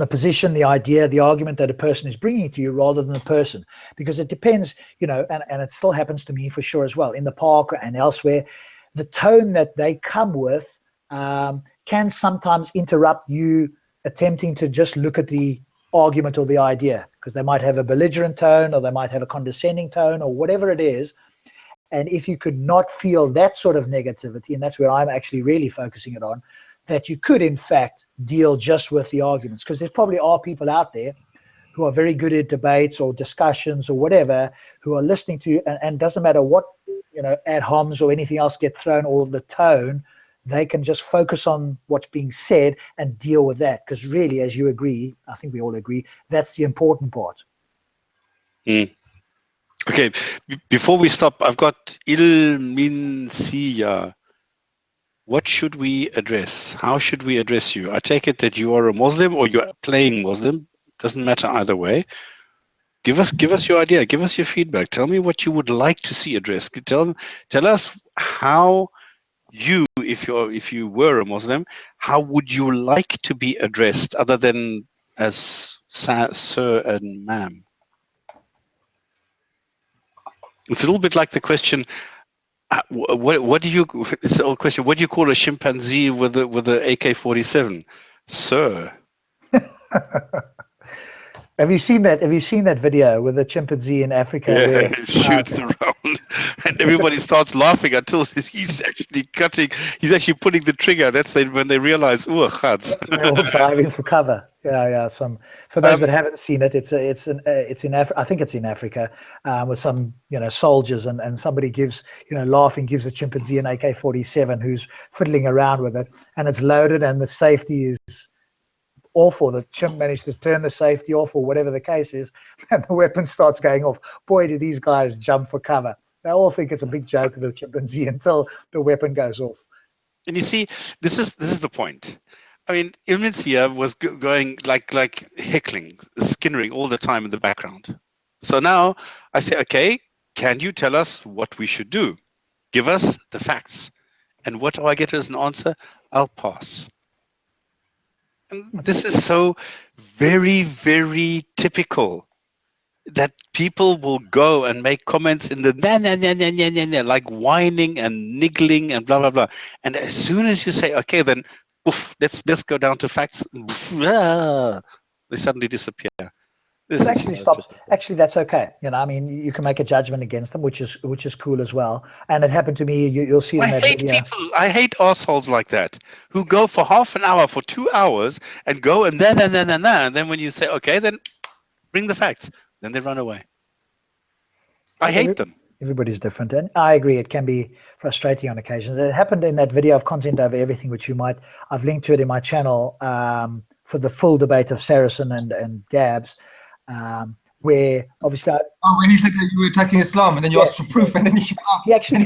position, the idea, the argument that a person is bringing to you rather than the person. Because it depends, and it still happens to me for sure as well, in the park and elsewhere, the tone that they come with can sometimes interrupt you attempting to just look at the argument or the idea, because they might have a belligerent tone or they might have a condescending tone or whatever it is. And if you could not feel that sort of negativity, and that's where I'm actually really focusing it on, that you could, in fact, deal just with the arguments. Because there probably are people out there who are very good at debates or discussions or whatever, who are listening to you, and doesn't matter what, ad homs or anything else get thrown, or the tone, they can just focus on what's being said and deal with that. Because really, as you agree, I think we all agree, that's the important part. Mm. Okay, before we stop, I've got Ilminsiya. What should we address? How should we address you? I take it that you are a Muslim or you're playing Muslim. Doesn't matter either way. Give us your idea. Give us your feedback. Tell me what you would like to see addressed. Tell us how you, if you were a Muslim, how would you like to be addressed other than as sir and ma'am? It's a little bit like the question, what do you, it's an old question, what do you call a chimpanzee with a AK-47? Sir. Have you seen that video with the chimpanzee in Africa? Yeah, where it shoots around and everybody starts laughing until he's actually putting the trigger. That's when they realize, oh, Khadz. They're all diving for cover. Yeah. For those that haven't seen it, I think it's in Africa, with some soldiers, and somebody gives laughing, gives a chimpanzee an AK-47 who's fiddling around with it, and it's loaded, and the safety is awful. The chimp managed to turn the safety off or whatever the case is, and the weapon starts going off. Boy, do these guys jump for cover. They all think it's a big joke of the chimpanzee until the weapon goes off. And you see, this is the point. I mean, Ilminsiya was going like heckling, skinnering all the time in the background. So now I say, okay, can you tell us what we should do? Give us the facts. And what do I get as an answer? I'll pass. And this is so very, very typical that people will go and make comments in the nah, like whining and niggling and blah, blah, blah. And as soon as you say, okay, then oof, let's go down to facts, they suddenly disappear. But actually, that's okay. I mean, you can make a judgment against them, which is cool as well. And it happened to me. You'll see it in that video. I hate assholes like that who go for half an hour, for 2 hours, and go and then when you say okay, then bring the facts, then they run away. I hate them. Everybody's different, and I agree. It can be frustrating on occasions. It happened in that video of Content Over Everything, which I've linked to it in my channel for the full debate of Saracen and Gabs. Where obviously when he said that you were attacking Islam and then you asked for proof, and then he actually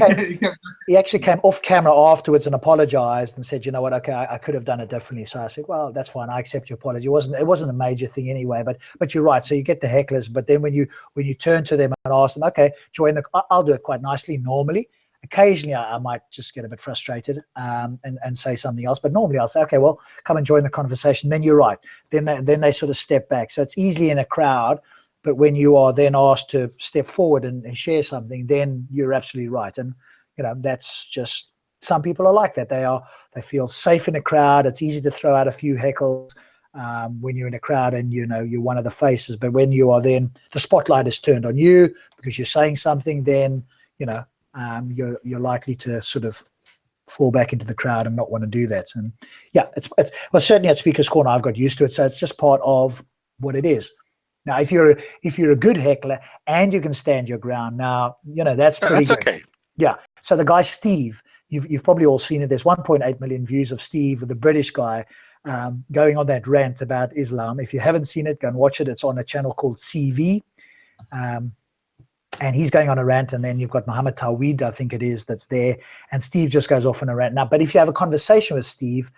came off camera afterwards and apologized and said, you know what, okay, I could have done it differently. So I said, well, that's fine, I accept your apology. It wasn't a major thing anyway, but you're right. So you get the hecklers, but then when you turn to them and ask them, okay, I'll do it quite nicely normally, occasionally I might just get a bit frustrated and say something else. But normally I'll say, okay, well, come and join the conversation. Then you're right. Then they sort of step back. So it's easily in a crowd. But when you are then asked to step forward and share something, then you're absolutely right. And, that's just, some people are like that. They feel safe in a crowd. It's easy to throw out a few heckles when you're in a crowd and, you're one of the faces. But when you are then, the spotlight is turned on you because you're saying something, then, you're likely to sort of fall back into the crowd and not want to do that. And yeah, well, certainly at Speaker's Corner, I've got used to it. So it's just part of what it is. Now, if you're a good heckler and you can stand your ground, now, that's pretty good. Okay. Yeah. So the guy, Steve, you've probably all seen it. There's 1.8 million views of Steve, the British guy, going on that rant about Islam. If you haven't seen it, go and watch it. It's on a channel called CV. And he's going on a rant, and then you've got Muhammad Tawhid, I think it is, that's there. And Steve just goes off on a rant. Now, but if you have a conversation with Steve,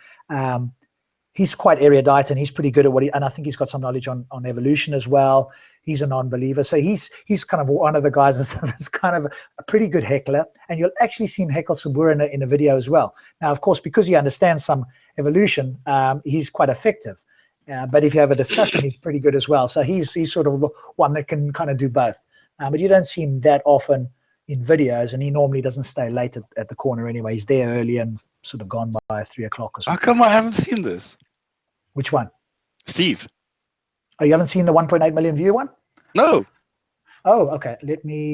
he's quite erudite and he's pretty good at and I think he's got some knowledge on evolution as well. He's a non-believer. So he's kind of one of the guys that's kind of a pretty good heckler. And you'll actually see him heckle Sabur in a video as well. Now, of course, because he understands some evolution, he's quite effective. But if you have a discussion, he's pretty good as well. So he's sort of the one that can kind of do both. But you don't see him that often in videos, and he normally doesn't stay late at the corner anyway. He's there early and sort of gone by 3 o'clock or something. How come I haven't seen this? Which one? Steve. Oh, you haven't seen the 1.8 million view one? No. Oh, okay. Let me...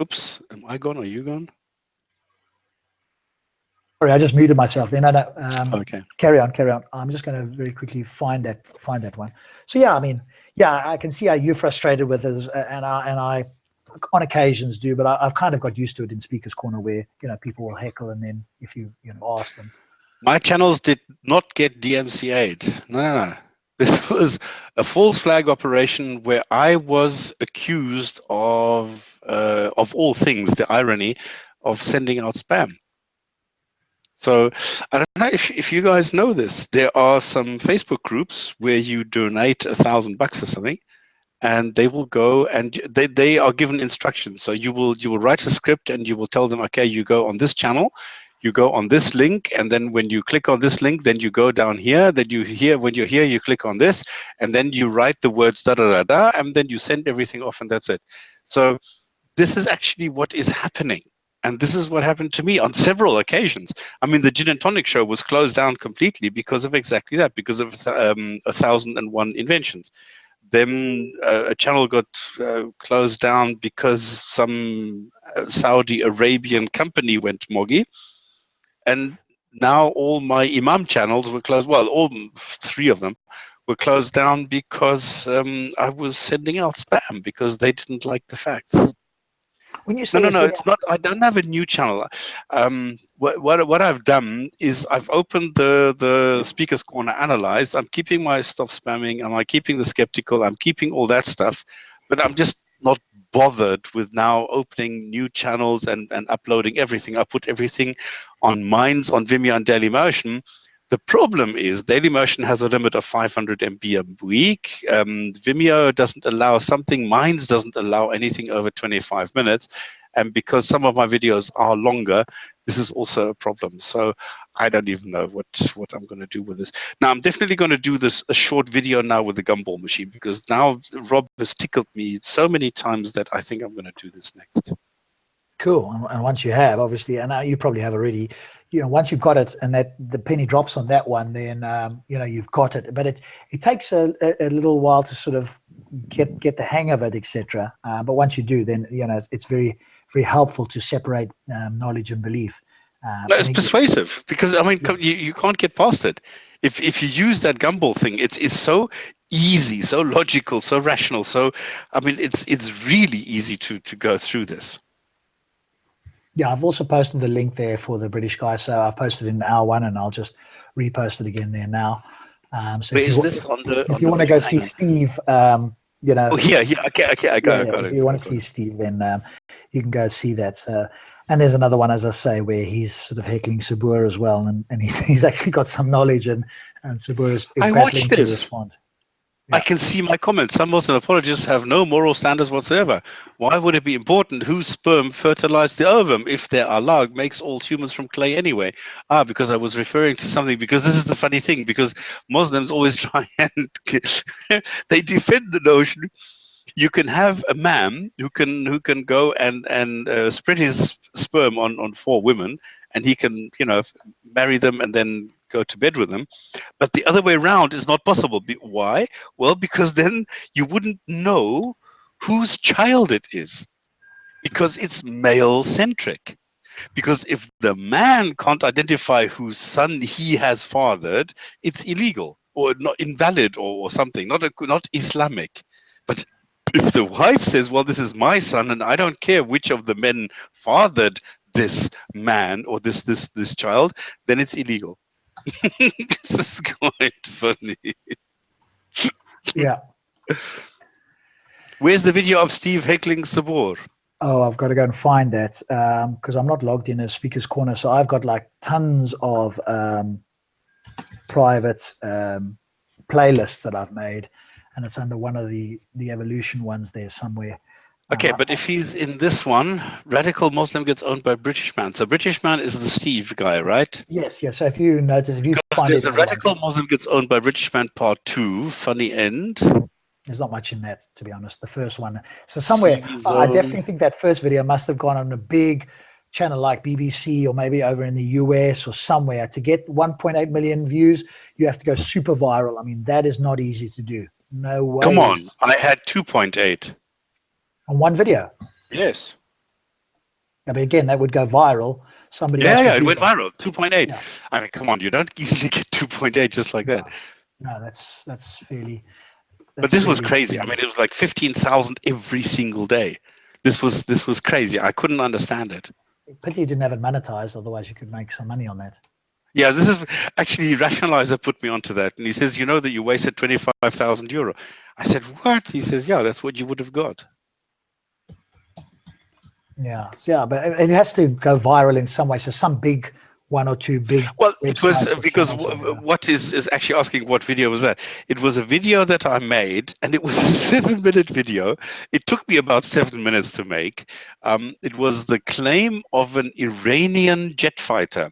Oops. Am I gone? Are you gone? Sorry, I just muted myself. Then okay. Carry on. I'm just going to very quickly find that one. So yeah, I mean, yeah, I can see how you're frustrated with this, and I on occasions do, but I've kind of got used to it in Speaker's Corner, where people will heckle, and then if you ask them. My channels did not get DMCA'd. No. This was a false flag operation where I was accused of all things, the irony of sending out spam. So I don't know if you guys know this. There are some Facebook groups where you donate $1,000 or something, and they will go and they are given instructions. So you will write a script and you will tell them, okay, you go on this channel, you go on this link, and then when you click on this link, then you go down here. Then when you're here, you click on this, and then you write the words da da da da, and then you send everything off, and that's it. So this is actually what is happening. And this is what happened to me on several occasions. I mean, the Jinn&Tonic show was closed down completely because of exactly that, because of 1001 inventions. Then a channel got closed down because some Saudi Arabian company went moggy. And now all my Imam channels were closed. Well, all 3 of them were closed down because I was sending out spam because they didn't like the facts. When you say no, it's not. I don't have a new channel. What I've done is I've opened the Speaker's Corner Analyzed. I'm keeping my stuff spamming. I'm keeping the skeptical. I'm keeping all that stuff, but I'm just not bothered with now opening new channels and uploading everything. I put everything on Minds, on Vimeo, and Dailymotion. The problem is Dailymotion has a limit of 500 MB a week. Vimeo doesn't allow something. Minds doesn't allow anything over 25 minutes. And because some of my videos are longer, this is also a problem. So I don't even know what I'm going to do with this. Now, I'm definitely going to do a short video now with the gumball machine, because now Rob has tickled me so many times that I think I'm going to do this next. Cool. And once you have, obviously, and you probably have already, once you've got it and that the penny drops on that one, then, you've got it. But it takes a little while to sort of get the hang of it, etc. But once you do, then, it's very, very helpful to separate knowledge and belief. No, it's persuasive, because, I mean, you can't get past it. If you use that gumball thing, it's so easy, so logical, so rational. So, I mean, it's really easy to go through this. Yeah, I've also posted the link there for the British guy. So I've posted it in hour 1, and I'll just repost it again there now. So if you want to go see Steve, Oh, yeah, okay, I got it. If you want to see Steve, then you can go see that. So, and there's another one, as I say, where he's sort of heckling Sabur as well, and he's actually got some knowledge, and Sabur is battling to respond. I can see my comments. Some Muslim apologists have no moral standards whatsoever. Why would it be important whose sperm fertilized the ovum if their Allah makes all humans from clay anyway? Because I was referring to something, because this is the funny thing, because Muslims always try and they defend the notion you can have a man who can go and spread his sperm on 4 women, and he can, you know, marry them and then go to bed with them. But the other way around is not possible. Why? Well, because then you wouldn't know whose child it is, because it's male-centric. Because if the man can't identify whose son he has fathered, it's illegal or not invalid or something, not Islamic. But if the wife says, well, this is my son, and I don't care which of the men fathered this man or this child, then it's illegal. This is quite funny. Yeah. Where's the video of Steve heckling Sabor? Oh, I've got to go and find that because I'm not logged in as Speaker's Corner. So I've got like tons of private playlists that I've made, and it's under one of the evolution ones there somewhere. Okay, but if he's in this one, Radical Muslim gets owned by British Man. So British Man is the Steve guy, right? Yes, yes. So if you notice, if you find there's it, a Radical Muslim gets owned by British Man Part 2, funny end. There's not much in that, to be honest. The first one. So somewhere, I definitely think that first video must have gone on a big channel like BBC or maybe over in the US or somewhere. To get 1.8 million views, you have to go super viral. I mean, that is not easy to do. No way. Come on, I had 2.8. On one video? Yes. I mean, again, that would go viral. Somebody else would it went viral. 2.8. Yeah. I mean, come on, you don't easily get 2.8 just like that. No, that's fairly. But this was crazy. I mean, it was like 15,000 every single day. This was crazy. I couldn't understand it. Pity you didn't have it monetized, otherwise you could make some money on that. Yeah, this is actually Rationalizer put me onto that, and he says, you know that you wasted 25,000 euro. I said, what? He says, yeah, that's what you would have got. Yeah, but it has to go viral in some way. So some big, one or two big. Well, it was because what is actually asking what video was that? It was a video that I made, and it was a 7-minute video. It took me about 7 minutes to make. It was the claim of an Iranian jet fighter,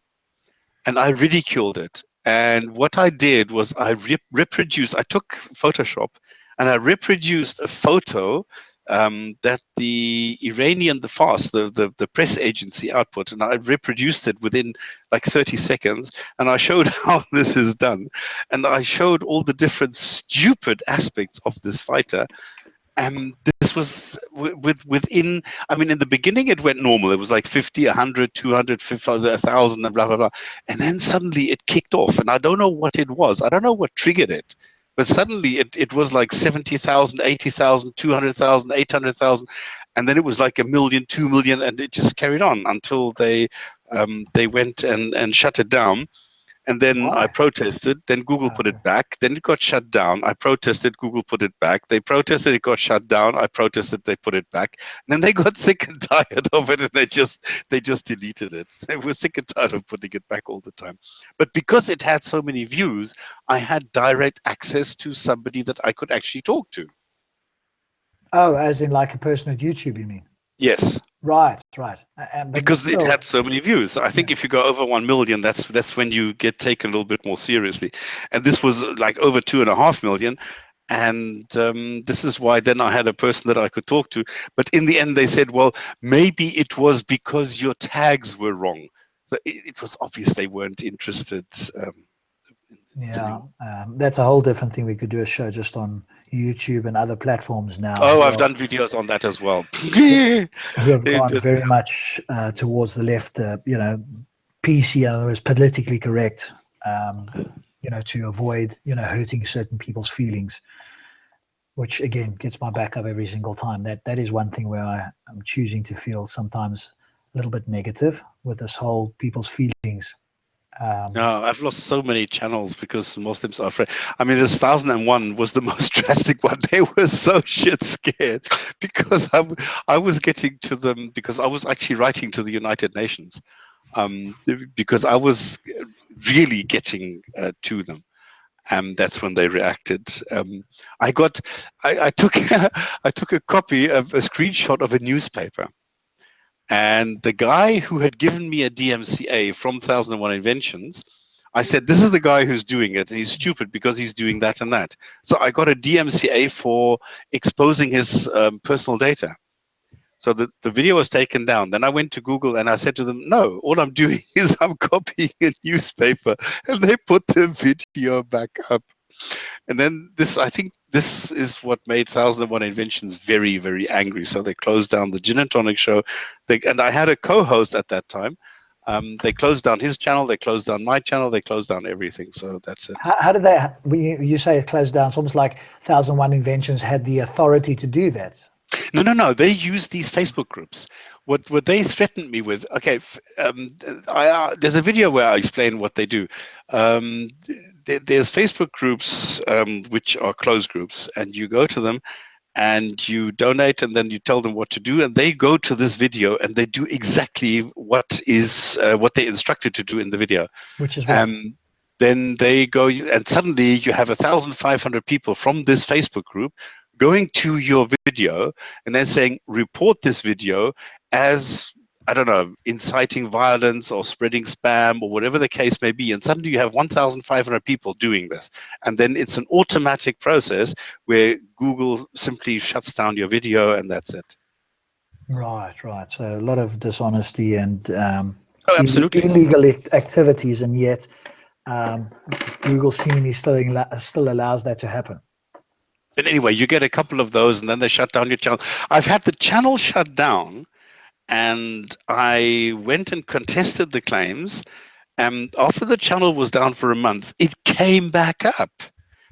and I ridiculed it. And what I did was I reproduced. I took Photoshop, and I reproduced a photo that the Iranian, the FARS, the press agency output, and I reproduced it within like 30 seconds, and I showed how this is done, and I showed all the different stupid aspects of this fighter. And this was within, I mean, in the beginning it went normal. It was like 50, 100, 200, 1,000, and blah, blah, blah. And then suddenly it kicked off, and I don't know what it was. I don't know what triggered it. But suddenly it was like 70,000, 80,000, 200,000, 800,000, and then it was like 1 million, 2 million, and it just carried on until they went and shut it down. And then I protested. Then Google put it back. Then it got shut down. I protested. Google put it back. They protested. It got shut down. I protested. They put it back. And then they got sick and tired of it, and they just deleted it. They were sick and tired of putting it back all the time. But because it had so many views, I had direct access to somebody that I could actually talk to. Oh, as in like a person at YouTube, you mean? Yes. Right. Because it had so many views. I think if you go over 1 million, that's when you get taken a little bit more seriously. And this was like over 2.5 million. And this is why then I had a person that I could talk to. But in the end, they said, well, maybe it was because your tags were wrong. So it was obvious they weren't interested. That's a whole different thing. We could do a show just on YouTube and other platforms now. Oh, I've done videos on that as well. Who have gone very much towards the left, PC, in other words, politically correct, to avoid, hurting certain people's feelings, which again gets my back up every single time. That is one thing where I'm choosing to feel sometimes a little bit negative with this whole people's feelings. No, I've lost so many channels because Muslims are afraid. I mean, this 1001 was the most drastic one. They were so shit scared because I was getting to them because I was actually writing to the United Nations because I was really getting to them. That's when they reacted. I took I took a copy of a screenshot of a newspaper, and the guy who had given me a DMCA from 1001 Inventions, I said, this is the guy who's doing it, and he's stupid because he's doing that and that. So I got a DMCA for exposing his personal data. So the video was taken down. Then I went to Google and I said to them, no, all I'm doing is I'm copying a newspaper, and they put the video back up. And then I think this is what made 1001 Inventions very, very angry. So they closed down the Jinn&Tonic show. And I had a co-host at that time. They closed down his channel. They closed down my channel. They closed down everything. So that's it. How did they? You say it closed down. It's almost like 1001 Inventions had the authority to do that. No. They use these Facebook groups. What they threatened me with? Okay, there's a video where I explain what they do. There's Facebook groups which are closed groups, and you go to them and you donate, and then you tell them what to do, and they go to this video and they do exactly what they're instructed to do in the video. Which is what? Then they go, and suddenly you have 1,500 people from this Facebook group going to your video and then saying, report this video as, I don't know, inciting violence or spreading spam or whatever the case may be. And suddenly you have 1,500 people doing this. And then it's an automatic process where Google simply shuts down your video, and that's it. Right. So a lot of dishonesty and absolutely illegal activities, and yet Google seemingly still allows that to happen. But anyway, you get a couple of those, and then they shut down your channel. I've had the channel shut down, and I went and contested the claims. And after the channel was down for a month, it came back up,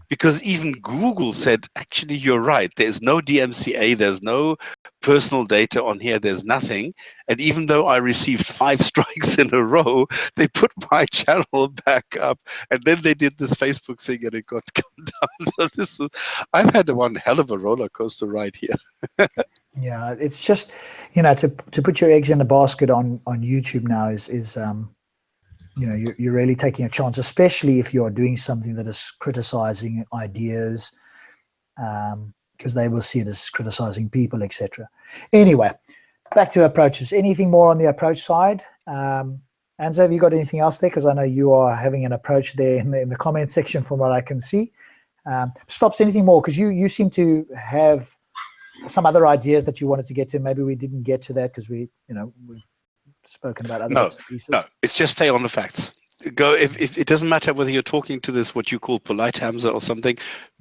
because even Google said, actually, you're right. There's no DMCA. There's no personal data on here. There's nothing. And even though I received 5 strikes in a row, they put my channel back up. And then they did this Facebook thing, and it got come down. I've had one hell of a roller coaster ride here. Yeah, it's just, to put your eggs in a basket on YouTube now is you're really taking a chance, especially if you're doing something that is criticizing ideas, because they will see it as criticizing people, etc. Anyway, back to approaches. Anything more on the approach side? Anza, have you got anything else there? Because I know you are having an approach there in the comment section from what I can see. Stops, anything more? Because you seem to have some other ideas that you wanted to get to. Maybe we didn't get to that because we've spoken about other pieces. No, it's just stay on the facts. Go if it doesn't matter whether you're talking to this what you call polite Hamza or something.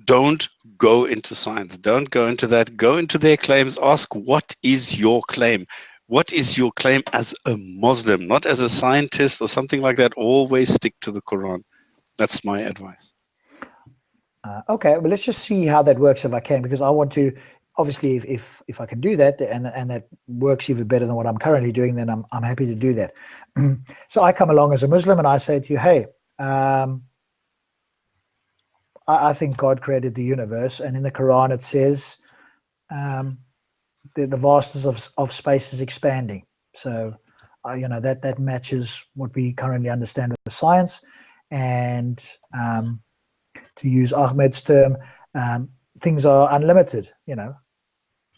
Don't go into science. Don't go into that. Go into their claims. Ask, what is your claim? What is your claim as a Muslim, not as a scientist or something like that? Always stick to the Quran. That's my advice. Okay, well, let's just see how that works if I can, because I want to. Obviously, if I can do that and that works even better than what I'm currently doing, then I'm happy to do that. So I come along as a Muslim and I say to you, hey, I think God created the universe, and in the Quran it says the vastness of space is expanding. So that matches what we currently understand with the science, and to use Ahmed's term, things are unlimited.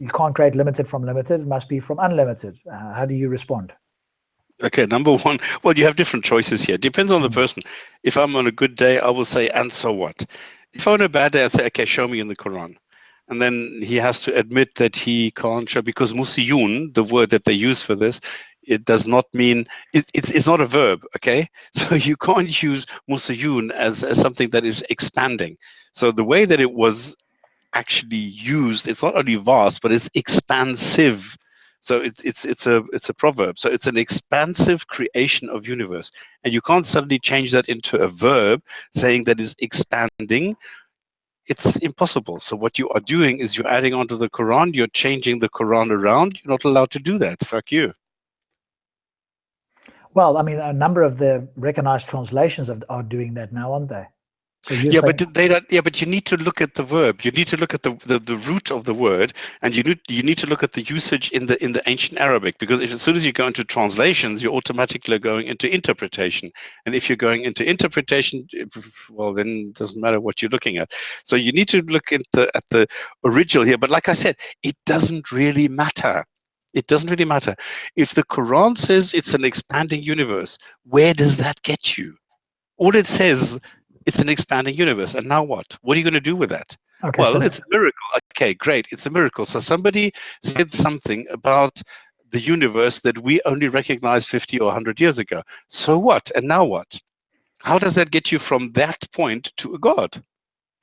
You can't create limited from limited. It must be from unlimited. How do you respond? Okay, number one, well, you have different choices here. Depends on the person. If I'm on a good day, I will say, and so what? If I'm on a bad day, I say, okay, show me in the Quran. And then he has to admit that he can't show, because musiyun, the word that they use for this, it does not mean, it's not a verb, okay? So you can't use musiyun as something that is expanding. So the way that it was actually used, it's not only vast, but it's expansive. So it's a proverb. So it's an expansive creation of universe, and you can't suddenly change that into a verb saying that is expanding. It's impossible. So what you are doing is you're adding onto the Quran, you're changing the Quran around. You're not allowed to do that. Fuck you. Well, I mean, a number of the recognized translations are doing that now, aren't they? So you're Yeah, saying, but they don't. Yeah, but you need to look at the verb. You need to look at the root of the word, and you need to look at the usage in the ancient Arabic, because as soon as you go into translations, you're automatically going into interpretation. And if you're going into interpretation, well, then it doesn't matter what you're looking at. So you need to look at the original here. But like I said, it doesn't really matter. It doesn't really matter. If the Quran says it's an expanding universe, where does that get you? All it says, it's an expanding universe. And now what? What are you going to do with that? okay, Well, so it's a miracle. Okay, great. It's a miracle. So somebody said something about the universe that we only recognized 50 or 100 years ago. So what? And now what? How does that get you from that point to a God?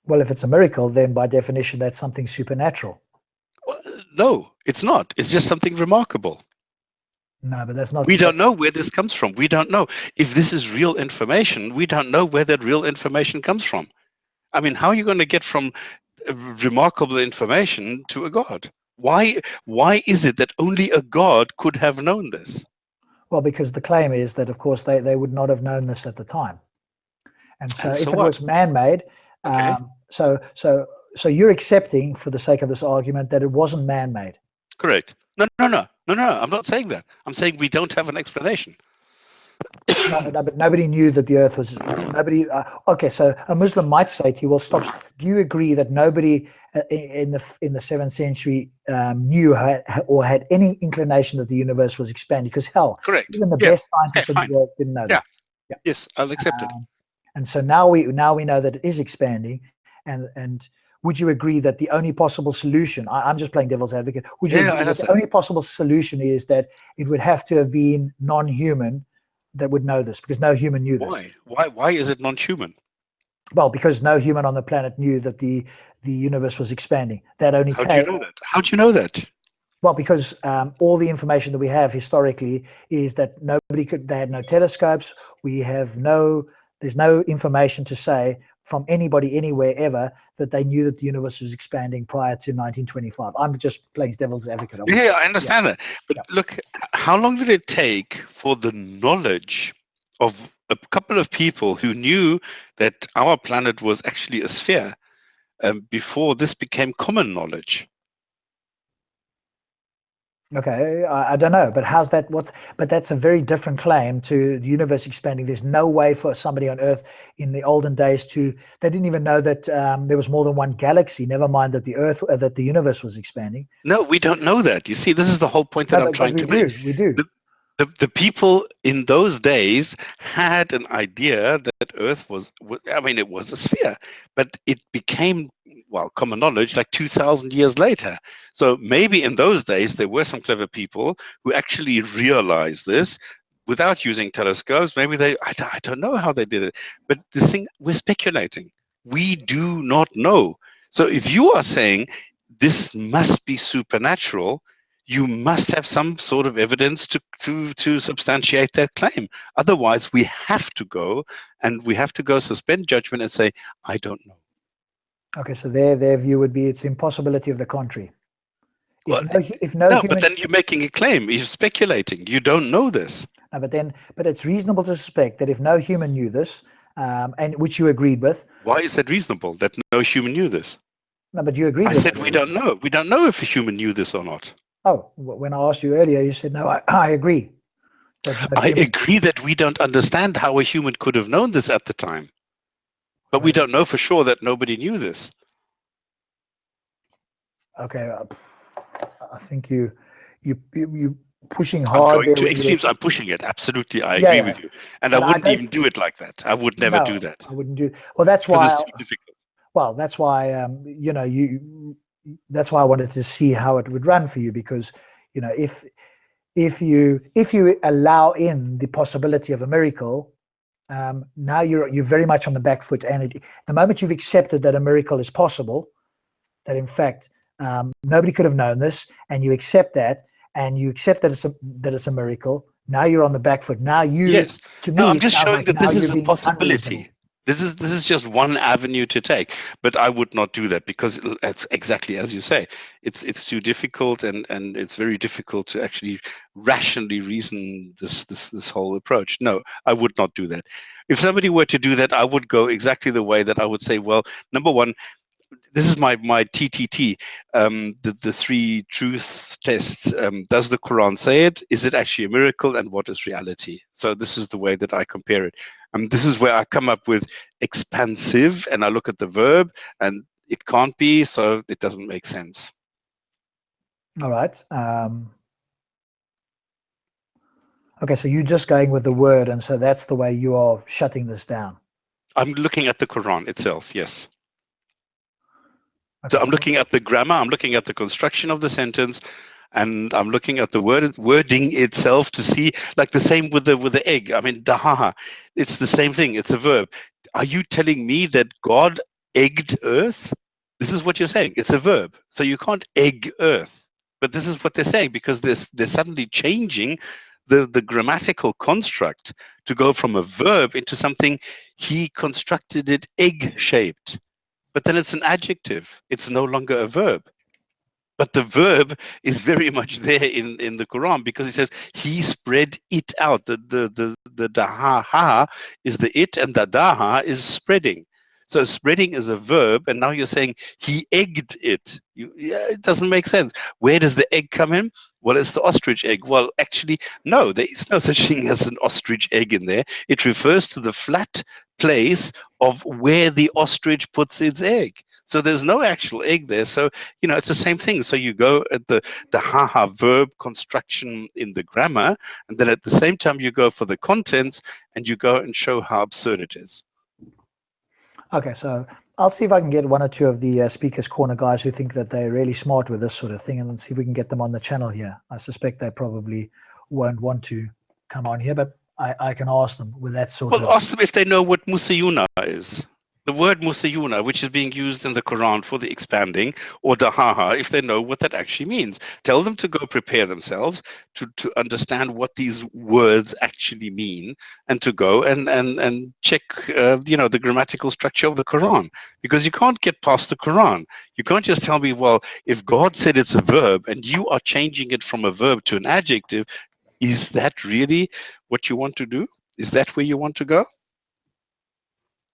well, if it's a miracle, then by definition, that's something supernatural. Well, no, it's not. It's just something remarkable. No, but that's not. We don't know where this comes from. We don't know if this is real information. We don't know where that real information comes from. I mean, how are you going to get from remarkable information to a God? Why is it that only a God could have known this? Well, because the claim is that, of course, they would not have known this at the time. And so, And if so it what? was man-made, Okay. so you're accepting, for the sake of this argument, that it wasn't man-made. Correct. No. I'm not saying that. I'm saying we don't have an explanation. No, but nobody knew that the Earth was. Nobody. Okay, so a Muslim might say to you, "Well, stop. Do you agree that nobody in the 7th century knew or had any inclination that the universe was expanding?" Because hell, Correct. even the Yeah. best scientists Okay, of the world didn't know Yeah. that. Yes, I'll accept it. And so now we know that it is expanding, and would you agree that the only possible solution? I'm just playing devil's advocate. Would you Yeah, I agree that the understand. only possible solution is that it would have to have been non-human that would know this, because no human knew this? Why is it non-human? Well, because no human on the planet knew that the universe was expanding. That only How do came. you know that? How do you know that? Well, because all the information that we have historically is that they had no telescopes. There's no information to say from anybody anywhere ever that they knew that the universe was expanding prior to 1925. I'm just playing devil's advocate. Yeah, I understand that. But Yeah. look, how long did it take for the knowledge of a couple of people who knew that our planet was actually a sphere before this became common knowledge? Okay, I don't know, but how's that? But that's a very different claim to the universe expanding. There's no way for somebody on Earth in the olden days they didn't even know that there was more than one galaxy. Never mind that that the universe was expanding. No, we don't know that. You see, this is the whole point that I'm trying to make. We do. The people in those days had an idea that Earth was, I mean, it was a sphere, but it became, well, common knowledge like 2,000 years later. So maybe in those days, there were some clever people who actually realized this without using telescopes. Maybe I don't know how they did it, but the thing, we're speculating. We do not know. So if you are saying this must be supernatural, you must have some sort of evidence to substantiate that claim. Otherwise, we have to go suspend judgment and say, I don't know. Okay, so their view would be it's impossibility of the contrary. But then you're making a claim. You're speculating. You don't know this. No, but it's reasonable to suspect that if no human knew this, and which you agreed with. Why is that reasonable? That no human knew this? No, but you agreed. I said we don't know. We don't know if a human knew this or not. Oh, when I asked you earlier, you said, no, I agree. I agree that we don't understand how a human could have known this at the time. But we don't know for sure that nobody knew this. Okay. I think you pushing hard. I'm going to extremes. I'm pushing it. Absolutely. I agree with you. And I wouldn't even do it like that. I would never do that. I wouldn't do. Well, that's why. It's too difficult. Well, that's why, that's why I wanted to see how it would run for you, because, if you allow in the possibility of a miracle, now you're very much on the back foot. And the moment you've accepted that a miracle is possible, that in fact nobody could have known this, and you accept that, and you accept that it's a miracle, now you're on the back foot. Now I'm just showing that this is a possibility. This is just one avenue to take, but I would not do that because it's exactly as you say. It's too difficult, and it's very difficult to actually rationally reason this whole approach. No, I would not do that. If somebody were to do that, I would go exactly the way that I would say, well, number one, this is my TTT, the three truth tests. Does the Quran say it? Is it actually a miracle? And what is reality? So this is the way that I compare it. This is where I come up with expansive, and I look at the verb, and it can't be, so it doesn't make sense. All right. Okay, so you're just going with the word, and so that's the way you are shutting this down. I'm looking at the Quran itself, yes. Okay, So I'm looking at the grammar, I'm looking at the construction of the sentence, and I'm looking at the wording itself to see, like the same with the egg. I mean, dahaha, it's the same thing. It's a verb. Are you telling me that God egged earth? This is what you're saying. It's a verb. So you can't egg earth. But this is what they're saying, because they're suddenly changing the grammatical construct to go from a verb into something. He constructed it egg-shaped. But then it's an adjective. It's no longer a verb. But the verb is very much there in the Quran, because it says he spread it out. The daha is the it, and the daha is spreading. So spreading is a verb, and now you're saying he egged it. It doesn't make sense. Where does the egg come in? Well, it's the ostrich egg. Well, actually, no, there is no such thing as an ostrich egg in there. It refers to the flat place of where the ostrich puts its egg. So there's no actual egg there. So, it's the same thing. So you go at the haha verb construction in the grammar, and then at the same time you go for the contents, and you go and show how absurd it is. Okay, so I'll see if I can get one or two of the Speakers Corner guys who think that they're really smart with this sort of thing, and see if we can get them on the channel here. I suspect they probably won't want to come on here, but I can ask them with that sort of... Well, ask them if they know what musayuna is. The word musayuna, which is being used in the Quran for the expanding, or dahaha, if they know what that actually means. Tell them to go prepare themselves to understand what these words actually mean, and to go and check the grammatical structure of the Quran, because you can't get past the Quran. You can't just tell me, well, if God said it's a verb and you are changing it from a verb to an adjective, is that really what you want to do? Is that where you want to go?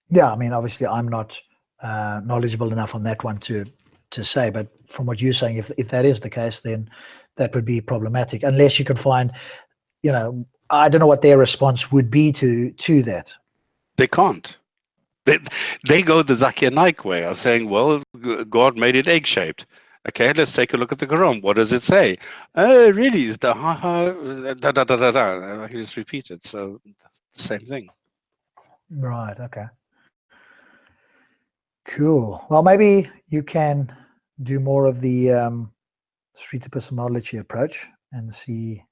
Yeah, I mean, obviously I'm not knowledgeable enough on that one to say, but from what you're saying, if that is the case, then that would be problematic, unless you can find, I don't know what their response would be to that. They can't. They go the Zakir Naik way of saying, well, God made it egg-shaped. Okay, let's take a look at the Quran. What does it say? Oh, really? It's the ha-ha, da-da-da-da-da. I can just repeat it. So, the same thing. Right, okay. Cool. Well, maybe you can do more of the street epistemology approach and see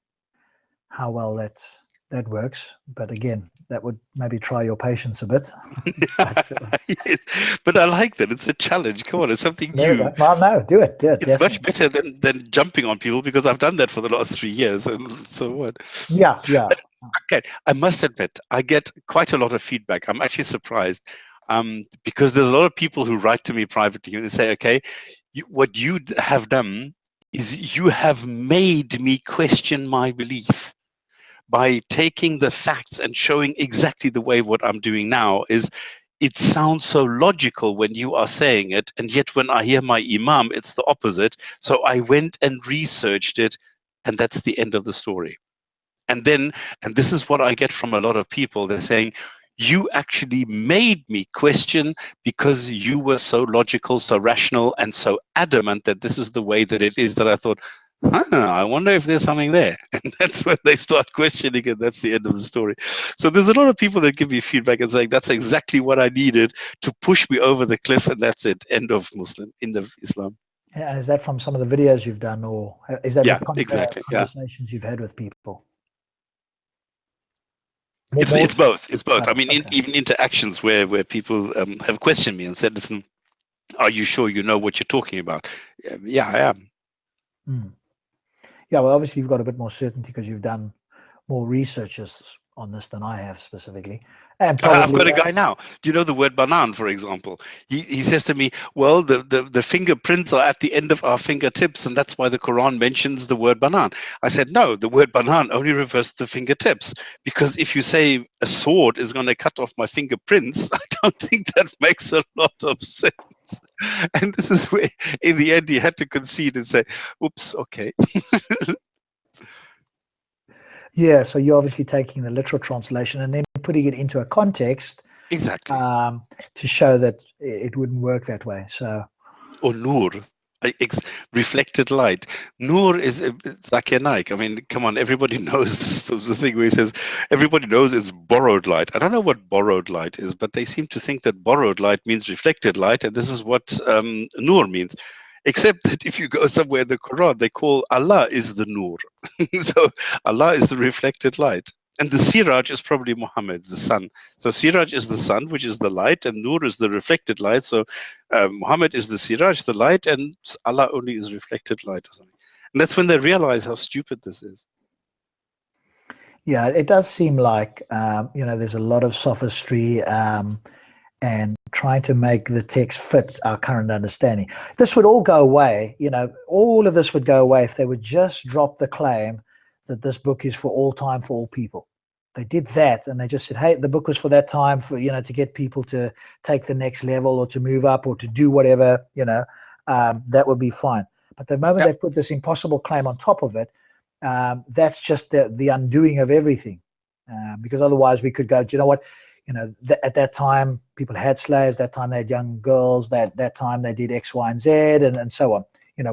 how well that works. But again, that would maybe try your patience a bit. Yes, but I like that. It's a challenge. Come on, it's something new. Well, no, do it. It's definitely much better than jumping on people, because I've done that for the last 3 years. And so what? Yeah. But, okay, I must admit, I get quite a lot of feedback. I'm actually surprised. Because there's a lot of people who write to me privately and say, okay, what you have done is you have made me question my belief by taking the facts and showing exactly the way what I'm doing now is. It sounds so logical when you are saying it, and yet when I hear my imam, it's the opposite. So I went and researched it, and that's the end of the story. And this is what I get from a lot of people. They're saying, you actually made me question because you were so logical, so rational, and so adamant that this is the way that it is, that I thought, I wonder if there's something there. And that's when they start questioning, and that's the end of the story. So there's a lot of people that give me feedback and saying, that's exactly what I needed to push me over the cliff, and that's it, end of Islam. Yeah, is that from some of the videos you've done, or is that exactly, conversations you've had with people? It's both. It's both. Okay, I mean, even interactions where people have questioned me and said, listen, are you sure you know what you're talking about? Yeah, I am. Yeah, well, obviously you've got a bit more certainty because you've done more researches on this than I have specifically. And I've got probably a guy now. Do you know the word banan, for example? He says to me, well, the fingerprints are at the end of our fingertips, and that's why the Quran mentions the word banan. I said, no, the word banan only refers to the fingertips, because if you say a sword is going to cut off my fingerprints, I don't think that makes a lot of sense. And this is where, in the end, he had to concede and say, oops, okay. Yeah, so you're obviously taking the literal translation and then putting it into a context, Exactly. to show that it wouldn't work that way. So, Or nur, reflected light. Nur is Zakir Naik. I mean, come on, everybody knows the thing where he says, everybody knows it's borrowed light. I don't know what borrowed light is, but they seem to think that borrowed light means reflected light, and this is what nur means. Except that if you go somewhere in the Quran, they call Allah is the nur. So Allah is the reflected light. And the Siraj is probably Muhammad, the sun. So Siraj is the sun, which is the light, and Nur is the reflected light. So Muhammad is the Siraj, the light, and Allah only is reflected light or something. And that's when they realize how stupid this is. yeah, it does seem like, there's a lot of sophistry and trying to make the text fit our current understanding. This would all go away, all of this would go away if they would just drop the claim that this book is for all time, for all people. They did that, and they just said, hey, the book was for that time, for to get people to take the next level or to move up or to do whatever, that would be fine. But the moment they've put this impossible claim on top of it, that's just the undoing of everything. Because otherwise we could go, do you know what? At that time, people had slaves. That time they had young girls. That time they did X, Y, and Z, and so on.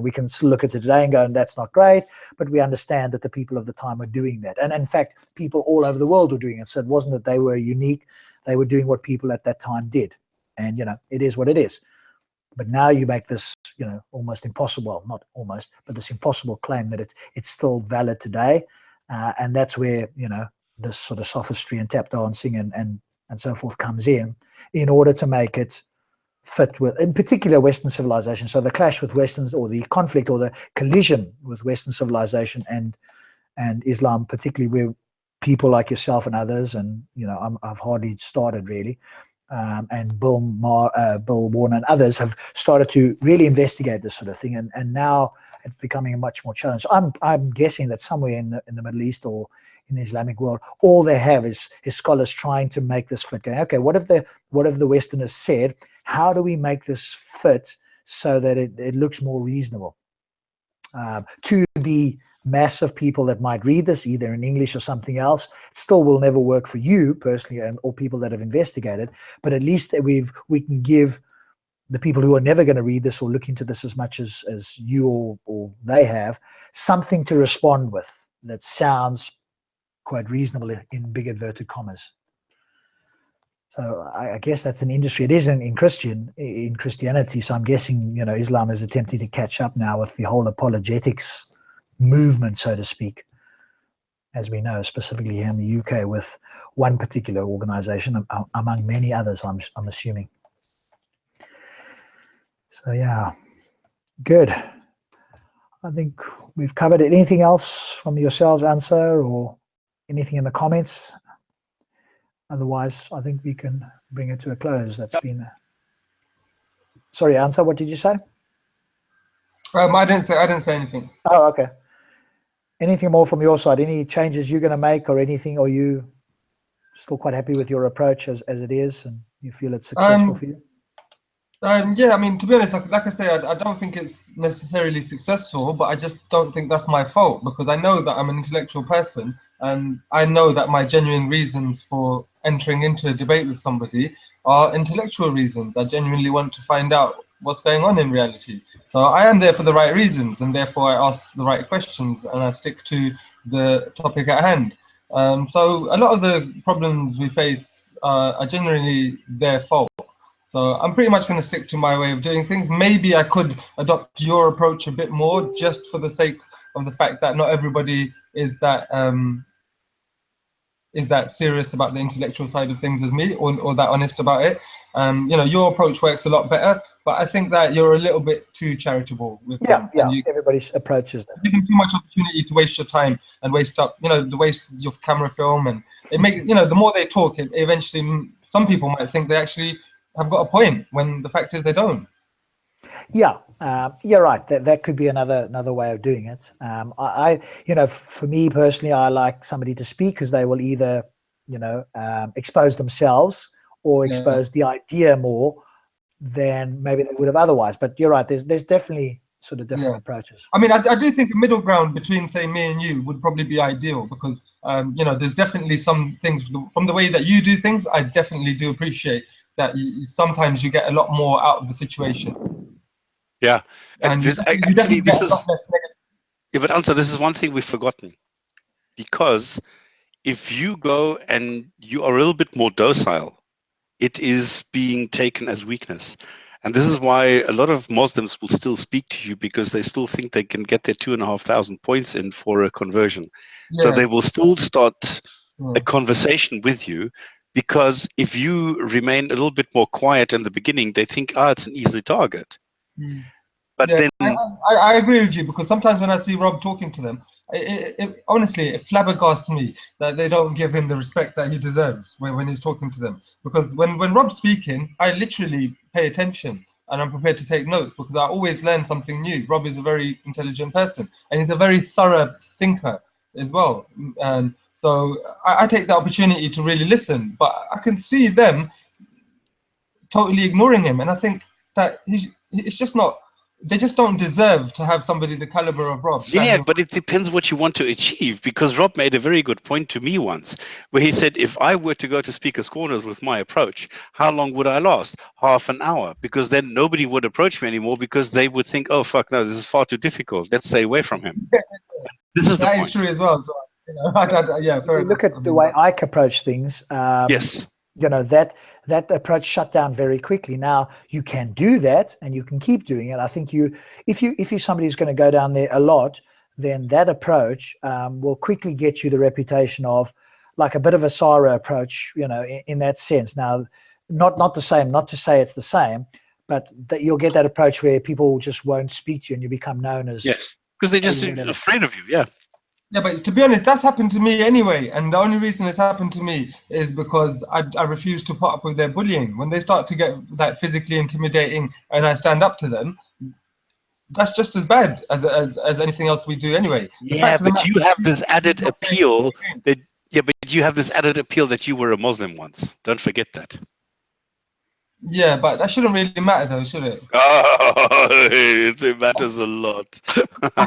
We can look at it today and go, and that's not great, but we understand that the people of the time were doing that. And in fact, people all over the world were doing it. So it wasn't that they were unique. They were doing what people at that time did. And, it is what it is. But now you make this, almost impossible, well, not almost, but this impossible claim that it's still valid today. And that's where, this sort of sophistry and tap dancing and so forth comes in order to make it fit with, in particular, Western civilization. So the clash with Westerns, or the conflict or the collision with Western civilization and Islam, particularly where people like yourself and others, and I've hardly started really, and Bill Warner and others have started to really investigate this sort of thing, and now it's becoming a much more challenge. I'm guessing that somewhere in the Middle East or in the Islamic world, all they have is scholars trying to make this fit. Going, okay, what have the Westerners said? How do we make this fit so that it looks more reasonable to the mass of people that might read this, either in English or something else? It still will never work for you personally or people that have investigated, but at least we can give the people who are never going to read this or look into this as much as you or they have something to respond with that sounds quite reasonable in big inverted commas. So I guess that's an industry. It isn't in Christianity. So I'm guessing, Islam is attempting to catch up now with the whole apologetics movement, so to speak, as we know, specifically here in the UK with one particular organization among many others, I'm assuming. So yeah, good. I think we've covered it. Anything else from yourselves, Ansar, or anything in the comments? Otherwise, I think we can bring it to a close. That's been. Sorry, Ansar, what did you say? I didn't say anything. Oh, okay. Anything more from your side? Any changes you're going to make, or anything? Or are you still quite happy with your approach as it is, and you feel it's successful for you? Yeah, I mean, to be honest, like I say, I don't think it's necessarily successful, but I just don't think that's my fault, because I know that I'm an intellectual person, and I know that my genuine reasons for entering into a debate with somebody are intellectual reasons. I genuinely want to find out what's going on in reality. So I am there for the right reasons, and therefore I ask the right questions and I stick to the topic at hand. So a lot of the problems we face are genuinely their fault. So I'm pretty much going to stick to my way of doing things. Maybe I could adopt your approach a bit more, just for the sake of the fact that not everybody is that is that serious about the intellectual side of things as me, or that honest about it. You know, your approach works a lot better, but I think that you're a little bit too charitable with them. Yeah, And you everybody's approach is different. give them too much opportunity to waste your time and waste up, you know, the waste your camera film, and it makes, you know, the more they talk, it eventually, some people might think they actually have got a point when the fact is they don't. Yeah, you're right. That could be another way of doing it. I you know, for me personally, I like somebody to speak because they will either, you know, expose themselves or expose the idea more than maybe they would have otherwise. But you're right. There's definitely sort of different approaches. I mean, I do think a middle ground between, say, me and you would probably be ideal, because you know, there's definitely some things from the way that you do things. I definitely do appreciate that sometimes you get a lot more out of the situation. Yeah, And this, you definitely this get a is, lot less negative. yeah, but Ansar, this is one thing we've forgotten, because if you go and you are a little bit more docile, it is being taken as weakness. And this is why a lot of Muslims will still speak to you, because they still think they can get their 2,500 points in for a conversion. So they will still start a conversation with you, because if you remain a little bit more quiet in the beginning, they think, it's an easy target. But then I agree with you, because sometimes when I see Rob talking to them, honestly, it flabbergasts me that they don't give him the respect that he deserves when he's talking to them. Because when Rob's speaking, I literally pay attention and I'm prepared to take notes, because I always learn something new. Rob is a very intelligent person, and he's a very thorough thinker as well. So I take the opportunity to really listen, but I can see them totally ignoring him, and I think that it's just not. They just don't deserve to have somebody the caliber of Rob. Yeah, but it depends what you want to achieve, because Rob made a very good point to me once, where he said, if I were to go to Speaker's Corners with my approach, how long would I last? Half an hour, because then nobody would approach me anymore, because they would think, oh, fuck, no, this is far too difficult. Let's stay away from him. This is that is true as well. So, you know, yeah, fair enough. Look at the way Ike approached things. Yes. You know, that approach shut down very quickly. Now you can do that, and you can keep doing it. I think if you're somebody who's going to go down there a lot, then that approach will quickly get you the reputation of like a bit of a Sarah approach. You know, in that sense. Now, not the same. Not to say it's the same, but that you'll get that approach where people just won't speak to you, and you become known as because they're just afraid of you. Yeah. Yeah, but to be honest, that's happened to me anyway. And the only reason it's happened to me is because I refuse to put up with their bullying. When they start to get like physically intimidating and I stand up to them, that's just as bad as anything else we do anyway. Yeah, but you have this added appeal that you were a Muslim once. Don't forget that. Yeah, but that shouldn't really matter though, should it? Oh, it matters a lot. I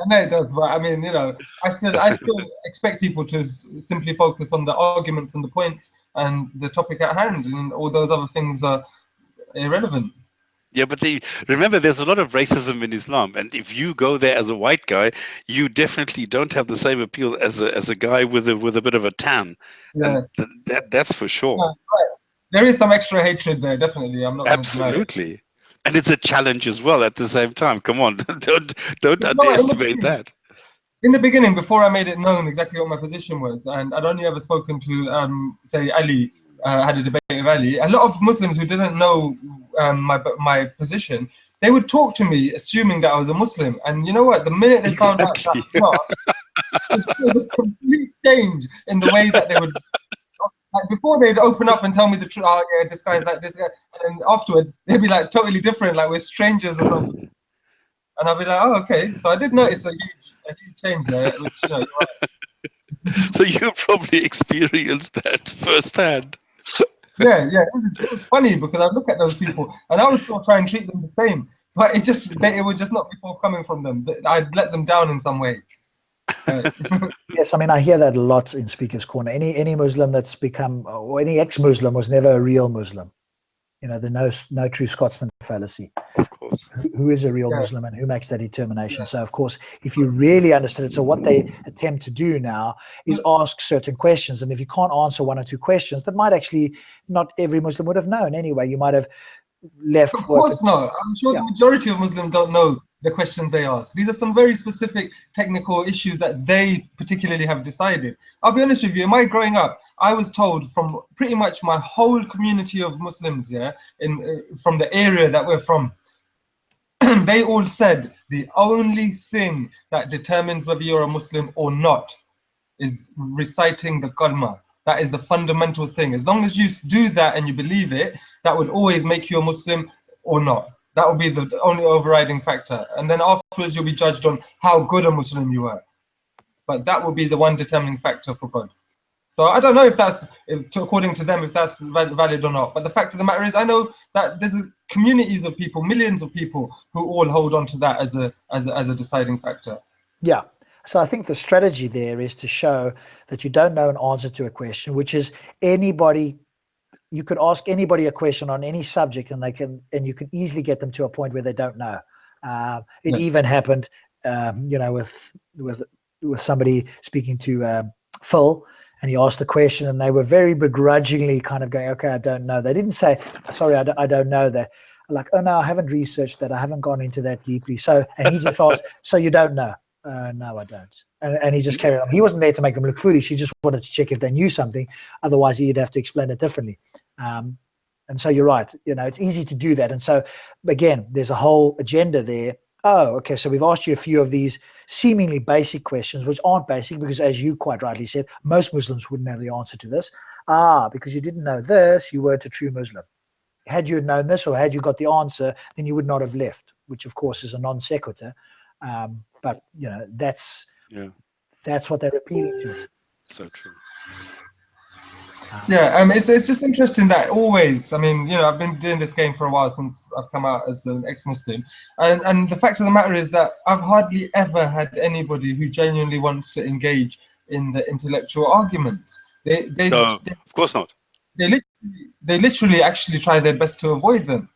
know it does, but I mean, you know, I still expect people to simply focus on the arguments and the points and the topic at hand, and all those other things are irrelevant. Yeah, but remember, there's a lot of racism in Islam, and if you go there as a white guy, you definitely don't have the same appeal as a guy with a bit of a tan. Yeah, that's for sure. Yeah, right. There is some extra hatred there, definitely. I'm not absolutely, and it's a challenge as well at the same time. Come on, don't underestimate that. In the beginning, before I made it known exactly what my position was, and I'd only ever spoken to, say, Ali, had a debate with Ali. A lot of Muslims who didn't know my position, they would talk to me assuming that I was a Muslim. And you know what? The minute they found out that I'm not, it was a complete change in the way that they would. Like before, they'd open up and tell me the truth. Oh, yeah, this guy's like this guy. And then afterwards, they'd be like totally different, like we're strangers or something. And I'd be like, oh, okay. So I did notice a huge change there, which, you know, you're right. So you probably experienced that firsthand. Yeah. It was funny because I look at those people and I would still try and treat them the same, but it would just not be forthcoming from them. I'd let them down in some way. Yes, I mean, I hear that a lot in Speaker's Corner. Any Muslim that's become, or any ex-Muslim was never a real Muslim. You know, the no true Scotsman fallacy. Of course. Who is a real Muslim and who makes that determination? Yeah. So, of course, if you really understood it, so what they attempt to do now is ask certain questions. And if you can't answer one or two questions, that might actually, not every Muslim would have known anyway. You might have left. Of course not. I'm sure the majority of Muslims don't know the questions they ask. These are some very specific technical issues that they particularly have decided. I'll be honest with you, in my growing up, I was told from pretty much my whole community of Muslims, from the area that we're from, they all said the only thing that determines whether you're a Muslim or not is reciting the kalma. That is the fundamental thing. As long as you do that and you believe it, that would always make you a Muslim or not. That would be the only overriding factor. And then afterwards, you'll be judged on how good a Muslim you are. But that will be the one determining factor for God. So I don't know if that's, according to them, if that's valid or not. But the fact of the matter is, I know that there's communities of people, millions of people, who all hold on to that as a deciding factor. Yeah. So I think the strategy there is to show that you don't know an answer to a question, which is anybody. You could ask anybody a question on any subject, and you can easily get them to a point where they don't know. It even happened, with somebody speaking to Phil. And he asked the question, and they were very begrudgingly kind of going, okay, I don't know. They didn't say, sorry, I don't know that. Like, oh, no, I haven't researched that. I haven't gone into that deeply. So, and he just asked, so you don't know? No, I don't. And he just carried on. He wasn't there to make them look foolish. He just wanted to check if they knew something. Otherwise, he'd have to explain it differently. And so you're right. It's easy to do that. And so, again, there's a whole agenda there. Oh, okay, so we've asked you a few of these seemingly basic questions, which aren't basic because, as you quite rightly said, most Muslims wouldn't have the answer to this. Because you didn't know this, you weren't a true Muslim. Had you known this, or had you got the answer, then you would not have left, which, of course, is a non sequitur. But, that's what they're appealing to. So true. Yeah, it's just interesting that always, I've been doing this game for a while since I've come out as an ex-Muslim, and the fact of the matter is that I've hardly ever had anybody who genuinely wants to engage in the intellectual arguments. No, of course not. They literally actually try their best to avoid them,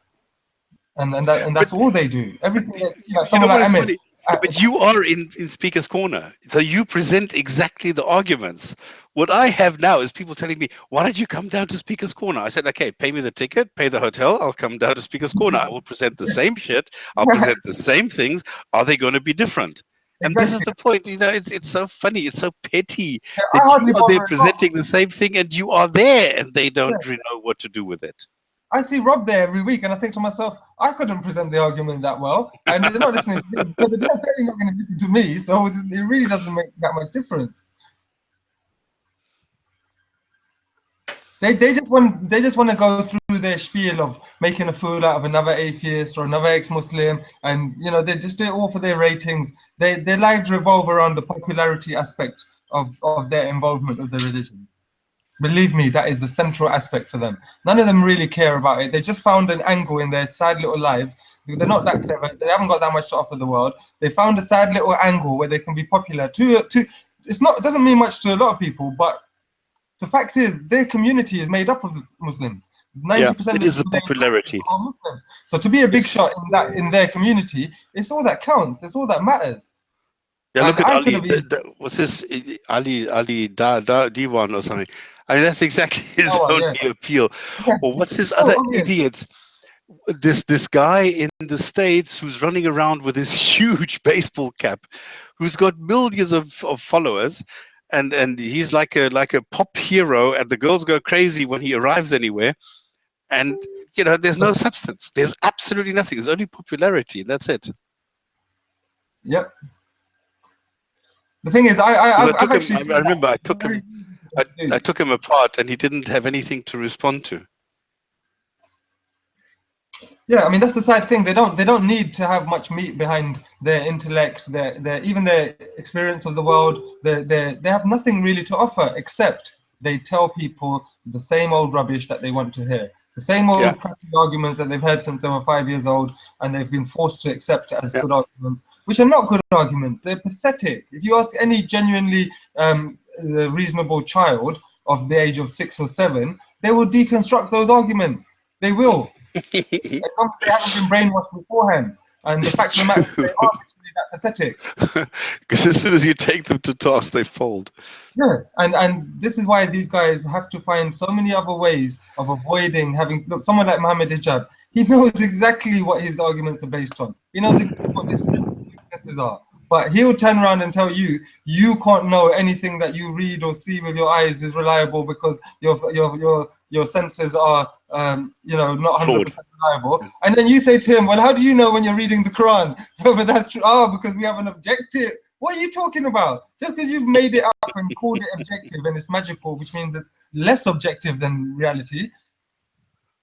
and that's all they do. Everything that, someone like Ahmed. But you are in Speaker's Corner, so you present exactly the arguments. What I have now is people telling me, why don't you come down to Speaker's Corner? I said, okay, pay me the ticket, pay the hotel, I'll come down to Speaker's Corner. I will present the same shit, I'll present the same things. Are they going to be different? And this is the point, it's so funny, it's so petty that you are there presenting the same thing and you are there and they don't really know what to do with it. I see Rob there every week and I think to myself, I couldn't present the argument that well. And they're not listening to me, but they're certainly not going to listen to me. So it really doesn't make that much difference. They just want to go through their spiel of making a fool out of another atheist or another ex-Muslim, and they just do it all for their ratings. Their lives revolve around the popularity aspect of their involvement with the religion. Believe me, that is the central aspect for them. None of them really care about it. They just found an angle in their sad little lives. They're not that clever. They haven't got that much to offer the world. They found a sad little angle where they can be popular. It doesn't mean much to a lot of people, but the fact is their community is made up of Muslims. 90% it is the popularity. Are Muslims. So to be a big shot in their community, it's all that counts. It's all that matters. Yeah, look at Ali. What's his Ali Diwan or something? I mean, that's exactly his only appeal. Yeah. Or what's this other idiot? This guy in the States who's running around with this huge baseball cap, who's got millions of followers, and he's like a pop hero, and the girls go crazy when he arrives anywhere. And there's no substance. There's absolutely nothing. There's only popularity. That's it. Yep. The thing is, I remember I took him apart, and he didn't have anything to respond to. Yeah, I mean that's the sad thing. They don't need to have much meat behind their intellect, even their experience of the world. They have nothing really to offer except they tell people the same old rubbish that they want to hear. The same old crappy arguments that they've heard since they were 5 years old, and they've been forced to accept as good arguments, which are not good arguments. They're pathetic. If you ask any genuinely reasonable child of the age of 6 or 7, they will deconstruct those arguments. They will. As long as they haven't been brainwashed beforehand. And the fact of the matter is they are literally that pathetic. Because as soon as you take them to task, they fold. Yeah, and this is why these guys have to find so many other ways of avoiding having... Look, someone like Mohammed Hijab, he knows exactly what his arguments are based on. He knows exactly what this sources are. But he'll turn around and tell you, you can't know anything that you read or see with your eyes is reliable because your senses are, you know, not 100% reliable. And then you say to him, well, how do you know when you're reading the Quran whether that's true? Oh, because we have an objective. What are you talking about? Just because you've made it up and called it objective and it's magical, which means it's less objective than reality.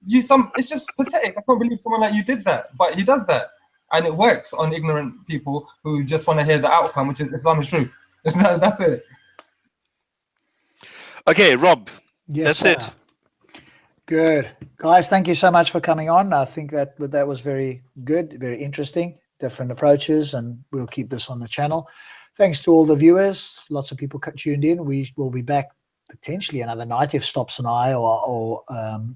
It's just pathetic. I can't believe someone like you did that, but he does that. And it works on ignorant people who just want to hear the outcome, which is Islam is true. That's it. Okay, Rob, Yes, that's sir. it. Good. Guys, thank you so much for coming on. I think that was very good, very interesting, different approaches, and we'll keep this on the channel. Thanks to all the viewers. Lots of people tuned in. We will be back potentially another night if Stops and I or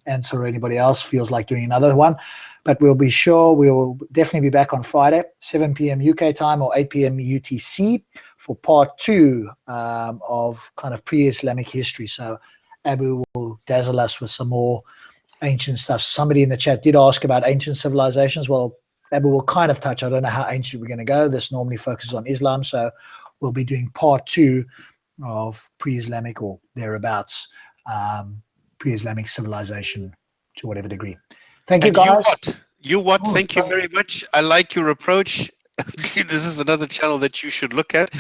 Answer or anybody else feels like doing another one. But we'll be sure, we'll definitely be back on Friday, 7 p.m. UK time or 8 p.m. UTC for part 2 of kind of pre-Islamic history. So Abu will dazzle us with some more ancient stuff. Somebody in the chat did ask about ancient civilizations. Well, Abu will kind of touch. I don't know how ancient we're going to go. This normally focuses on Islam. So we'll be doing part 2 of pre-Islamic or thereabouts, pre-Islamic civilization to whatever degree. Thank you, guys. You what? Thank you very much. I like your approach. This is another channel that you should look at.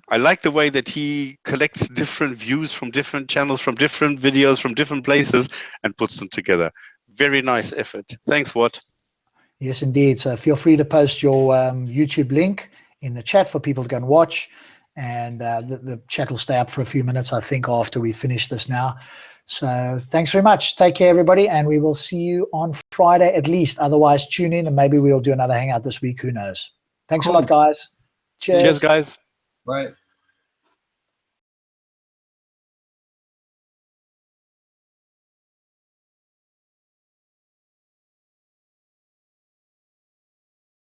I like the way that he collects different views from different channels, from different videos, from different places, and puts them together. Very nice effort. Thanks, Watt. Yes, indeed. So feel free to post your YouTube link in the chat for people to go and watch. And the chat will stay up for a few minutes, I think, after we finish this now. So thanks very much. Take care, everybody, and we will see you on Friday at least. Otherwise, tune in, and maybe we'll do another hangout this week. Who knows? Thanks a lot, guys. Cheers. Cheers, guys. Bye.